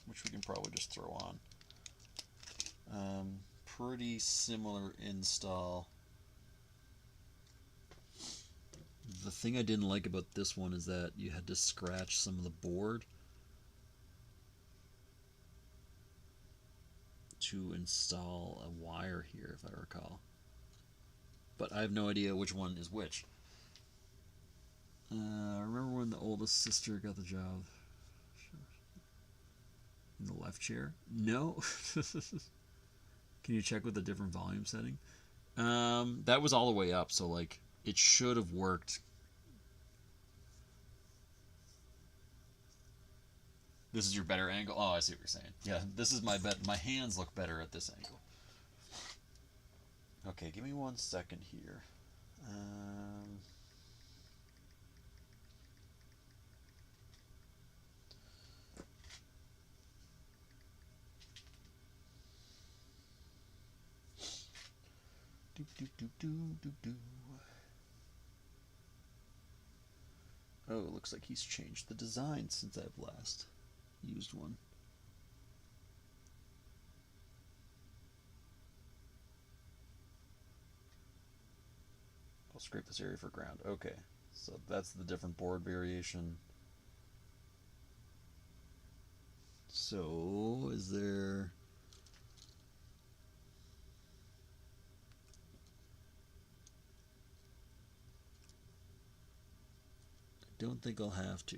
Which we can probably would just throw on. Pretty similar install. The thing I didn't like about this one is that you had to scratch some of the board to install a wire here, if I recall. But I have no idea which one is which. Remember when the oldest sister got the job? In the left chair? No. Can you check with a different volume setting? That was all the way up, so like it should have worked. This is your better angle? Oh, I see what you're saying. Yeah, this is my bet. My hands look better at this angle. Okay, give me 1 second here. Oh, it looks like he's changed the design since I've last used one. I'll scrape this area for ground. Okay, so that's the different board variation. So, is there... I don't think I'll have to.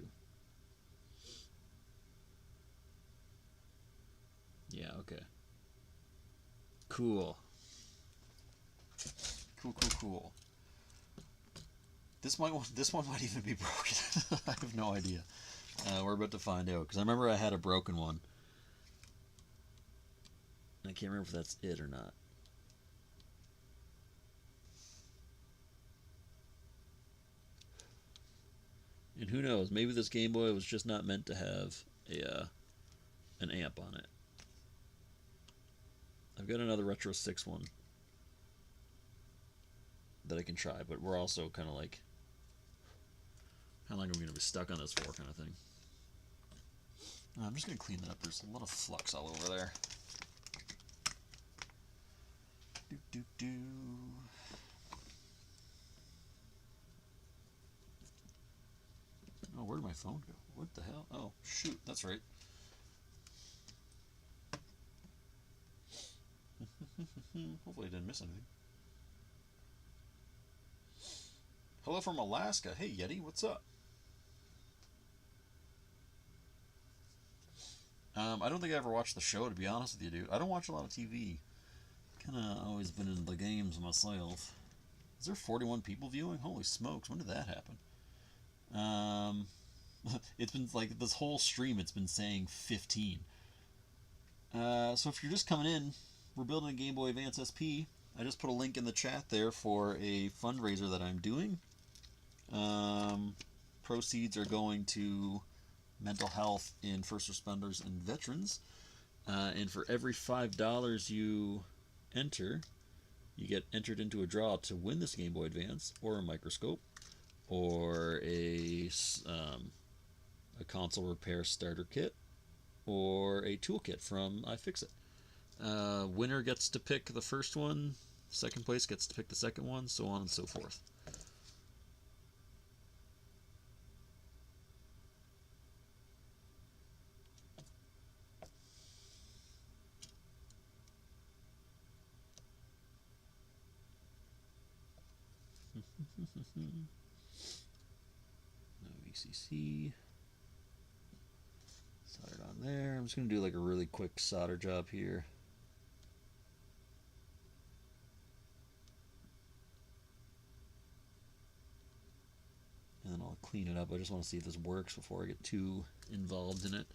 Yeah, okay. Cool. Cool. This one might even be broken. I have no idea. We're about to find out, because I remember I had a broken one. I can't remember if that's it or not. And who knows, maybe this Game Boy was just not meant to have an amp on it. I've got another Retro 6 one that I can try, but we're also kind of like, how long are we going to be stuck on this for kind of thing. I'm just going to clean that up. There's a lot of flux all over there. Oh, where did my phone go? What the hell? Oh, shoot, that's right. Hopefully I didn't miss anything. Hello from Alaska. Hey, Yeti, what's up? I don't think I ever watched the show, to be honest with you, dude. I don't watch a lot of TV. Kind of always been into the games myself. Is there 41 people viewing? Holy smokes, when did that happen? It's been like this whole stream, it's been saying 15. So if you're just coming in, we're building a Game Boy Advance SP. I just put a link in the chat there for a fundraiser that I'm doing. Proceeds are going to mental health in first responders and veterans. And for every $5 you enter, you get entered into a draw to win this Game Boy Advance, or a microscope, or a console repair starter kit, or a toolkit from iFixit. Winner gets to pick the first one, second place gets to pick the second one, so on and so forth. No VCC. Soldered on there. I'm just going to do like a really quick solder job here. And then I'll clean it up. I just want to see if this works before I get too involved in it.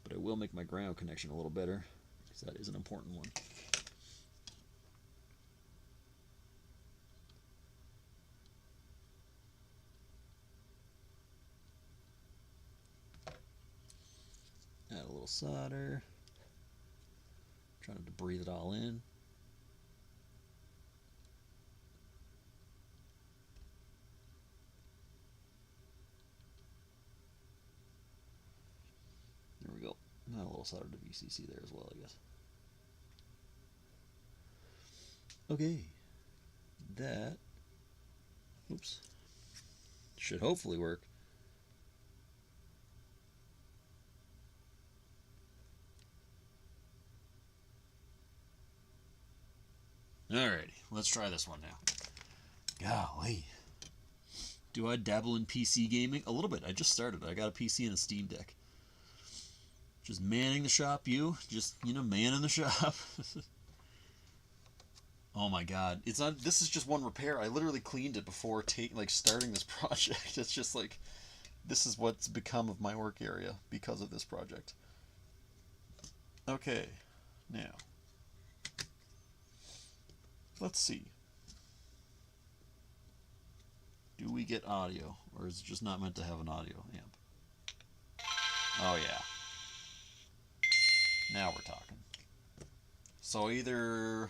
But I will make my ground connection a little better, because that is an important one. Add a little solder. Trying to breathe it all in. There we go. Add a little will solder to VCC there as well, I guess. Okay. That, oops, should hopefully work. Alrighty, let's try this one now. Golly. Do I dabble in PC gaming? A little bit. I just started. I got a PC and a Steam Deck. Just manning the shop, just, manning the shop. Oh my god. It's not, this is just one repair. I literally cleaned it before starting this project. It's just like, this is what's become of my work area because of this project. Okay, now, let's see. Do we get audio, or is it just not meant to have an audio amp? Oh yeah. Now we're talking. So either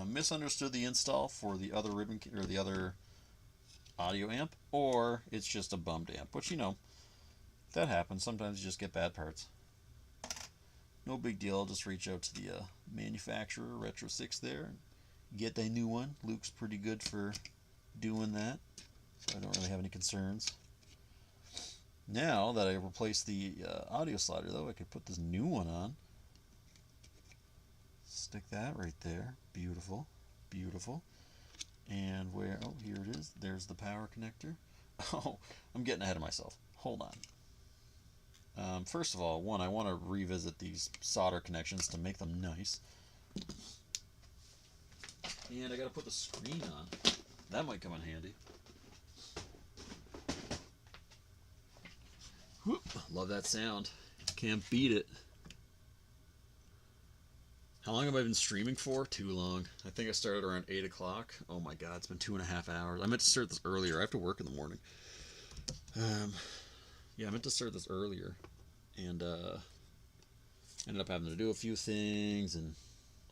misunderstood the install for the other ribbon or the other audio amp, or it's just a bummed amp, which that happens. Sometimes you just get bad parts. No big deal. I'll just reach out to the manufacturer, Retro 6 there, and get a new one. Luke's pretty good for doing that, so I don't really have any concerns. Now that I replaced the audio slider, though, I could put this new one on. Stick that right there. Beautiful. Beautiful. And where, oh, here it is. There's the power connector. Oh, I'm getting ahead of myself. Hold on. First of all, I want to revisit these solder connections to make them nice. And I got to put the screen on. That might come in handy. Whoop, love that sound. Can't beat it. How long have I been streaming for? Too long. I think I started around 8 o'clock. Oh my god, it's been 2.5 hours. I meant to start this earlier. I have to work in the morning. Yeah, I meant to start this earlier. And ended up having to do a few things and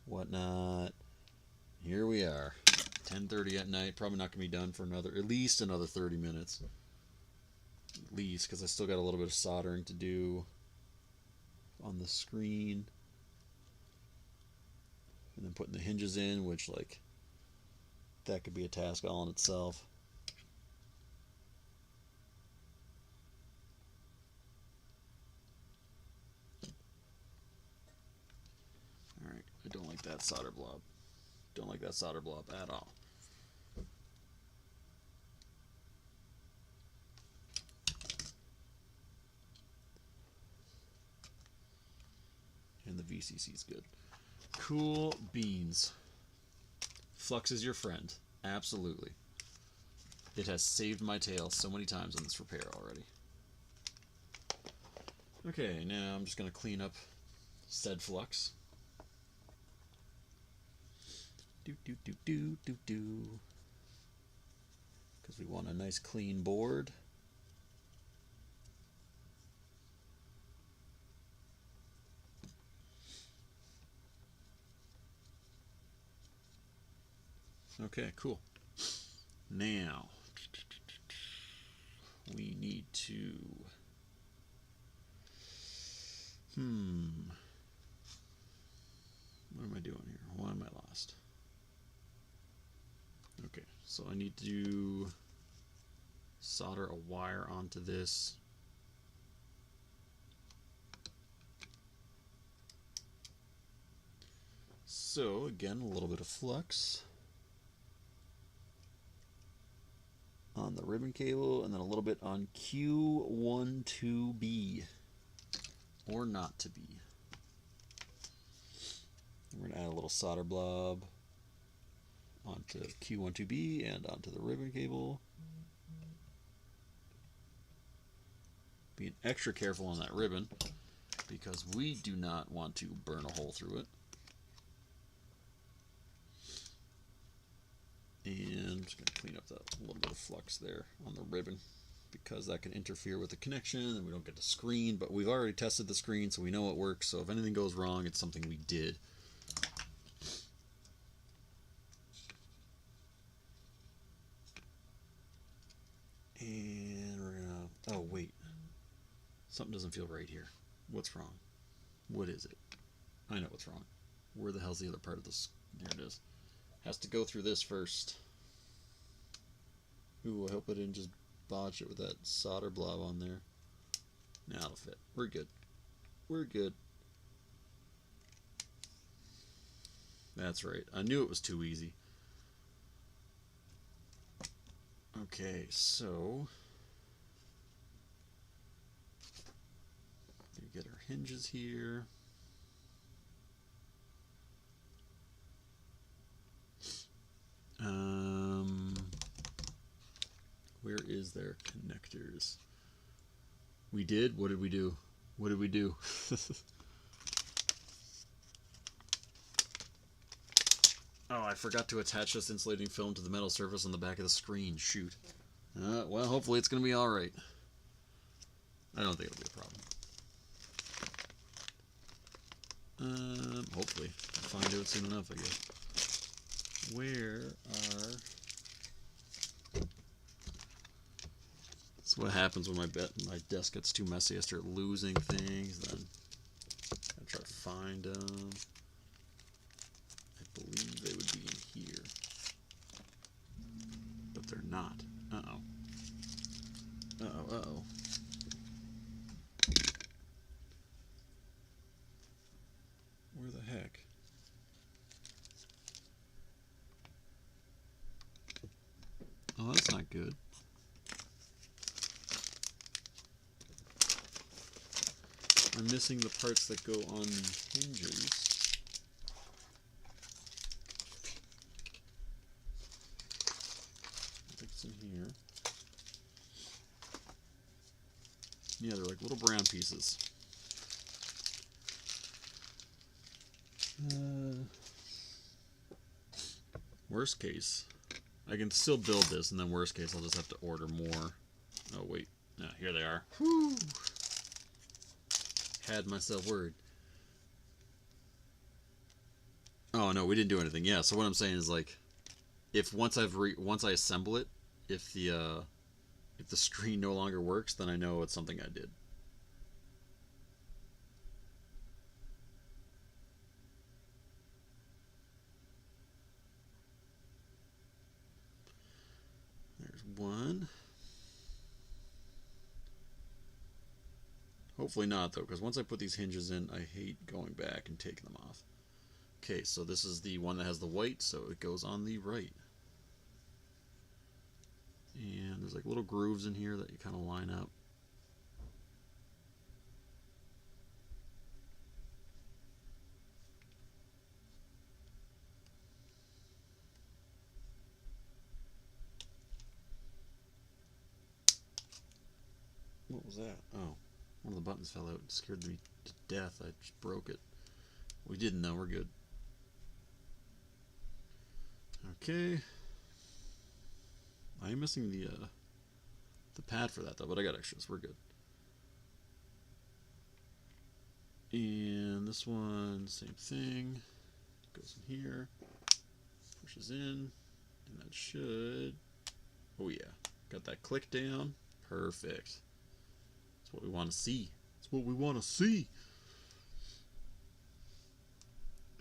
whatnot. Here we are. 10:30 at night. Probably not going to be done for at least another 30 minutes. At least, because I still got a little bit of soldering to do on the screen. And then putting the hinges in, which, that could be a task all in itself. Alright, I don't like that solder blob. Don't like that solder blob at all. And the VCC is good. Cool beans. Flux is your friend. Absolutely. It has saved my tail so many times on this repair already. Okay, now I'm just going to clean up said flux. Because we want a nice clean board. Okay, cool. Now, we need to... What am I doing here? Why am I lost? Okay, so I need to solder a wire onto this. So, again, a little bit of flux on the ribbon cable, and then a little bit on Q12B, or not to be. We're going to add a little solder blob onto Q12B and onto the ribbon cable. Being extra careful on that ribbon, because we do not want to burn a hole through it. And I'm just going to clean up that little bit of flux there on the ribbon, because that can interfere with the connection and we don't get the screen, but we've already tested the screen so we know it works, so if anything goes wrong it's something we did. And we're going to, oh wait, something doesn't feel right here. What's wrong? What is it? I know what's wrong. Where the hell's the other part of this? There it is. Has to go through this first. Ooh, I hope I didn't just botch it with that solder blob on there. Now it'll fit. We're good. We're good. That's right. I knew it was too easy. Okay, so we get our hinges here. Where is their connectors? We did? What did we do? What did we do? Oh, I forgot to attach this insulating film to the metal surface on the back of the screen. Shoot. Well, hopefully it's going to be alright. I don't think it'll be a problem. Hopefully. I'll find out soon enough, I guess. Where are... That's what happens when my desk gets too messy. I start losing things, then I try to find them. I believe they would be in here. But they're not. Uh-oh. Uh-oh, uh-oh. Where the heck? Oh, that's not good. I'm missing the parts that go on the hinges. I think it's in here. Yeah, they're like little brown pieces. Worst case, I can still build this, and then worst case, I'll just have to order more. Oh, wait. No, here they are. Whew. Had myself worried. Oh, no, we didn't do anything. Yeah, so what I'm saying is, like, if once I assemble it, if the screen no longer works, then I know it's something I did. There's one. Hopefully not, though, because once I put these hinges in, I hate going back and taking them off. Okay, so this is the one that has the white, so it goes on the right. And there's like little grooves in here that you kind of line up. What was that? Oh, one of the buttons fell out. It scared me to death. I just broke it. We didn't know. We're good. Okay. I am missing the pad for that though, but I got extras. We're good. And this one, same thing. Goes in here, pushes in, and that should. Oh yeah, got that click down. Perfect. That's what we want to see. That's what we want to see.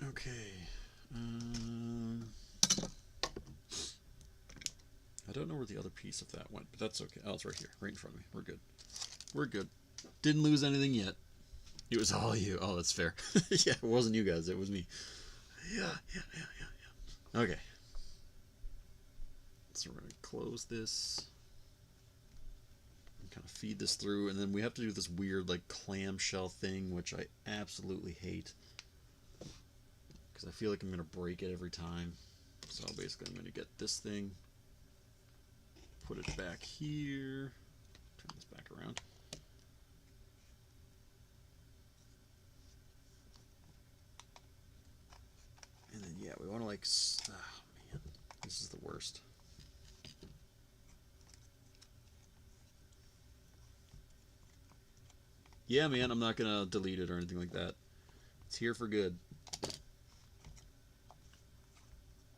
Okay. I don't know where the other piece of that went, but that's okay. Oh, it's right here, right in front of me. We're good. We're good. Didn't lose anything yet. It was all you. Oh, that's fair. Yeah, it wasn't you guys. It was me. Yeah. Okay. So we're going to close this. And kind of feed this through. And then we have to do this weird, like, clamshell thing, which I absolutely hate. Because I feel like I'm going to break it every time. So basically I'm going to get this thing. Put it back here. Turn this back around. And then, yeah, we want to, like, oh, man, this is the worst. Yeah, man, I'm not going to delete it or anything like that. It's here for good.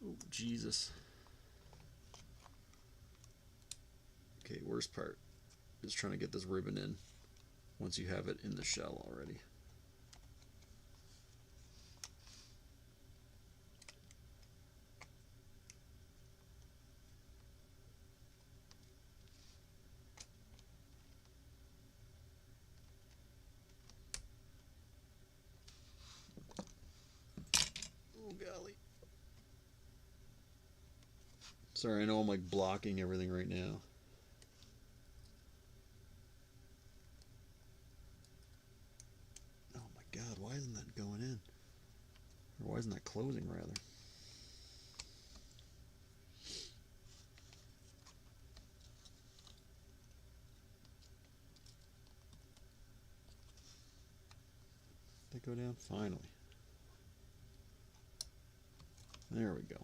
Oh, Jesus. Okay, worst part is trying to get this ribbon in once you have it in the shell already. Sorry, I know I'm like blocking everything right now. Oh my god, why isn't that going in? Or why isn't that closing, rather? Did they go down? Finally. There we go.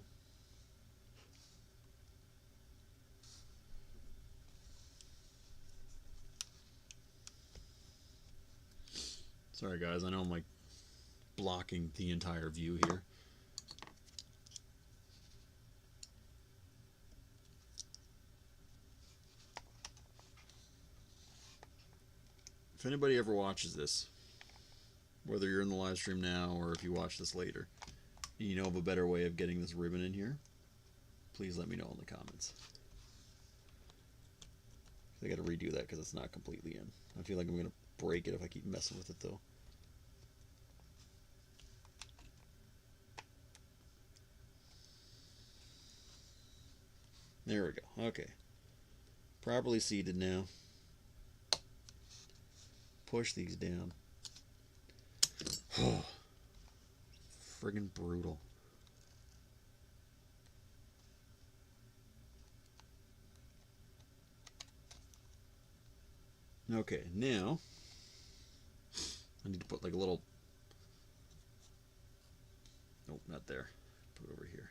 Sorry guys, I know I'm like blocking the entire view here. If anybody ever watches this, whether you're in the live stream now or if you watch this later, and you know of a better way of getting this ribbon in here, please let me know in the comments. I gotta redo that because it's not completely in. I feel like I'm gonna break it if I keep messing with it though. There we go. Okay. Properly seated now. Push these down. Friggin' brutal. Okay, now I need to put like a little, nope, not there. Put it over here.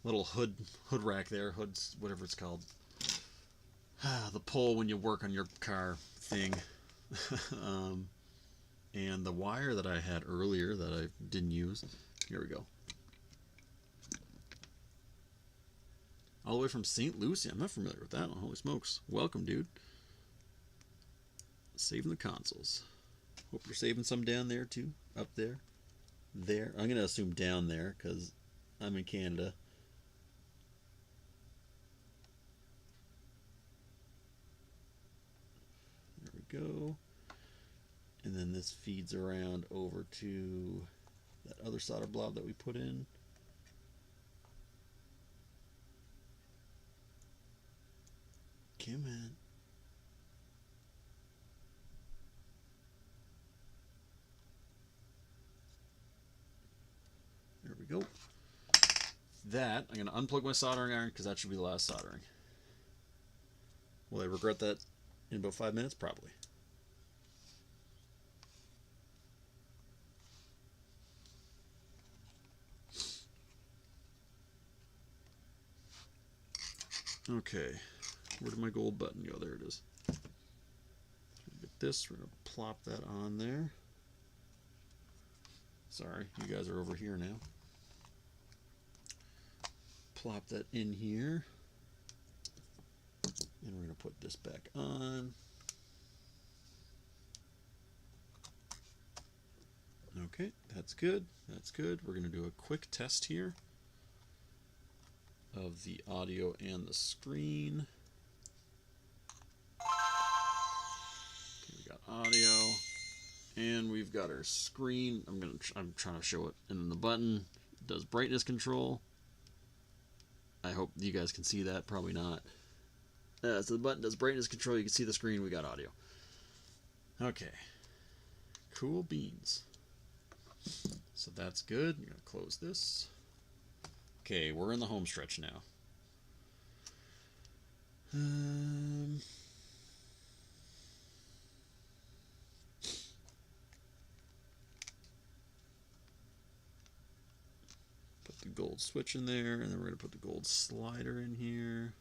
Little hood rack there, hoods, whatever it's called. The pole when you work on your car thing. And the wire that I had earlier that I didn't use. Here we go. All the way from St. Lucie. I'm not familiar with that one. Holy smokes. Welcome, dude. Saving the consoles. Hope you're saving some down there too. Up there. There. I'm going to assume down there because I'm in Canada. There we go. And then this feeds around over to that other solder blob that we put in. Come on. There we go. That, I'm going to unplug my soldering iron because that should be the last soldering. Will I regret that in about 5 minutes? Probably. Okay, where did my gold button go? There it is. Get this, we're going to plop that on there. Sorry, you guys are over here now. Plop that in here. And we're going to put this back on. Okay, that's good. That's good. We're going to do a quick test here of the audio and the screen. Okay, we got audio and we've got our screen. I'm trying to show it, and then the button does brightness control. I hope you guys can see that. Probably not. So the button does brightness control. You can see the screen. We got audio. Okay, cool beans. So that's good. I'm gonna close this. Okay, we're in the home stretch now. Put the gold switch in there, and then we're going to put the gold slider in here.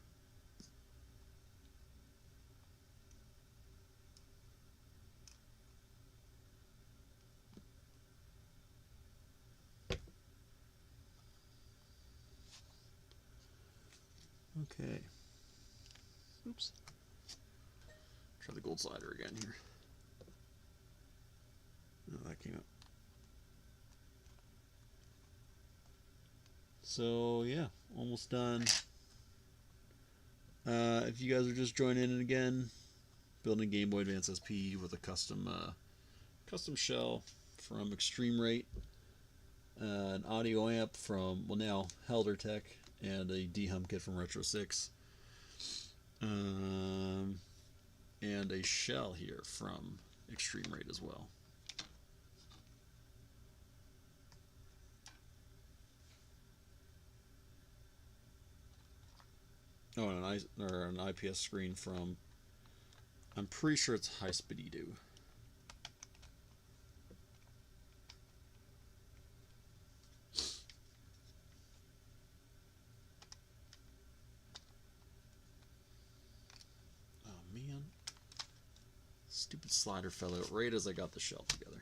Okay. Oops. Try the gold slider again here. No, that came up. So yeah, almost done. If you guys are just joining in again, building Game Boy Advance SP with a custom shell from Extreme Rate, an audio amp from, well, now HelderTech, and a D-hum kit from Retro 6. And a shell here from Extreme Raid as well. Oh, and an IPS screen from, I'm pretty sure it's High Speedido. Oh man, stupid slider fell out right as I got the shell together.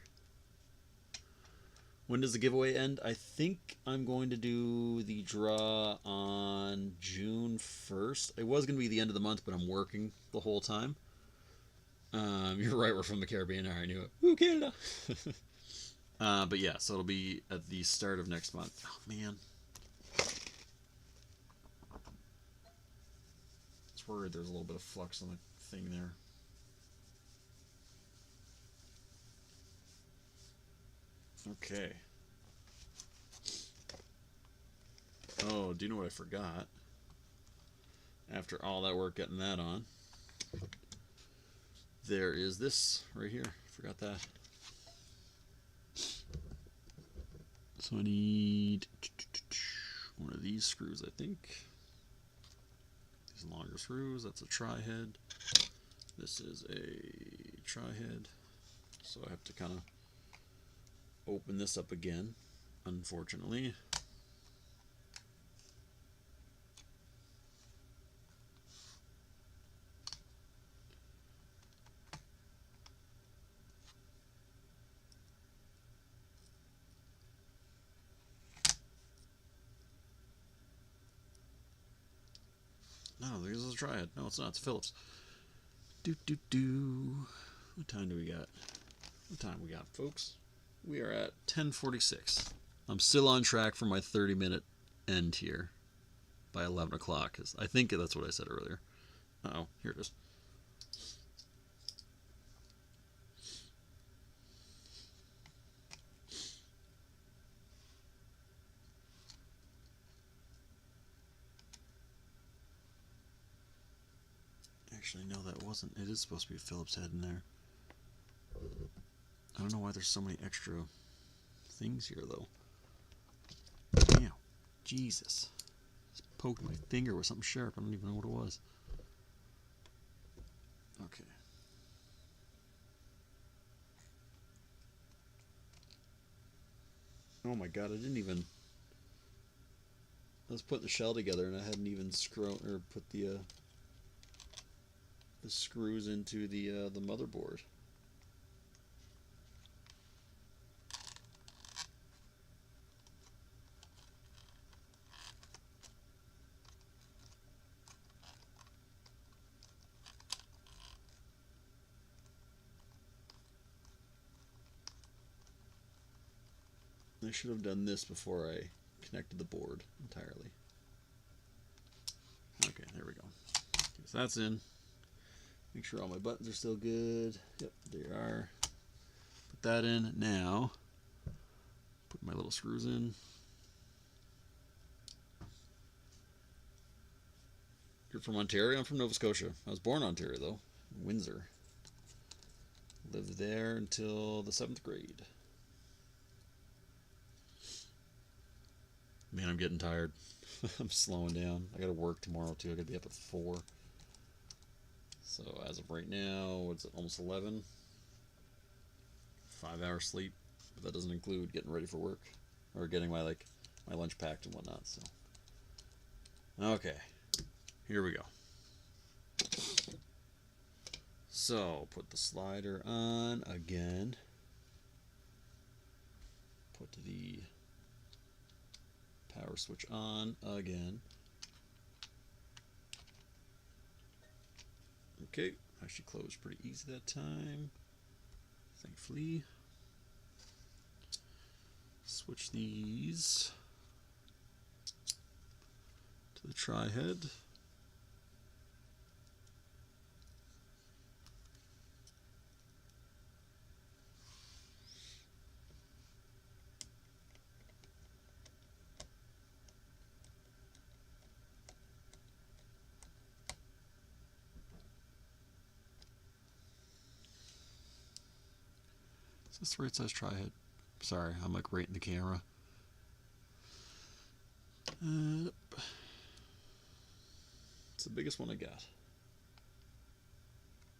When does the giveaway end? I think I'm going to do the draw on June 1st. It was going to be the end of the month, but I'm working the whole time. You're right, we're from the Caribbean. I knew it. Woo, Canada! But yeah, so it'll be at the start of next month. Oh, man. I was worried there's a little bit of flux on the thing there. Okay. Oh, do you know what I forgot? After all that work getting that on, there is this right here. Forgot that. So I need one of these screws, I think. These longer screws. That's a tri-head. This is a tri-head. So I have to kind of open this up again, unfortunately. No, this is a tri-head. No, it's not. It's Phillips. What time do we got? What time we got, folks? We are at 10:46. I'm still on track for my 30-minute end here by 11 o'clock. I think that's what I said earlier. Uh-oh, here it is. Actually, no, that wasn't. It is supposed to be a Phillips head in there. I don't know why there's so many extra things here, though. Damn. Jesus. Just poked my finger with something sharp. I don't even know what it was. Okay. Oh my god, I didn't even... I was putting the shell together and I hadn't even put the screws into the motherboard. I should have done this before I connected the board entirely. Okay, there we go. Okay, so that's in. Make sure all my buttons are still good. Yep, they are. Put that in. Now, put my little screws in. You're from Ontario? I'm from Nova Scotia. I was born in Ontario, though. Windsor. Lived there until the 7th grade. Man, I'm getting tired. I'm slowing down. I gotta work tomorrow, too. I gotta be up at 4. So, as of right now, what's it, almost 11? 5 hours sleep. But that doesn't include getting ready for work. Or getting my lunch packed and whatnot, so. Okay. Here we go. So, put the slider on again. Put the power switch on again. Okay, actually closed pretty easy that time, thankfully. Switch these to the tri-head. Is this the right size tri-head? Sorry, I'm like right in the camera. It's the biggest one I got.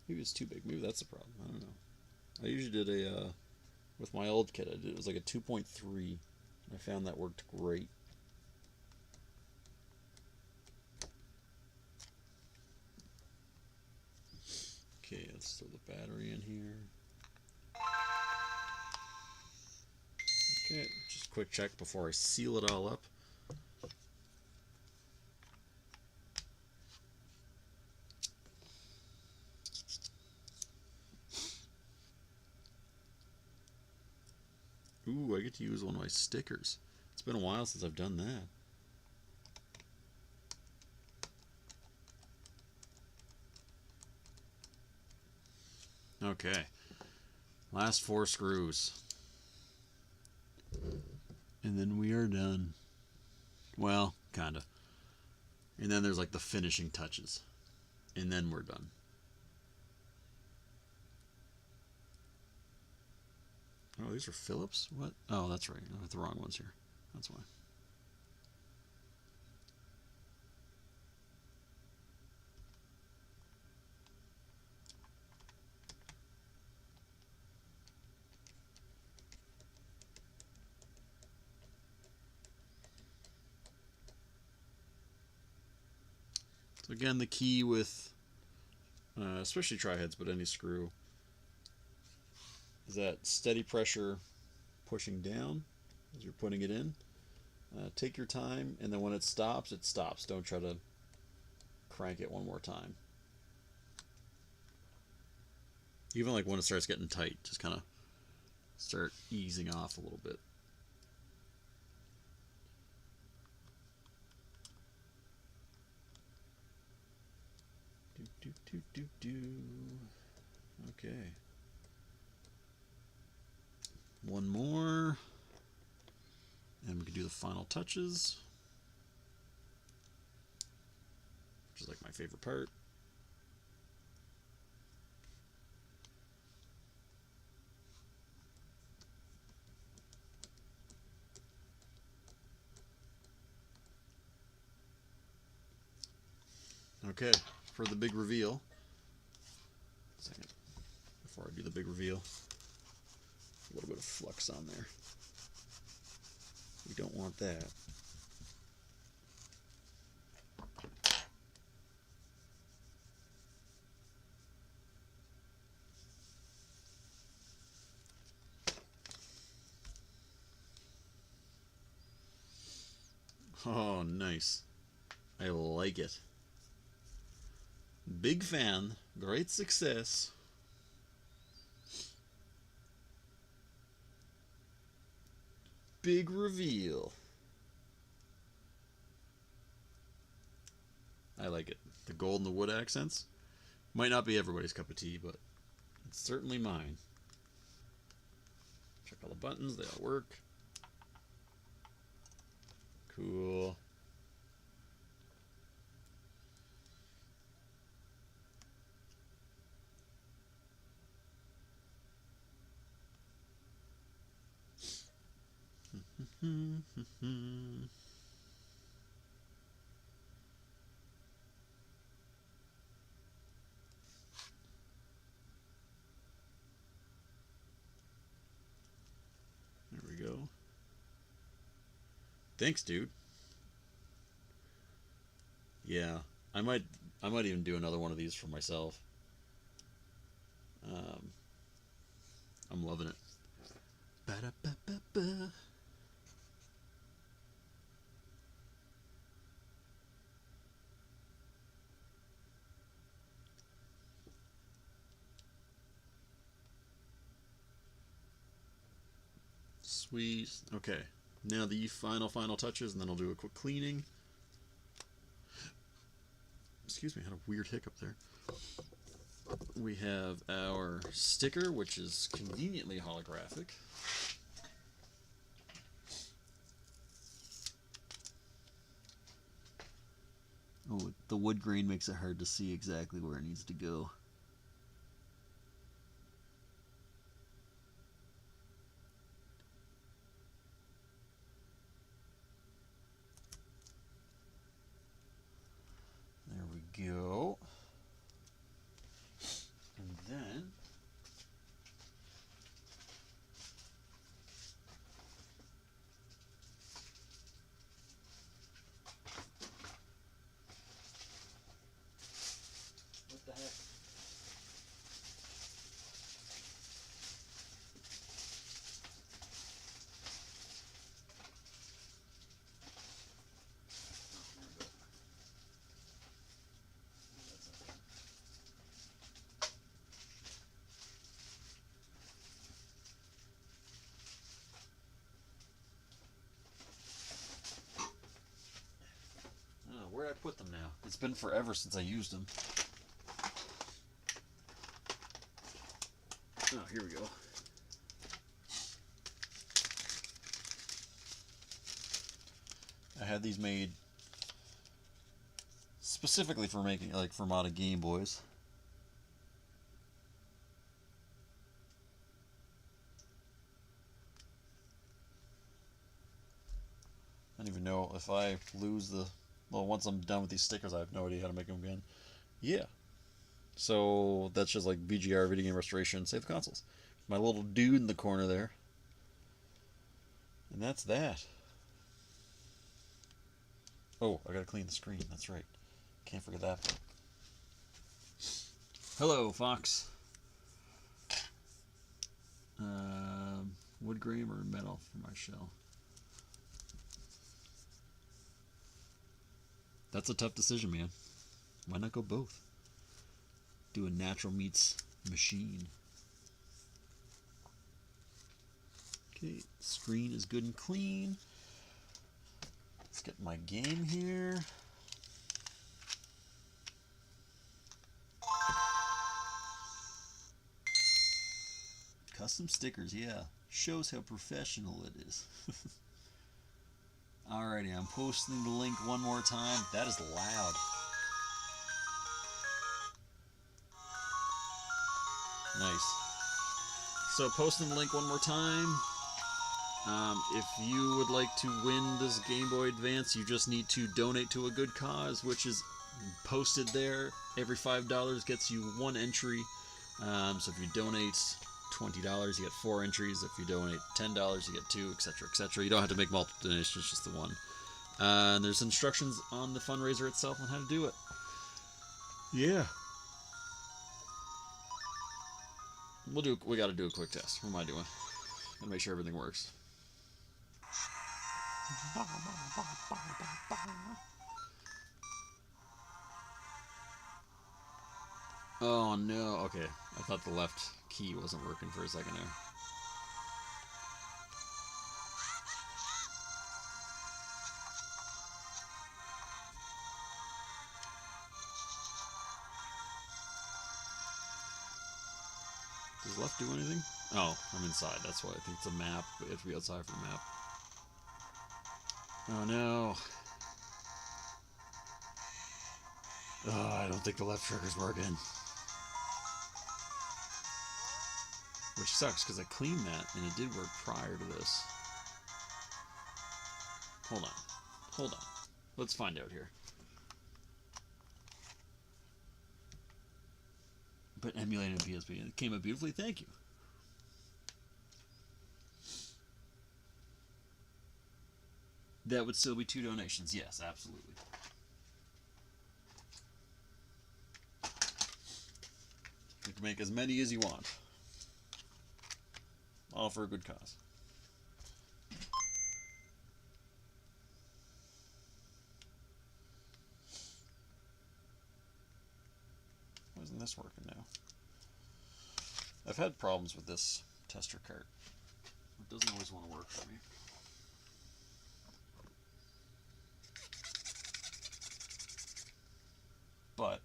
Maybe it's too big. Maybe that's the problem. I don't know. I usually did a, with my old kit, it was like a 2.3. I found that worked great. Okay, let's throw the battery in here. Okay, just a quick check before I seal it all up. Ooh, I get to use one of my stickers. It's been a while since I've done that. Okay, last 4 screws. And then we are done. Well, kinda. And then there's like the finishing touches. And then we're done. Oh, these are Phillips? What? Oh, that's right. I have the wrong ones here. That's why. So again, the key with, especially tri-heads, but any screw, is that steady pressure pushing down as you're putting it in. Take your time, and then when it stops, it stops. Don't try to crank it one more time. Even like when it starts getting tight, just kind of start easing off a little bit. Okay. One more. And we can do the final touches, which is like my favorite part. Okay, for the big reveal. Second, before I do the big reveal, a little bit of flux on there. We don't want that. Oh, nice. I like it. Big fan. Great success. Big reveal. I like it. The gold and the wood accents. Might not be everybody's cup of tea, but it's certainly mine. Check all the buttons. They all work. Cool. There we go. Thanks, dude. Yeah, I might even do another one of these for myself. I'm loving it. Ba-da-ba-ba-ba. Sweet. Okay, now the final touches, and then I'll do a quick cleaning. Excuse me, I had a weird hiccup there. We have our sticker, which is conveniently holographic. Oh, the wood grain makes it hard to see exactly where it needs to go. It's been forever since I used them. Oh, here we go. I had these made specifically for making, like, for modding Game Boys. I don't even know if I lose the... Well, once I'm done with these stickers, I have no idea how to make them again. Yeah. So, that's just like VGR, Video Game Restoration, Save the Consoles. My little dude in the corner there. And that's that. Oh, I gotta clean the screen. That's right. Can't forget that part. Hello, Fox. Wood grain or metal for my shell? That's a tough decision, man. Why not go both? Do a natural meats machine. Okay, screen is good and clean. Let's get my game here. Custom stickers, yeah. Shows how professional it is. Alrighty, I'm posting the link one more time. That is loud. Nice. So posting the link one more time. If you would like to win this Game Boy Advance, you just need to donate to a good cause, which is posted there. Every $5 gets you one entry. So if you donate $20, you get 4 entries. If you donate $10, you get 2, etc., etc. You don't have to make multiple donations, just the one. And there's instructions on the fundraiser itself on how to do it. Yeah. We got to do a quick test. What am I doing? Gotta make sure everything works. Oh no, okay. I thought the left key wasn't working for a second there. Does left do anything? Oh, I'm inside. That's why I think it's a map, but you have to be outside for the map. Oh no. Oh, I don't think the left trigger's working. Which sucks, because I cleaned that, and it did work prior to this. Hold on. Hold on. Let's find out here. But emulated PSP, and it came out beautifully. Thank you. That would still be 2 donations. Yes, absolutely. You can make as many as you want. All for a good cause. Why isn't this working now? I've had problems with this tester cart. It doesn't always want to work for me. But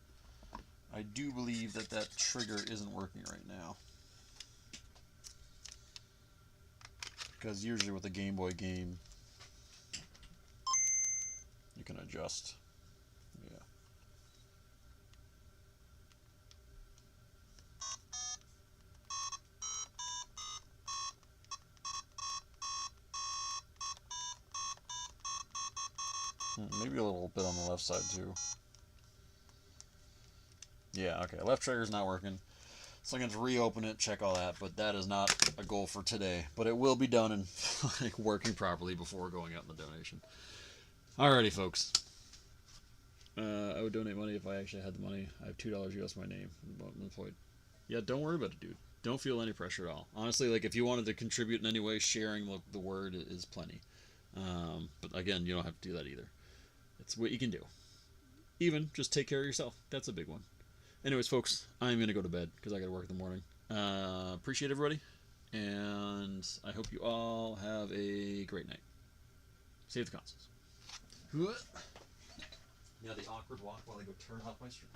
I do believe that that trigger isn't working right now. Because usually with a Game Boy game, you can adjust. Yeah. Maybe a little bit on the left side too. Yeah, okay, left trigger's not working. So I'm going to reopen it, check all that, but that is not a goal for today. But it will be done and like working properly before going out in the donation. Alrighty, folks. I would donate money if I actually had the money. I have $2 US my name. Yeah, don't worry about it, dude. Don't feel any pressure at all. Honestly, like if you wanted to contribute in any way, sharing the word is plenty. But again, you don't have to do that either. It's what you can do. Even just take care of yourself. That's a big one. Anyways, folks, I'm going to go to bed because I got to work in the morning. Appreciate everybody, and I hope you all have a great night. Save the consoles. Yeah, the awkward walk while I go turn off my stream.